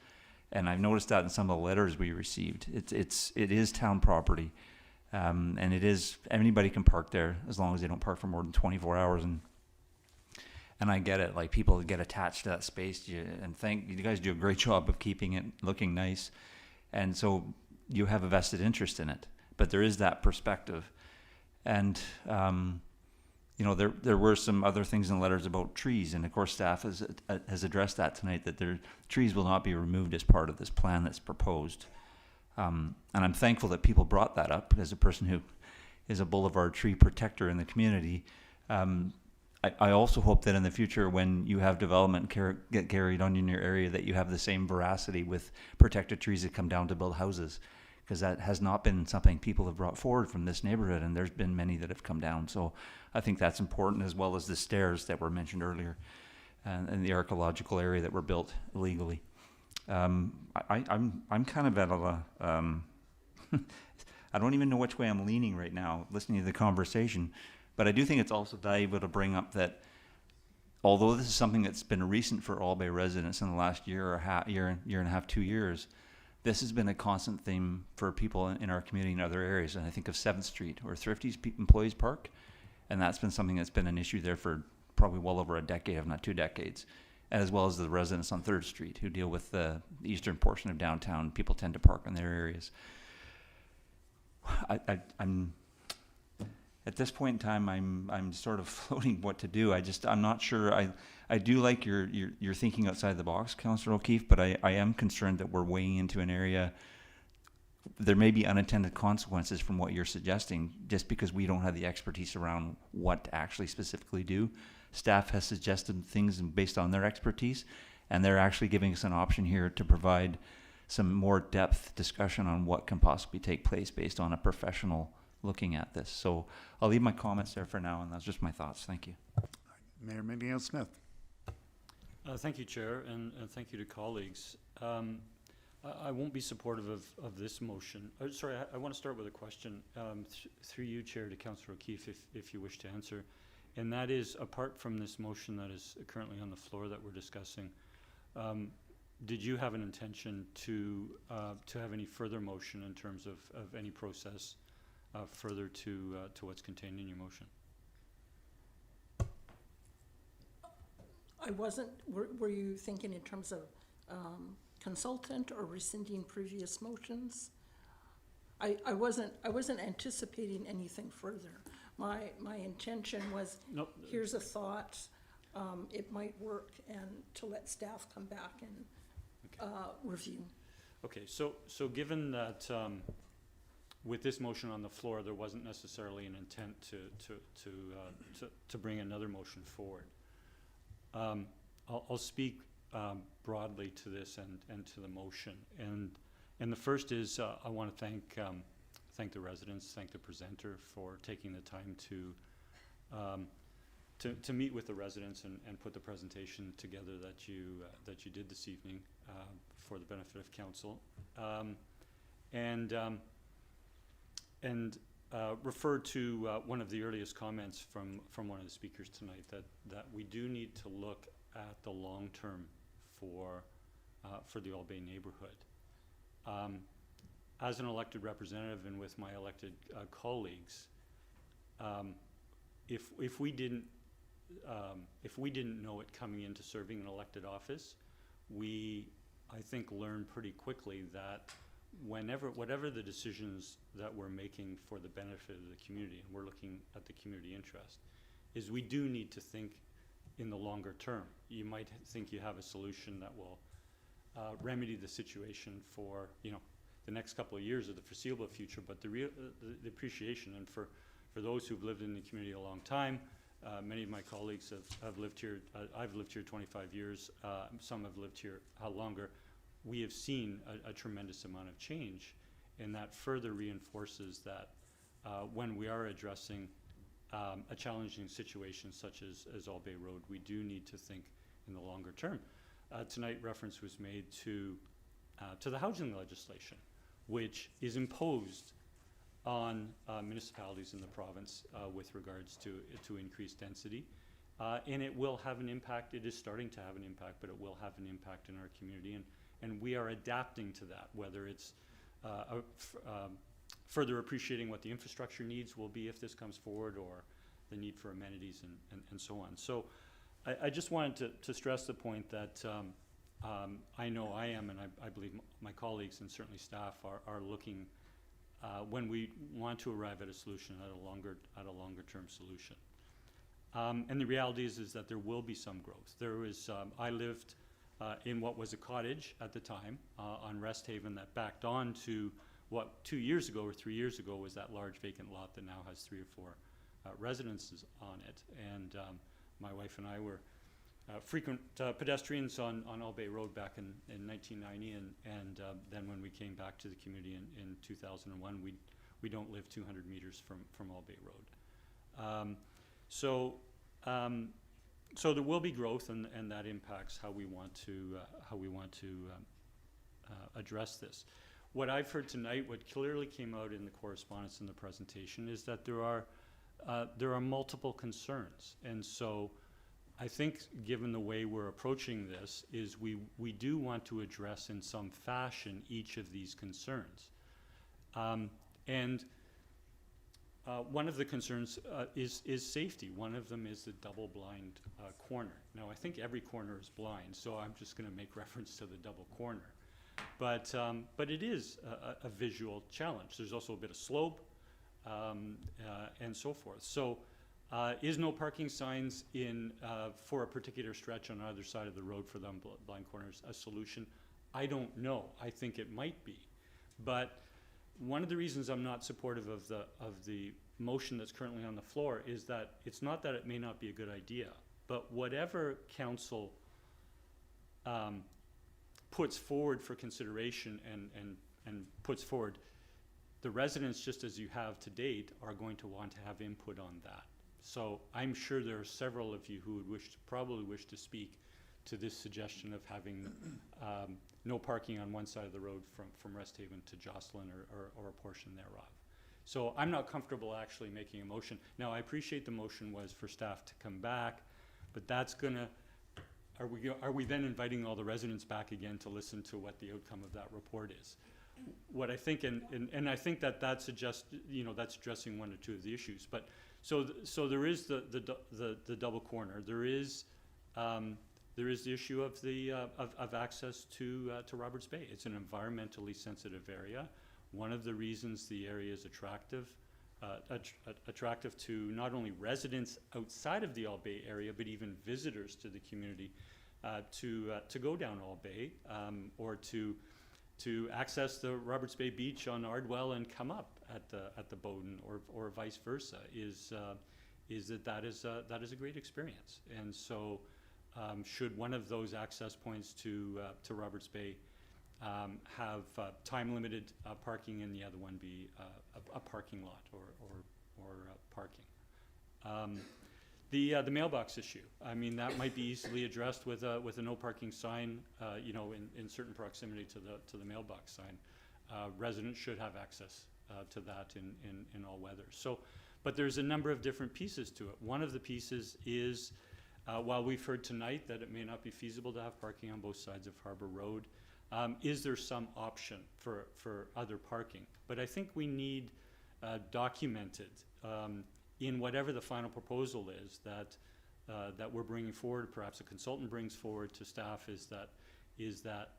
and I've noticed that in some of the letters we received. It is town property, and anybody can park there as long as they don't park for more than 24 hours. And I get it, like people get attached to that space, and you guys do a great job of keeping it looking nice, and so you have a vested interest in it. But there is that perspective, and there were some other things in the letters about trees, and of course staff has addressed that tonight, that trees will not be removed as part of this plan that's proposed, and I'm thankful that people brought that up, as a person who is a boulevard tree protector in the community. I also hope that in the future, when you have development get carried on in your area, that you have the same veracity with protected trees that come down to build houses, because that has not been something people have brought forward from this neighborhood, and there's been many that have come down. So I think that's important, as well as the stairs that were mentioned earlier, and the archaeological area that were built illegally. I'm kind of at a I don't even know which way I'm leaning right now, listening to the conversation. But I do think it's also valuable to bring up that, although this is something that's been recent for Allbay residents in the last year and a half, 2 years, this has been a constant theme for people in our community and other areas. And I think of 7th Street, where Thrifty's employees park, and that's been something that's been an issue there for probably well over a decade, if not 2 decades, as well as the residents on 3rd Street who deal with the eastern portion of downtown. People tend to park in their areas. I'm at this point in time, I'm sort of floating what to do. I'm not sure. I do like your thinking outside the box, Councillor O'Keefe, but I am concerned that we're weighing into an area. There may be unintended consequences from what you're suggesting, just because we don't have the expertise around what to actually specifically do. Staff has suggested things based on their expertise, and they're actually giving us an option here to provide some more depth discussion on what can possibly take place based on a professional looking at this. So I'll leave my comments there for now, and that's just my thoughts. Thank you. Mayor Minnie Smith. Thank you, Chair, and thank you to colleagues. I won't be supportive of this motion. Sorry, I want to start with a question through you, Chair, to Councillor O'Keefe, if you wish to answer. And that is, apart from this motion that is currently on the floor that we're discussing, did you have an intention to have any further motion in terms of any process further to what's contained in your motion? I wasn't, were you thinking in terms of consultant or rescinding previous motions? I wasn't anticipating anything further. My intention was, Nope. here's a thought, it might work, and to let staff come back and review. Okay, so given that with this motion on the floor, there wasn't necessarily an intent to bring another motion forward. I'll speak broadly to this and to the motion. And the first is I want to thank the residents, thank the presenter for taking the time to meet with the residents and put the presentation together that you did this evening for the benefit of council, and refer to one of the earliest comments from one of the speakers tonight, that we do need to look at the long term for the Allbay neighborhood. As an elected representative and with my elected colleagues, if we didn't know it coming into serving an elected office, we, I think, learned pretty quickly that whatever the decisions that we're making for the benefit of the community, and we're looking at the community interest, is we do need to think in the longer term. You might think you have a solution that will remedy the situation for the next couple of years or the foreseeable future, but the appreciation, and for those who've lived in the community a long time, many of my colleagues have lived here. I've lived here 25 years. Some have lived here longer. We have seen a tremendous amount of change, and that further reinforces that when we are addressing a challenging situation such as Allbay Road, we do need to think in the longer term. Tonight, reference was made to the housing legislation, which is imposed on municipalities in the province with regards to increased density. And it will have an impact. It is starting to have an impact, but it will have an impact in our community. And we are adapting to that, whether it's further appreciating what the infrastructure needs will be if this comes forward, or the need for amenities and so on. So I just wanted to stress the point that I know I am, and I believe my colleagues and certainly staff are looking when we want to arrive at a solution, at a longer term solution. And the reality is that there will be some growth. There was, I lived in what was a cottage at the time on Resthaven that backed on to what 2 years ago or 3 years ago was that large vacant lot that now has 3 or 4 residences on it. And my wife and I were frequent pedestrians on Allbay Road back in 1990, and then when we came back to the community in 2001, we don't live 200 meters from Allbay Road. So there will be growth, and that impacts how we want to address this. What I've heard tonight, what clearly came out in the correspondence in the presentation, is that there are multiple concerns, and so I think, given the way we're approaching this, is we do want to address in some fashion each of these concerns, and one of the concerns is safety. One of them is the double blind corner. Now, I think every corner is blind, so I'm just going to make reference to the double corner. But it is a visual challenge. There's also a bit of slope and so forth. So is no parking signs for a particular stretch on either side of the road for them blind corners a solution? I don't know. I think it might be. But one of the reasons I'm not supportive of the motion that's currently on the floor is that it's not that it may not be a good idea, but whatever council puts forward for consideration and puts forward, the residents, just as you have to date, are going to want to have input on that. So I'm sure there are several of you who would probably wish to speak to this suggestion of having no parking on one side of the road from Resthaven to Jocelyn or a portion thereof. So I'm not comfortable actually making a motion. Now, I appreciate the motion was for staff to come back, but that's gonna are we then inviting all the residents back again to listen to what the outcome of that report is? What I think, and I think that's that's addressing one or two of the issues. But so there is the double corner. There is the issue of the of access to Roberts Bay. It's an environmentally sensitive area. One of the reasons the area is attractive to not only residents outside of the Allbay area, but even visitors to the community to go down Allbay or to access the Roberts Bay Beach on Ardwell and come up at the Bowden or vice versa is that is a great experience. And so should one of those access points to Roberts Bay have time-limited parking and the other one be a parking lot or parking. The mailbox issue, I mean, that might be easily addressed with a no parking sign, in certain proximity to the mailbox sign. Residents should have access to that in all weather. So, but there's a number of different pieces to it. One of the pieces is, while we've heard tonight that it may not be feasible to have parking on both sides of Harbour Road, is there some option for other parking? But I think we need documented in whatever the final proposal is that we're bringing forward, perhaps a consultant brings forward to staff, is that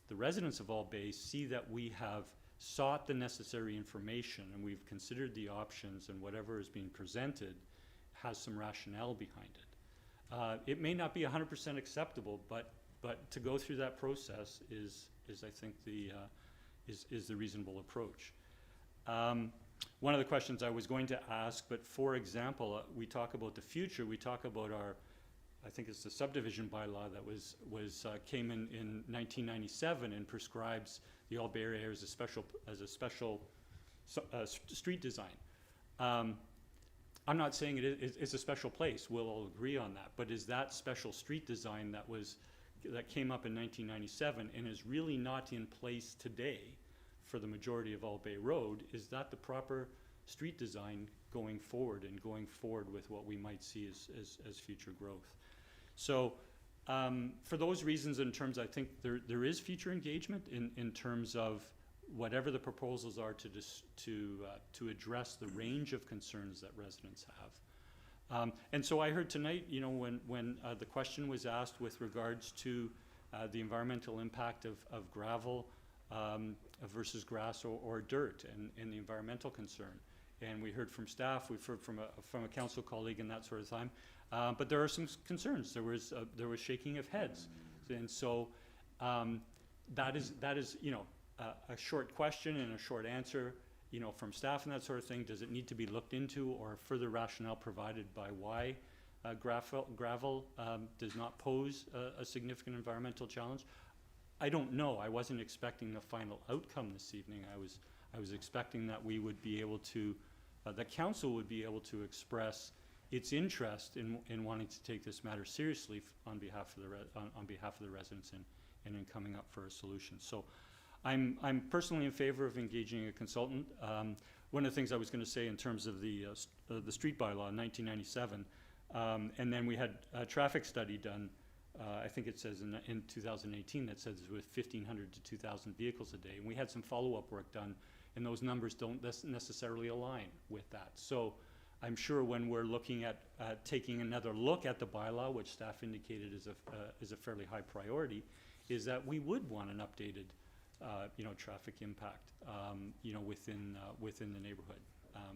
the residents of Allbay see that we have sought the necessary information and we've considered the options, and whatever is being presented has some rationale behind it. It may not be 100% acceptable, but to go through that process is I think the reasonable approach. One of the questions I was going to ask, but for example, we talk about the future. We talk about I think it's the subdivision bylaw that came in 1997 and prescribes the Allbay area as a special street design. I'm not saying it's a special place. We'll all agree on that. But is that special street design that came up in 1997 and is really not in place today for the majority of Allbay Road, is that the proper street design going forward with what we might see as future growth? So for those reasons, in terms, I think there is future engagement in terms of whatever the proposals are to address the range of concerns that residents have. And so I heard tonight, when the question was asked with regards to the environmental impact of gravel versus grass or dirt and the environmental concern. And we heard from staff, we've heard from a council colleague and that sort of time. But there are some concerns. There was shaking of heads. And so that is a short question and a short answer, from staff and that sort of thing. Does it need to be looked into, or further rationale provided by why gravel does not pose a significant environmental challenge? I don't know. I wasn't expecting the final outcome this evening. I was expecting that we would be able to, the council would be able to express its interest in wanting to take this matter seriously on behalf of the residents and in coming up for a solution. So I'm personally in favor of engaging a consultant. One of the things I was going to say in terms of the street bylaw in 1997, and then we had a traffic study done. I think it says in 2018 that says it was 1,500 to 2,000 vehicles a day, and we had some follow-up work done, and those numbers don't necessarily align with that. So I'm sure when we're looking at taking another look at the bylaw, which staff indicated is a fairly high priority, is that we would want an updated traffic impact within the neighborhood,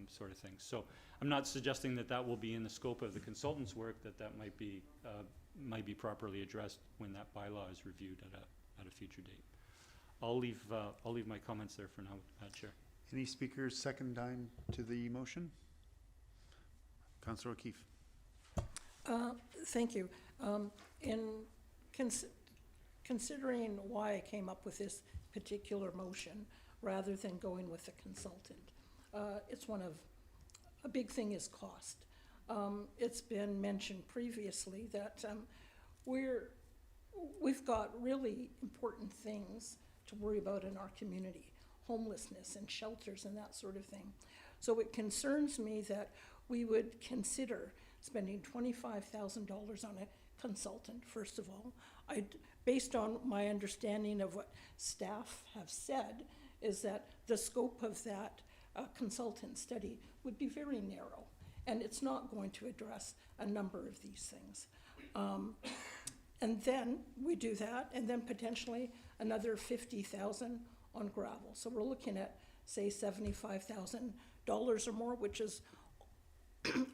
sort of thing. So I'm not suggesting that will be in the scope of the consultant's work, that might be properly addressed when that bylaw is reviewed at a future date. I'll leave my comments there for now, Chair. Any speakers second time to the motion? Councillor O'Keefe. Thank you. In considering why I came up with this particular motion rather than going with a consultant, it's a big thing is cost. It's been mentioned previously that we've got really important things to worry about in our community, homelessness and shelters and that sort of thing. So it concerns me that we would consider spending $25,000 on a consultant, first of all. Based on my understanding of what staff have said, is that the scope of that consultant study would be very narrow, and it's not going to address a number of these things. And then we do that, and then potentially another $50,000 on gravel. So we're looking at, say, $75,000 or more, which is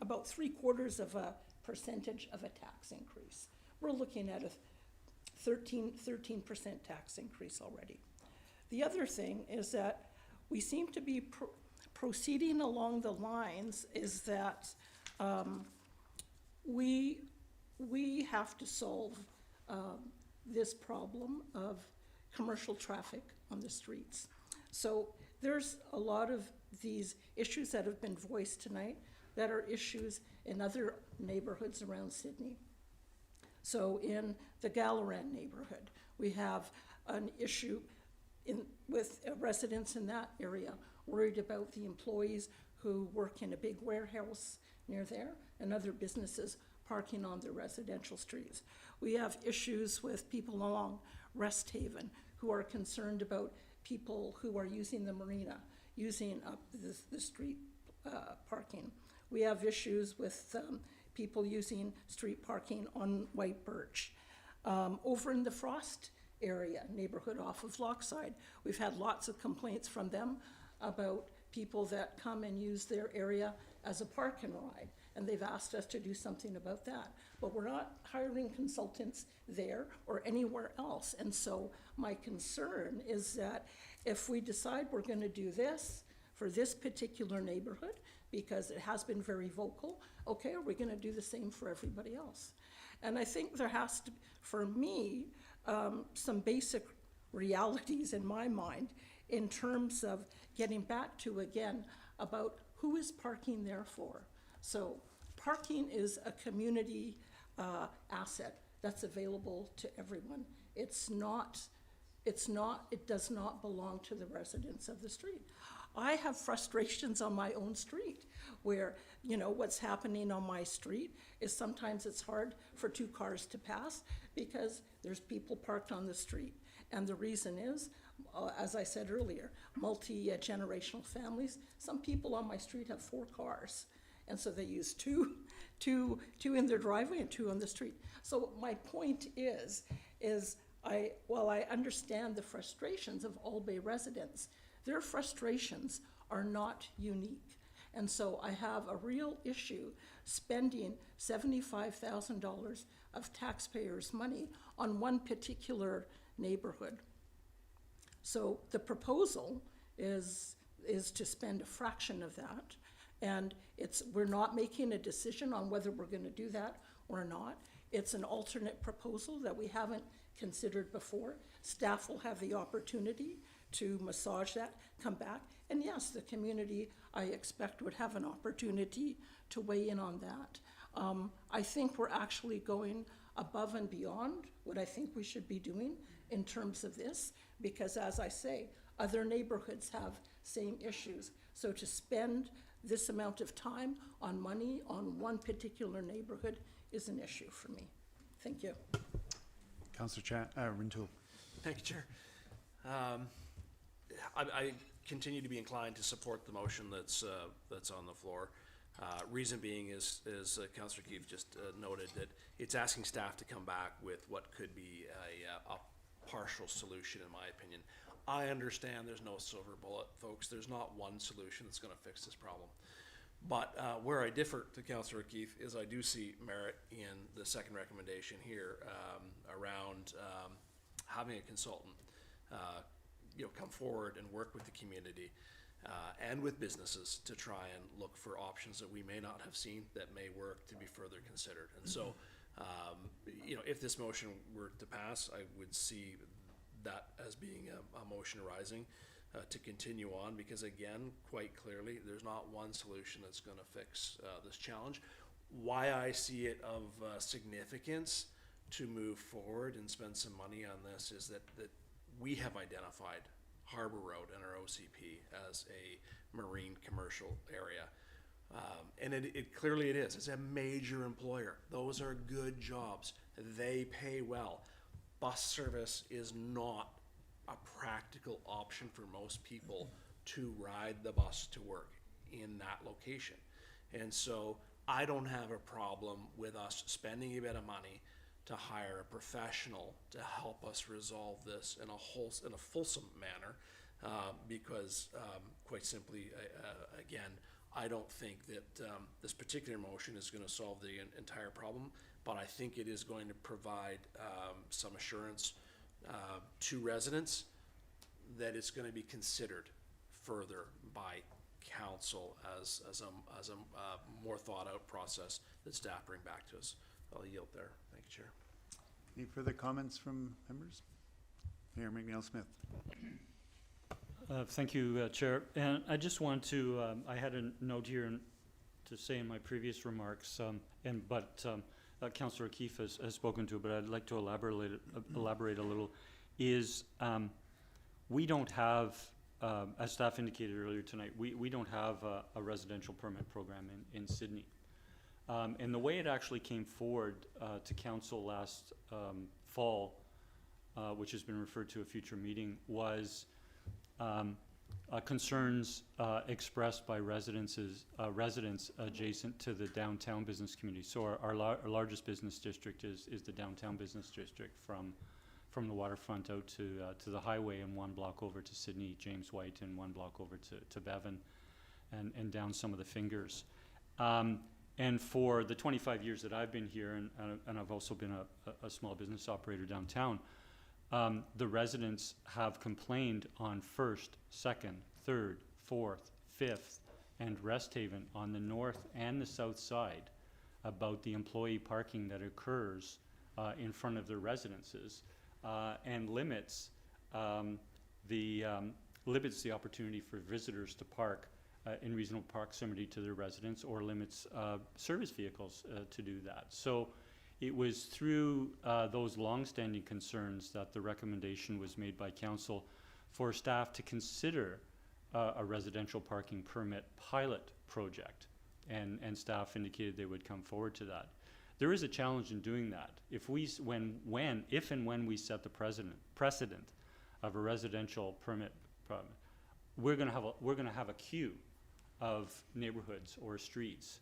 about 3/4 of a percentage of a tax increase. We're looking at a 13% tax increase already. The other thing is that we seem to be proceeding along the lines is that we have to solve this problem of commercial traffic on the streets. So there's a lot of these issues that have been voiced tonight that are issues in other neighborhoods around Sydney. So in the Gallaran neighborhood, we have an issue with residents in that area worried about the employees who work in a big warehouse near there and other businesses parking on the residential streets. We have issues with people along Rest Haven who are concerned about people who are using the marina, using up the street parking. We have issues with people using street parking on White Birch. Over in the Frost area, neighborhood off of Lochside, we've had lots of complaints from them about people that come and use their area as a park and ride, and they've asked us to do something about that. But we're not hiring consultants there or anywhere else, and so my concern is that if we decide we're going to do this for this particular neighborhood, because it has been very vocal, okay, are we going to do the same for everybody else? And I think there has to, for me, some basic realities in my mind in terms of getting back to, again, about who is parking there for. So parking is a community asset that's available to everyone. It does not belong to the residents of the street. I have frustrations on my own street where, you know, what's happening on my street is sometimes it's hard for two cars to pass because there's people parked on the street. And the reason is, as I said earlier, multi-generational families. Some people on my street have 4 cars. And so they use two in their driveway and 2 on the street. So my point is while I understand the frustrations of Allbay residents, their frustrations are not unique. And so I have a real issue spending $75,000 of taxpayers' money on one particular neighborhood. So the proposal is to spend a fraction of that. And we're not making a decision on whether we're going to do that or not. It's an alternate proposal that we haven't considered before. Staff will have the opportunity to massage that, come back. And yes, the community, I expect, would have an opportunity to weigh in on that. I think we're actually going above and beyond what I think we should be doing in terms of this, because as I say, other neighborhoods have same issues. So to spend this amount of time on money on one particular neighborhood is an issue for me. Thank you. Councillor Rintoul. Thank you, Chair. I continue to be inclined to support the motion that's on the floor. Reason being is Councillor Keefe just noted, that it's asking staff to come back with what could be a partial solution, in my opinion. I understand there's no silver bullet, folks. There's not one solution that's going to fix this problem. But where I differ to Councillor Keefe is I do see merit in the second recommendation here around having a consultant come forward and work with the community and with businesses to try and look for options that we may not have seen that may work to be further considered. And so, if this motion were to pass, I would see that as being a motion arising to continue on, because again, quite clearly, there's not one solution that's going to fix this challenge. Why I see it of significance to move forward and spend some money on this is that we have identified Harbor Road and our OCP as a marine commercial area. And it clearly it is. It's a major employer. Those are good jobs. They pay well. Bus service is not a practical option for most people to ride the bus to work in that location. And so I don't have a problem with us spending a bit of money to hire a professional to help us resolve this in a fulsome manner, because quite simply, again, I don't think that this particular motion is going to solve the entire problem, but I think it is going to provide some assurance to residents that it's going to be considered further by council as a more thought out process that staff bring back to us. I'll yield there. Thank you, Chair. Any further comments from members? Mayor McNeil-Smith. Thank you, Chair. And I just want to, I had a note here to say in my previous remarks, but Councillor O'Keefe has spoken to it, but I'd like to elaborate a little, is we don't have, as staff indicated earlier tonight, we don't have a residential permit program in Sydney. And the way it actually came forward to council last fall, which has been referred to a future meeting, was concerns expressed by residents adjacent to the downtown business community. So our largest business district is the downtown business district, from the waterfront out to the highway, and one block over to Sydney James White, and one block over to Bevan, and down some of the fingers. And for the 25 years that I've been here, and I've also been a small business operator downtown, the residents have complained on 1st, 2nd, 3rd, 4th, 5th, and Rest Haven on the north and the south side about the employee parking that occurs in front of their residences, and limits the opportunity for visitors to park in reasonable proximity to their residence, or limits service vehicles to do that. So it was through those long-standing concerns that the recommendation was made by council for staff to consider a residential parking permit pilot project, and staff indicated they would come forward to that. There is a challenge in doing that. If and when we set the precedent of a residential permit, we're going to have a queue of neighborhoods or streets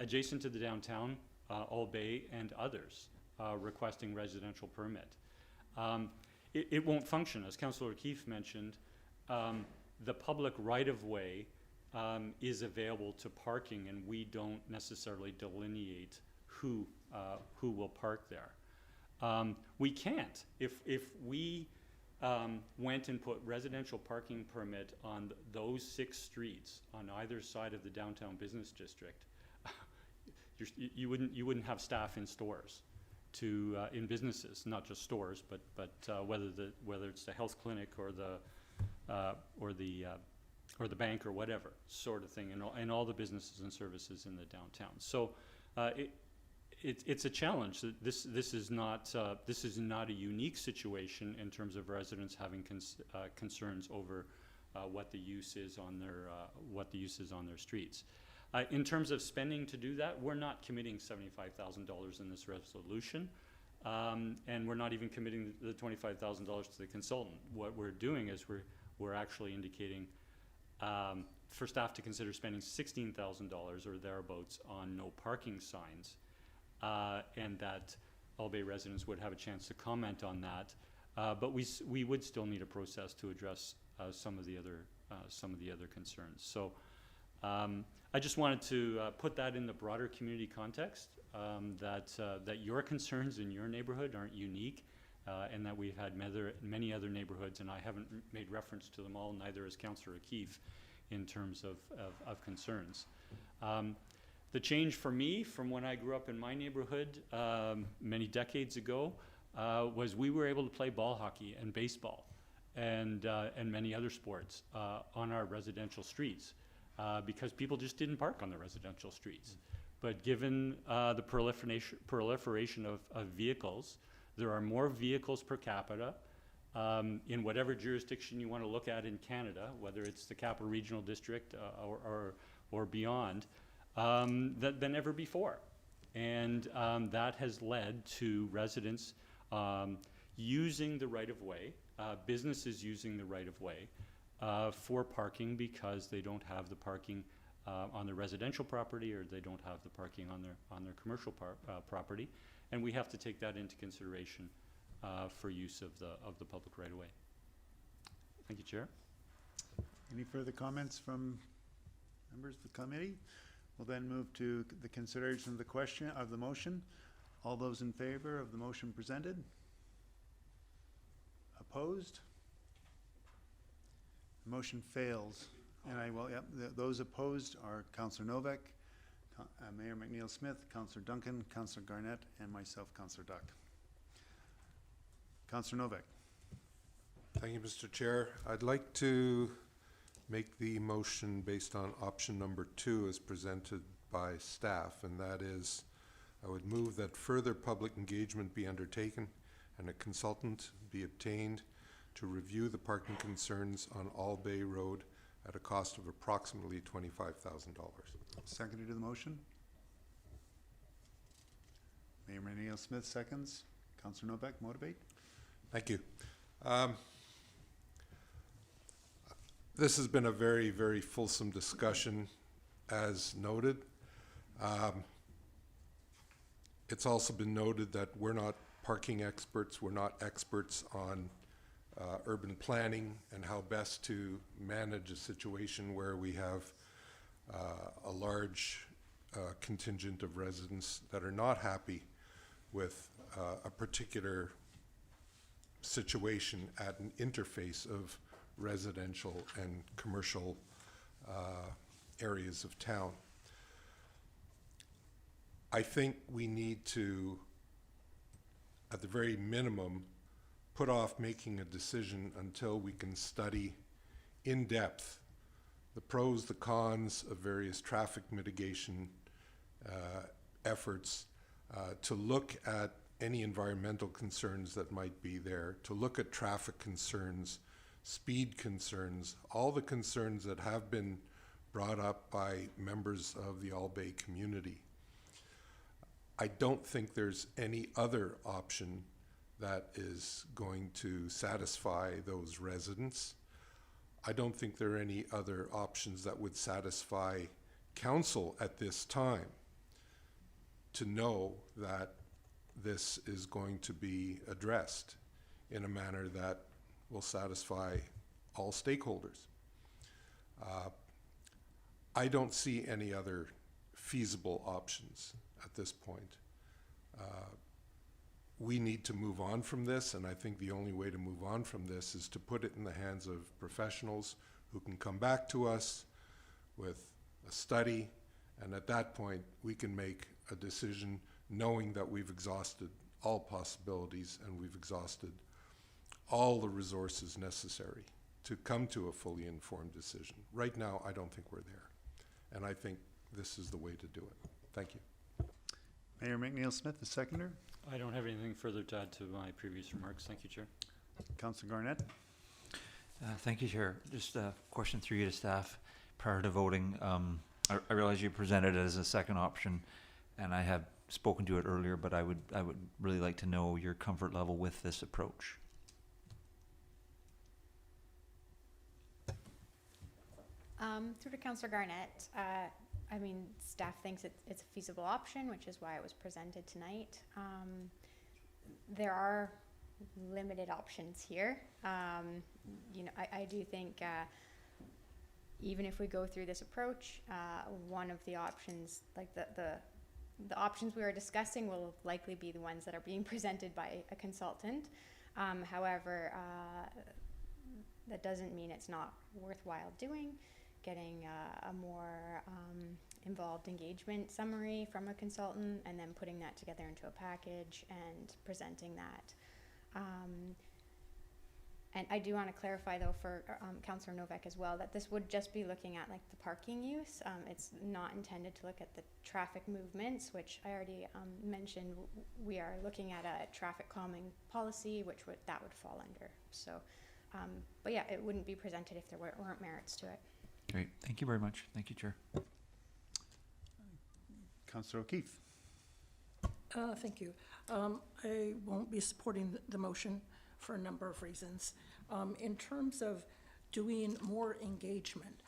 adjacent to the downtown, Allbay and others requesting residential permit. It won't function. As Councillor O'Keefe mentioned, the public right-of-way is available to parking, and we don't necessarily delineate who will park there. We can't. If we went and put residential parking permit on those 6 streets on either side of the downtown business district, you wouldn't have staff in stores in businesses, not just stores, but whether it's the health clinic or the bank or whatever sort of thing, and all the businesses and services in the downtown. So it's a challenge. This is not a unique situation in terms of residents having concerns over what the use is on their streets. In terms of spending to do that, we're not committing $75,000 in this resolution, and we're not even committing the $25,000 to the consultant. What we're doing is we're actually indicating for staff to consider spending $16,000 or thereabouts on no parking signs, and that Allbay residents would have a chance to comment on that, but we would still need a process to address some of the other concerns. So I just wanted to put that in the broader community context, that your concerns in your neighborhood aren't unique, and that we've had many other neighborhoods, and I haven't made reference to them all, neither has Councillor O'Keefe, in terms of concerns. The change for me from when I grew up in my neighborhood many decades ago was we were able to play ball hockey and baseball and many other sports on our residential streets because people just didn't park on the residential streets. But given the proliferation of vehicles, there are more vehicles per capita in whatever jurisdiction you want to look at in Canada, whether it's the Capital Regional District or or beyond than ever before. And that has led to residents using the right-of-way, businesses using the right-of-way for parking because they don't have the parking on their residential property, or they don't have the parking on their commercial property, and we have to take that into consideration for use of the public right-of-way. Thank you, Chair. Any further comments from members of the committee? We'll then move to the consideration of the question of the motion. All those in favor of the motion presented? Opposed? The motion fails. And I will, those opposed are Councillor Novak, Mayor McNeil Smith, Councillor Duncan, Councillor Garnett, and myself, Councillor Duck. Councillor Novak. Thank you, Mr. Chair. I'd like to make the motion based on option number 2 as presented by staff, and that is, I would move that further public engagement be undertaken and a consultant be obtained to review the parking concerns on Allbay Road at a cost of approximately $25,000. Seconded to the motion. Mayor McNeil Smith seconds. Councillor Novak, motivate. Thank you. This has been a very, very fulsome discussion, as noted. It's also been noted that we're not parking experts. We're not experts on urban planning and how best to manage a situation where we have a large contingent of residents that are not happy with a particular situation at an interface of residential and commercial areas of town. I think we need to, at the very minimum, put off making a decision until we can study in depth the pros, the cons of various traffic mitigation efforts, to look at any environmental concerns that might be there, to look at traffic concerns, speed concerns, all the concerns that have been brought up by members of the Allbay community. I don't think there's any other option that is going to satisfy those residents. I don't think there are any other options that would satisfy council at this time to know that this is going to be addressed in a manner that will satisfy all stakeholders. I don't see any other feasible options at this point. We need to move on from this, and I think the only way to move on from this is to put it in the hands of professionals who can come back to us with a study, and at that point we can make a decision knowing that we've exhausted all possibilities and we've exhausted all the resources necessary to come to a fully informed decision. Right now, I don't think we're there, and I think this is the way to do it. Thank you. Mayor McNeil Smith, the seconder. I don't have anything further to add to my previous remarks. Thank you, Chair. Councillor Garnett. Thank you, Chair. Just a question through you to staff prior to voting. I realize you presented it as a second option, and I have spoken to it earlier, but I would really like to know your comfort level with this approach. Through to Councillor Garnett, I mean, staff thinks it's a feasible option, which is why it was presented tonight. There are limited options here. You know, I do think even if we go through this approach, one of the options, like the options we are discussing, will likely be the ones that are being presented by a consultant. However, that doesn't mean it's not worthwhile doing. Getting a more involved engagement summary from a consultant, and then putting that together into a package and presenting that. And I do want to clarify, though, for Councillor Novak as well, that this would just be looking at like the parking use. It's not intended to look at the traffic movements, which I already mentioned. We are looking at a traffic calming policy, which that would fall under. So, but yeah, it wouldn't be presented if there weren't merits to it. Great. Thank you very much. Thank you, Chair. Councillor O'Keefe. Thank you. I won't be supporting the motion for a number of reasons. In terms of doing more engagement,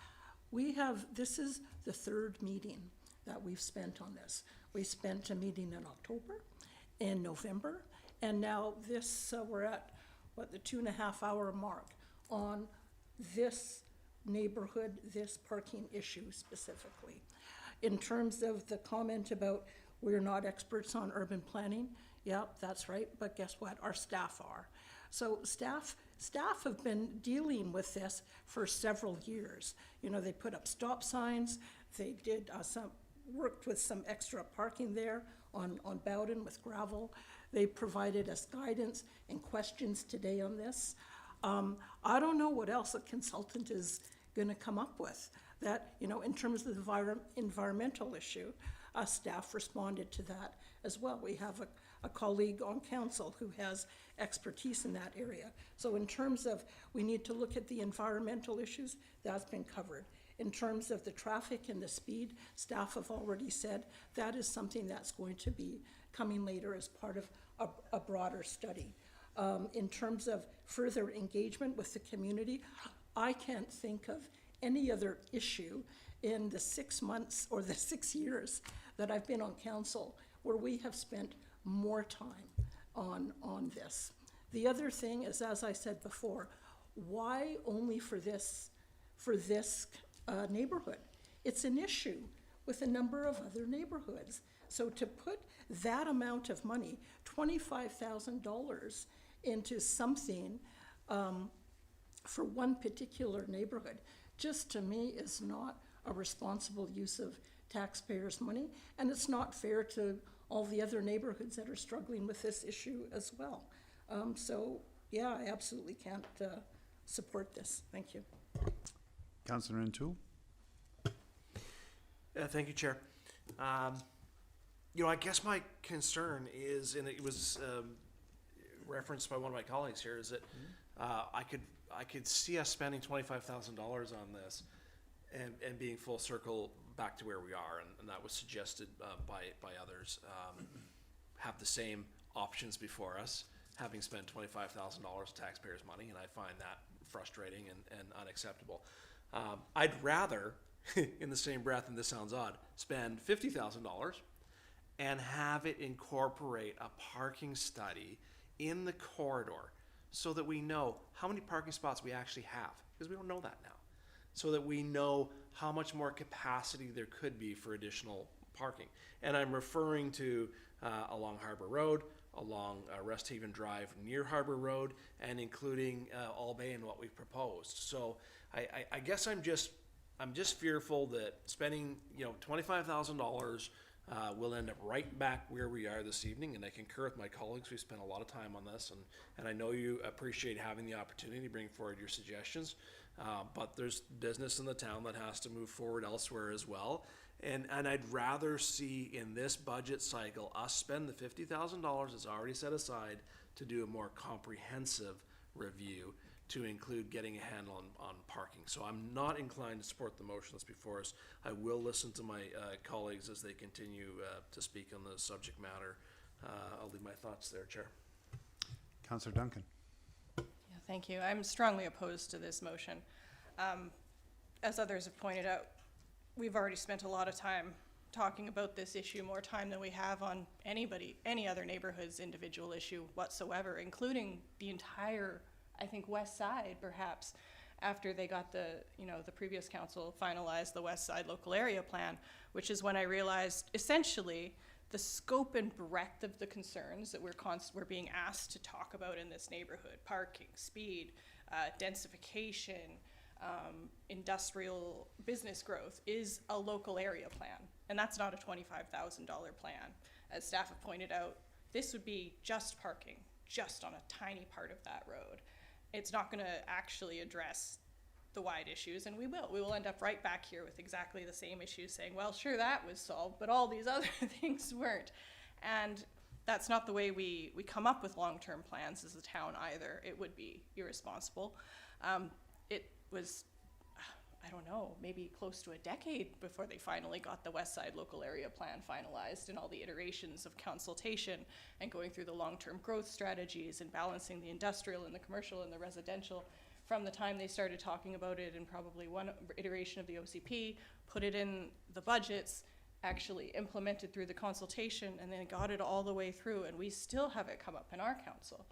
this is the third meeting that we've spent on this. We spent a meeting in October, in November, and now this, we're at, the 2.5-hour mark on this neighborhood, this parking issue specifically. In terms of the comment about we're not experts on urban planning, yeah, that's right, but guess what? Our staff are. So staff have been dealing with this for several years. You know, they put up stop signs, they did worked with some extra parking there on Bowden with gravel. They provided us guidance and questions today on this. I don't know what else a consultant is going to come up with that, you know, in terms of the environmental issue, staff responded to that as well. We have a colleague on council who has expertise in that area. So in terms of, we need to look at the environmental issues, that's been covered. In terms of the traffic and the speed, staff have already said that is something that's going to be coming later as part of a broader study. In terms of further engagement with the community, I can't think of any other issue in the 6 months or the 6 years that I've been on council where we have spent more time on this. The other thing is, as I said before, why only for this neighborhood? It's an issue with a number of other neighborhoods. So to put that amount of money, $25,000, into something for one particular neighborhood, just to me is not a responsible use of taxpayers' money, and it's not fair to all the other neighborhoods that are struggling with this issue as well. So yeah, I absolutely can't support this. Thank you. Councillor O'Toole. Thank you, Chair. You know, I guess my concern is, and it was referenced by one of my colleagues here, is that I could see us spending $25,000 on this and being full circle back to where we are, and that was suggested by others. Have the same options before us, having spent $25,000 of taxpayers' money, and I find that frustrating and unacceptable. I'd rather, in the same breath, and this sounds odd, spend $50,000 and have it incorporate a parking study in the corridor so that we know how many parking spots we actually have, because we don't know that now. So that we know how much more capacity there could be for additional parking. And I'm referring to along Harbor Road, along Rest Haven Drive near Harbor Road, and including Allbay and what we've proposed. So I guess I'm just fearful that spending $25,000 we'll end up right back where we are this evening, and I concur with my colleagues. We spent a lot of time on this, and I know you appreciate having the opportunity to bring forward your suggestions, but there's business in the town that has to move forward elsewhere as well, and I'd rather see in this budget cycle us spend the $50,000 that's already set aside to do a more comprehensive review to include getting a handle on parking. So I'm not inclined to support the motion that's before us. I will listen to my colleagues as they continue to speak on the subject matter. I'll leave my thoughts there, Chair. Councillor Duncan. Yeah, thank you. I'm strongly opposed to this motion. As others have pointed out, we've already spent a lot of time talking about this issue, more time than we have on any other neighborhood's individual issue whatsoever, including the entire, I think, West Side, perhaps, after they got the previous council finalized the West Side local area plan, which is when I realized essentially the scope and breadth of the concerns that we're being asked to talk about in this neighborhood: parking, speed, densification, industrial business growth, is a local area plan, and that's not a $25,000 plan. As staff have pointed out, this would be just parking, just on a tiny part of that road. It's not going to actually address the wide issues, and we will end up right back here with exactly the same issues, saying, well, sure, that was solved, but all these other things weren't. And that's not the way we come up with long-term plans as a town either. It would be irresponsible. It was, I don't know, maybe close to a decade before they finally got the West Side Local Area Plan finalized, and all the iterations of consultation and going through the long-term growth strategies and balancing the industrial and the commercial and the residential from the time they started talking about it in probably one iteration of the OCP, put it in the budgets, actually implemented through the consultation, and then got it all the way through, and we still have it come up in our council.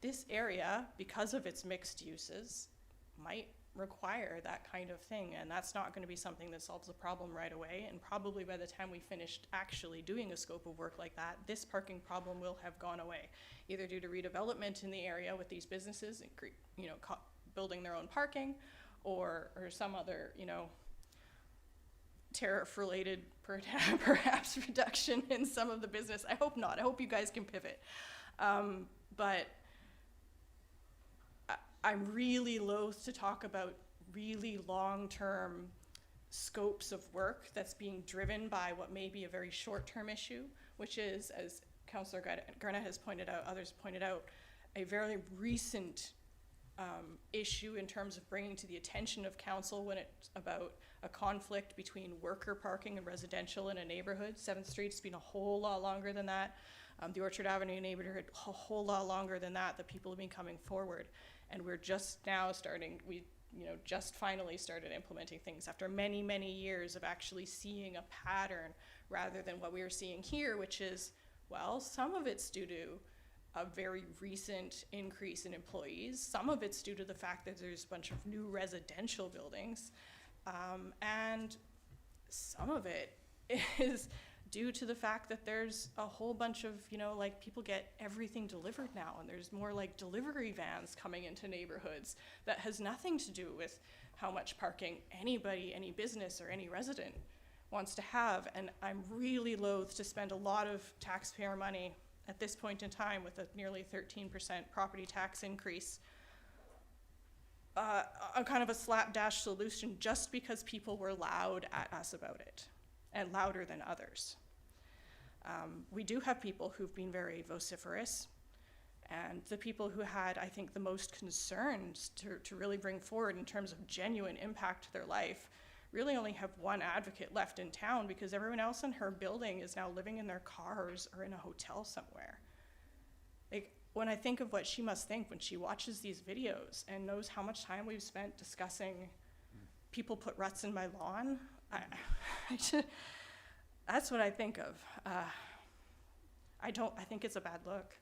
This area, because of its mixed uses, might require that kind of thing, and that's not going to be something that solves the problem right away, and probably by the time we finished actually doing a scope of work like that, this parking problem will have gone away, either due to redevelopment in the area with these businesses and building their own parking, or some other, tariff-related perhaps reduction in some of the business. I hope not. I hope you guys can pivot. But I'm really loath to talk about really long-term scopes of work that's being driven by what may be a very short-term issue, which is, as Councillor Grena has pointed out, others pointed out, a very recent issue in terms of bringing to the attention of council when it's about a conflict between worker parking and residential in a neighborhood. 7th Street's been a whole lot longer than that. The Orchard Avenue neighborhood, a whole lot longer than that. The people have been coming forward. And we're just now just finally started implementing things after many, many years of actually seeing a pattern rather than what we are seeing here, which is, well, some of it's due to a very recent increase in employees. Some of it's due to the fact that there's a bunch of new residential buildings. And some of it is due to the fact that there's a whole bunch of, people get everything delivered now, and there's more like delivery vans coming into neighborhoods that has nothing to do with how much parking anybody, any business, or any resident wants to have. And I'm really loath to spend a lot of taxpayer money at this point in time with a nearly 13% property tax increase on kind of a slapdash solution just because people were loud at us about it, and louder than others. We do have people who've been very vociferous, and the people who had, I think, the most concerns to really bring forward in terms of genuine impact to their life really only have one advocate left in town, because everyone else in her building is now living in their cars or in a hotel somewhere. Like, when I think of what she must think when she watches these videos and knows how much time we've spent discussing people put ruts in my lawn, that's what I think of. I think it's a bad look.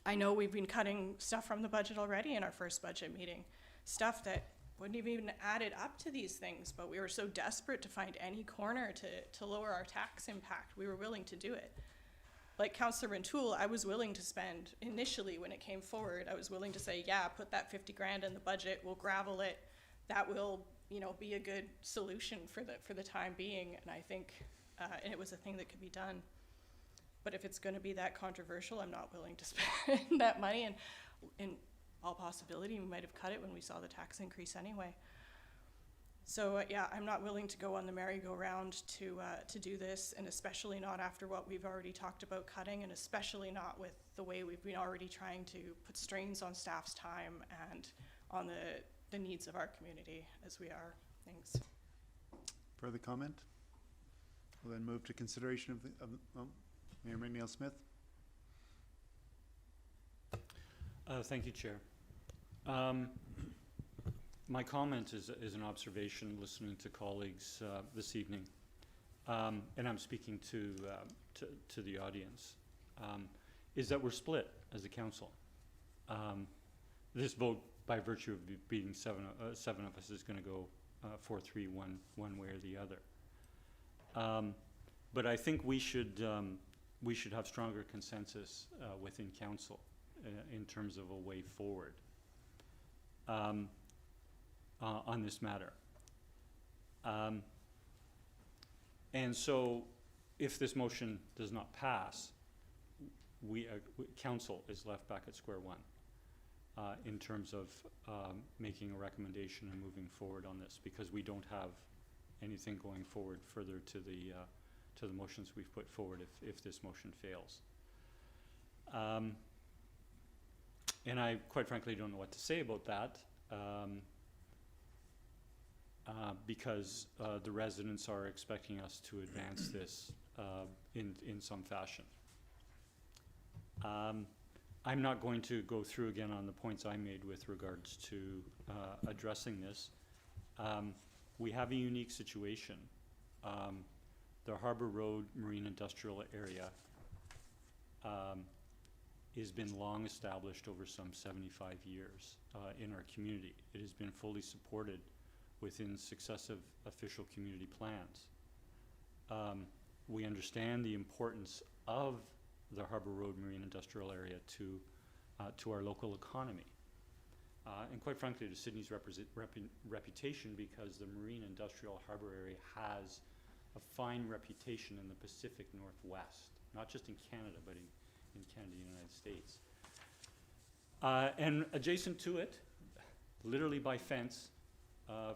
I know we've been cutting stuff from the budget already in our first budget meeting, stuff that wouldn't have even added up to these things, but we were so desperate to find any corner to lower our tax impact, we were willing to do it. Like Councillor Rintoul, I was willing to spend, initially when it came forward, I was willing to say, yeah, put that 50 grand in the budget, we'll gravel it, that will, be a good solution for the time being, and I think, and it was a thing that could be done. But if it's gonna be that controversial, I'm not willing to spend that money, and in all possibility, we might have cut it when we saw the tax increase anyway. So yeah, I'm not willing to go on the merry-go-round to do this, and especially not after what we've already talked about cutting, and especially not with the way we've been already trying to put strains on staff's time and on the needs of our community as we are. Thanks. Further comment? We'll then move to consideration of Mayor McNeil-Smith. Thank you, Chair. My comment is an observation listening to colleagues this evening, and I'm speaking to the audience, is that we're split as a council. This vote, by virtue of being seven of us, is going to go 4-3 one way or the other. But I think we should have stronger consensus within council in terms of a way forward on this matter. And so if this motion does not pass, council is left back at square one in terms of making a recommendation and moving forward on this, because we don't have anything going forward further to the motions we've put forward if this motion fails. And I quite frankly don't know what to say about that. because the residents are expecting us to advance this in some fashion. I'm not going to go through again on the points I made with regards to addressing this. We have a unique situation. The Harbor Road Marine Industrial Area has been long established over some 75 years in our community. It has been fully supported within successive official community plans. We understand the importance of the Harbor Road Marine Industrial Area to our local economy. And quite frankly, to Sydney's reputation, because the marine industrial harbor area has a fine reputation in the Pacific Northwest, not just in Canada, but in Canada and the United States. And adjacent to it, literally by fence,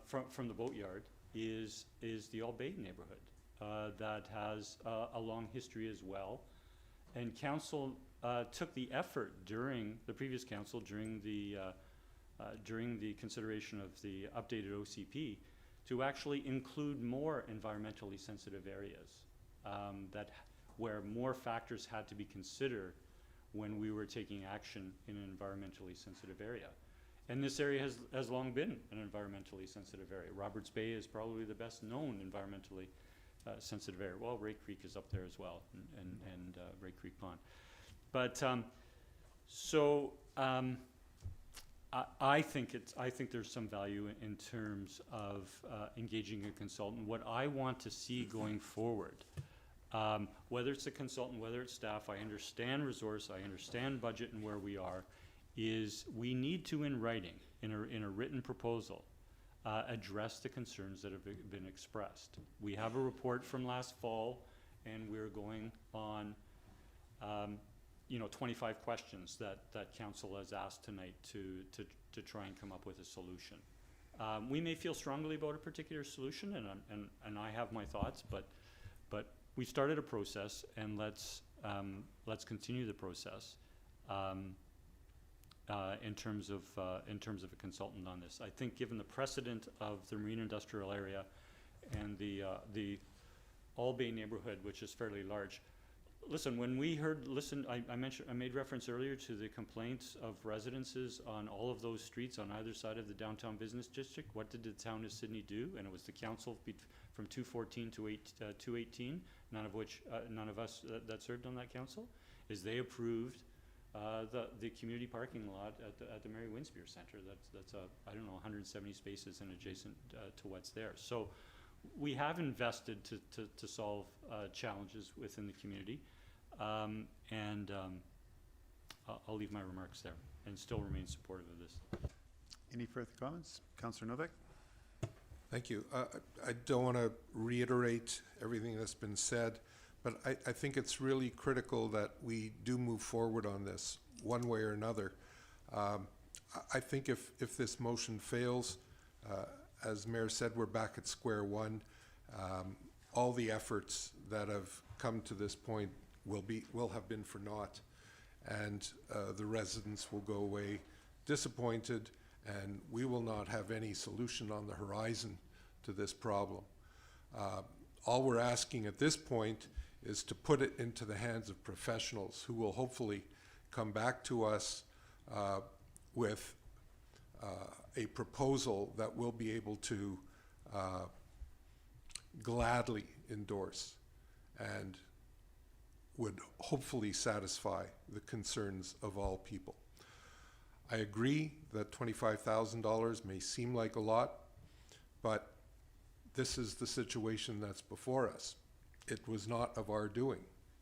from the boatyard, is the Allbay neighborhood that has a long history as well. And council took the effort during the previous council, during the consideration of the updated OCP, to actually include more environmentally sensitive areas, where more factors had to be considered when we were taking action in an environmentally sensitive area. And this area has long been an environmentally sensitive area. Roberts Bay is probably the best known environmentally sensitive area. Well, Ray Creek is up there as well, and Ray Creek Pond. But I think there's some value in terms of engaging a consultant. What I want to see going forward, whether it's a consultant, whether it's staff, I understand resource, I understand budget and where we are, is we need to, in writing, in a written proposal, address the concerns that have been expressed. We have a report from last fall, and we're going on 25 questions that council has asked tonight to try and come up with a solution. We may feel strongly about a particular solution, and I have my thoughts, but we started a process, and let's continue the process in terms of a consultant on this. I think, given the precedent of the marine industrial area and the Allbay neighborhood, which is fairly large. Listen, when we I made reference earlier to the complaints of residences on all of those streets on either side of the downtown business district. What did the town of Sydney do? And it was the council from 2014 to 2018, none of us that served on that council, is they approved the community parking lot at the Mary Winspear Center. That's I don't know, 170 spaces and adjacent to what's there. So we have invested to solve challenges within the community, and I'll leave my remarks there and still remain supportive of this. Any further comments? Councillor Novak? Thank you. I don't want to reiterate everything that's been said, but I think it's really critical that we do move forward on this one way or another. I think if this motion fails, as Mayor said, we're back at square one. All the efforts that have come to this point will have been for naught, and the residents will go away disappointed, and we will not have any solution on the horizon to this problem. All we're asking at this point is to put it into the hands of professionals who will hopefully come back to us with a proposal that we'll be able to gladly endorse and would hopefully satisfy the concerns of all people. I agree that $25,000 may seem like a lot, but this is the situation that's before us. It was not of our doing.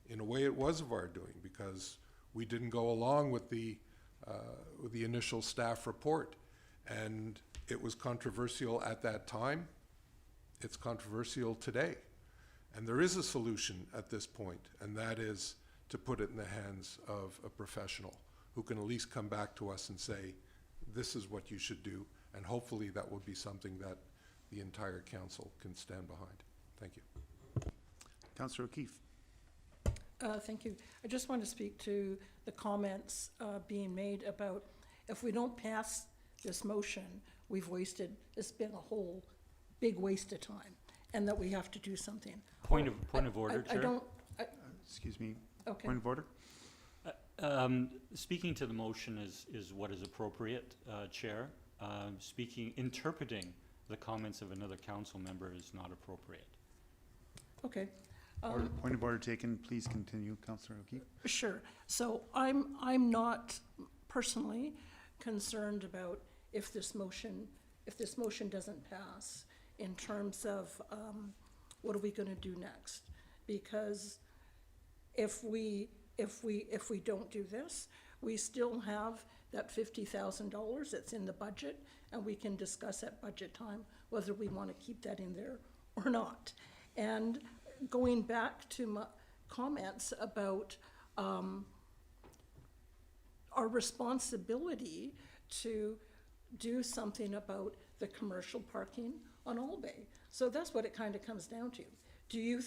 In a way, it was of our doing, because we didn't go along with the initial staff report, and it was controversial at that time. It's controversial today, and there is a solution at this point, and that is to put it in the hands of a professional who can at least come back to us and say, this is what you should do, and hopefully that will be something that the entire council can stand behind. Thank you. Councillor O'Keefe. Thank you. I just want to speak to the comments being made about if we don't pass this motion, it's been a whole big waste of time, and that we have to do something. Point of order, Chair. Excuse me. Okay. Point of order? Speaking to the motion is what is appropriate, Chair. Interpreting the comments of another council member is not appropriate. Okay. Point of order taken. Please continue, Councillor O'Keefe. Sure. So I'm not personally concerned about if this motion doesn't pass in terms of what are we going to do next? Because if we don't do this, we still have that $50,000 that's in the budget, and we can discuss at budget time whether we want to keep that in there or not. And going back to my comments about our responsibility to do something about the commercial parking on Allbay. So that's what it kind of comes down to. Do you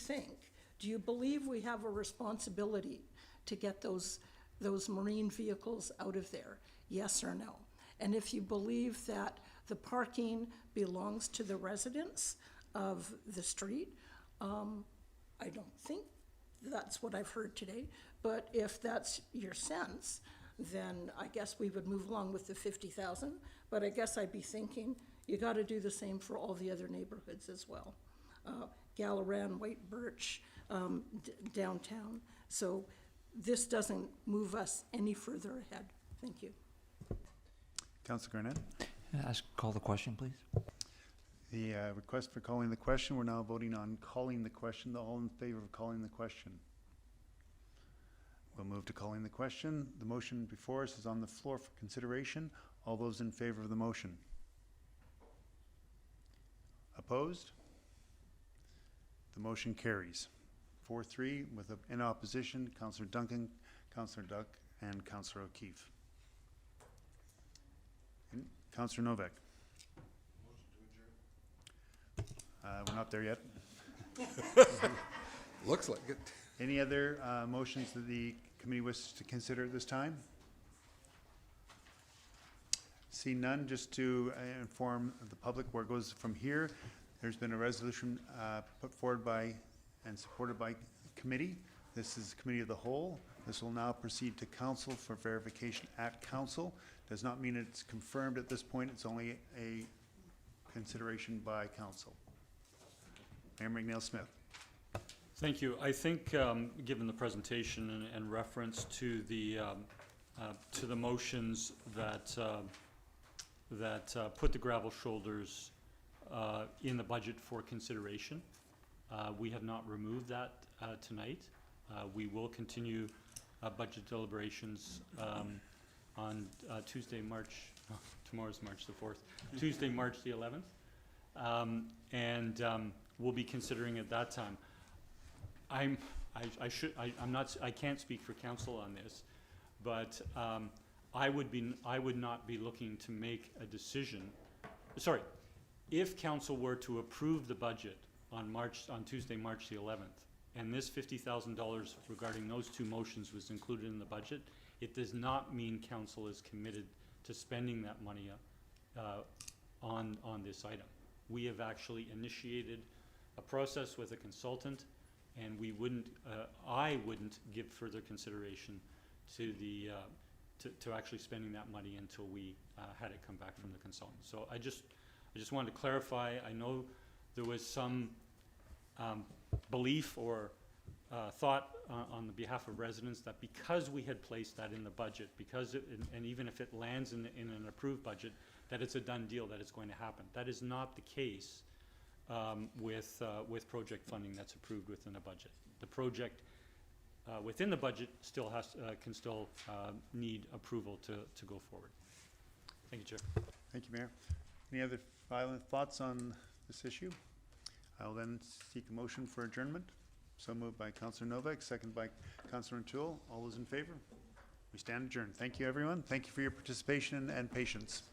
believe we have a responsibility to get those marine vehicles out of there? Yes or no? And if you believe that the parking belongs to the residents of the street, I don't think that's what I've heard today, but if that's your sense, then I guess we would move along with the 50,000, but I guess I'd be thinking, you gotta do the same for all the other neighborhoods as well. Galaran, White Birch, downtown. So this doesn't move us any further ahead. Thank you. Councillor Garnett. Call the question, please. The request for calling the question, we're now voting on calling the question. All in favor of calling the question? We'll move to calling the question. The motion before us is on the floor for consideration. All those in favor of the motion? Opposed? The motion carries. 4-3 with in opposition, Councillor Duncan, Councillor Duck, and Councillor O'Keefe. Councillor Novak. We're not there yet. Looks like it. Any other motions that the committee wishes to consider at this time? See none, just to inform the public where it goes from here. There's been a resolution put forward by and supported by committee. This is committee of the whole. This will now proceed to council for verification at council. Does not mean it's confirmed at this point. It's only a consideration by council. Mayor McNeil-Smith. Thank you. I think, given the presentation and reference to the motions that put the gravel shoulders in the budget for consideration, we have not removed that tonight. We will continue budget deliberations on Tuesday, tomorrow's March the 4th, Tuesday, March the 11th, and we'll be considering at that time. I can't speak for council on this, but I would not be looking to make a decision. Sorry, if council were to approve the budget on Tuesday, March the 11th, and this $50,000 regarding those two motions was included in the budget, it does not mean council is committed to spending that money on this item. We have actually initiated a process with a consultant, and we wouldn't, I wouldn't give further consideration to the to actually spending that money until we had it come back from the consultant. So I just wanted to clarify. I know there was some belief or thought on the behalf of residents that because we had placed that in the budget, and even if it lands in an approved budget, that it's a done deal, that it's going to happen. That is not the case with project funding that's approved within a budget. The project within the budget still can need approval to go forward. Thank you, Chair. Thank you, Mayor. Any other final thoughts on this issue? I'll then seek a motion for adjournment. So moved by Councillor Novak, second by Councillor O'Toole. All those in favor? We stand adjourned. Thank you, everyone. Thank you for your participation and patience.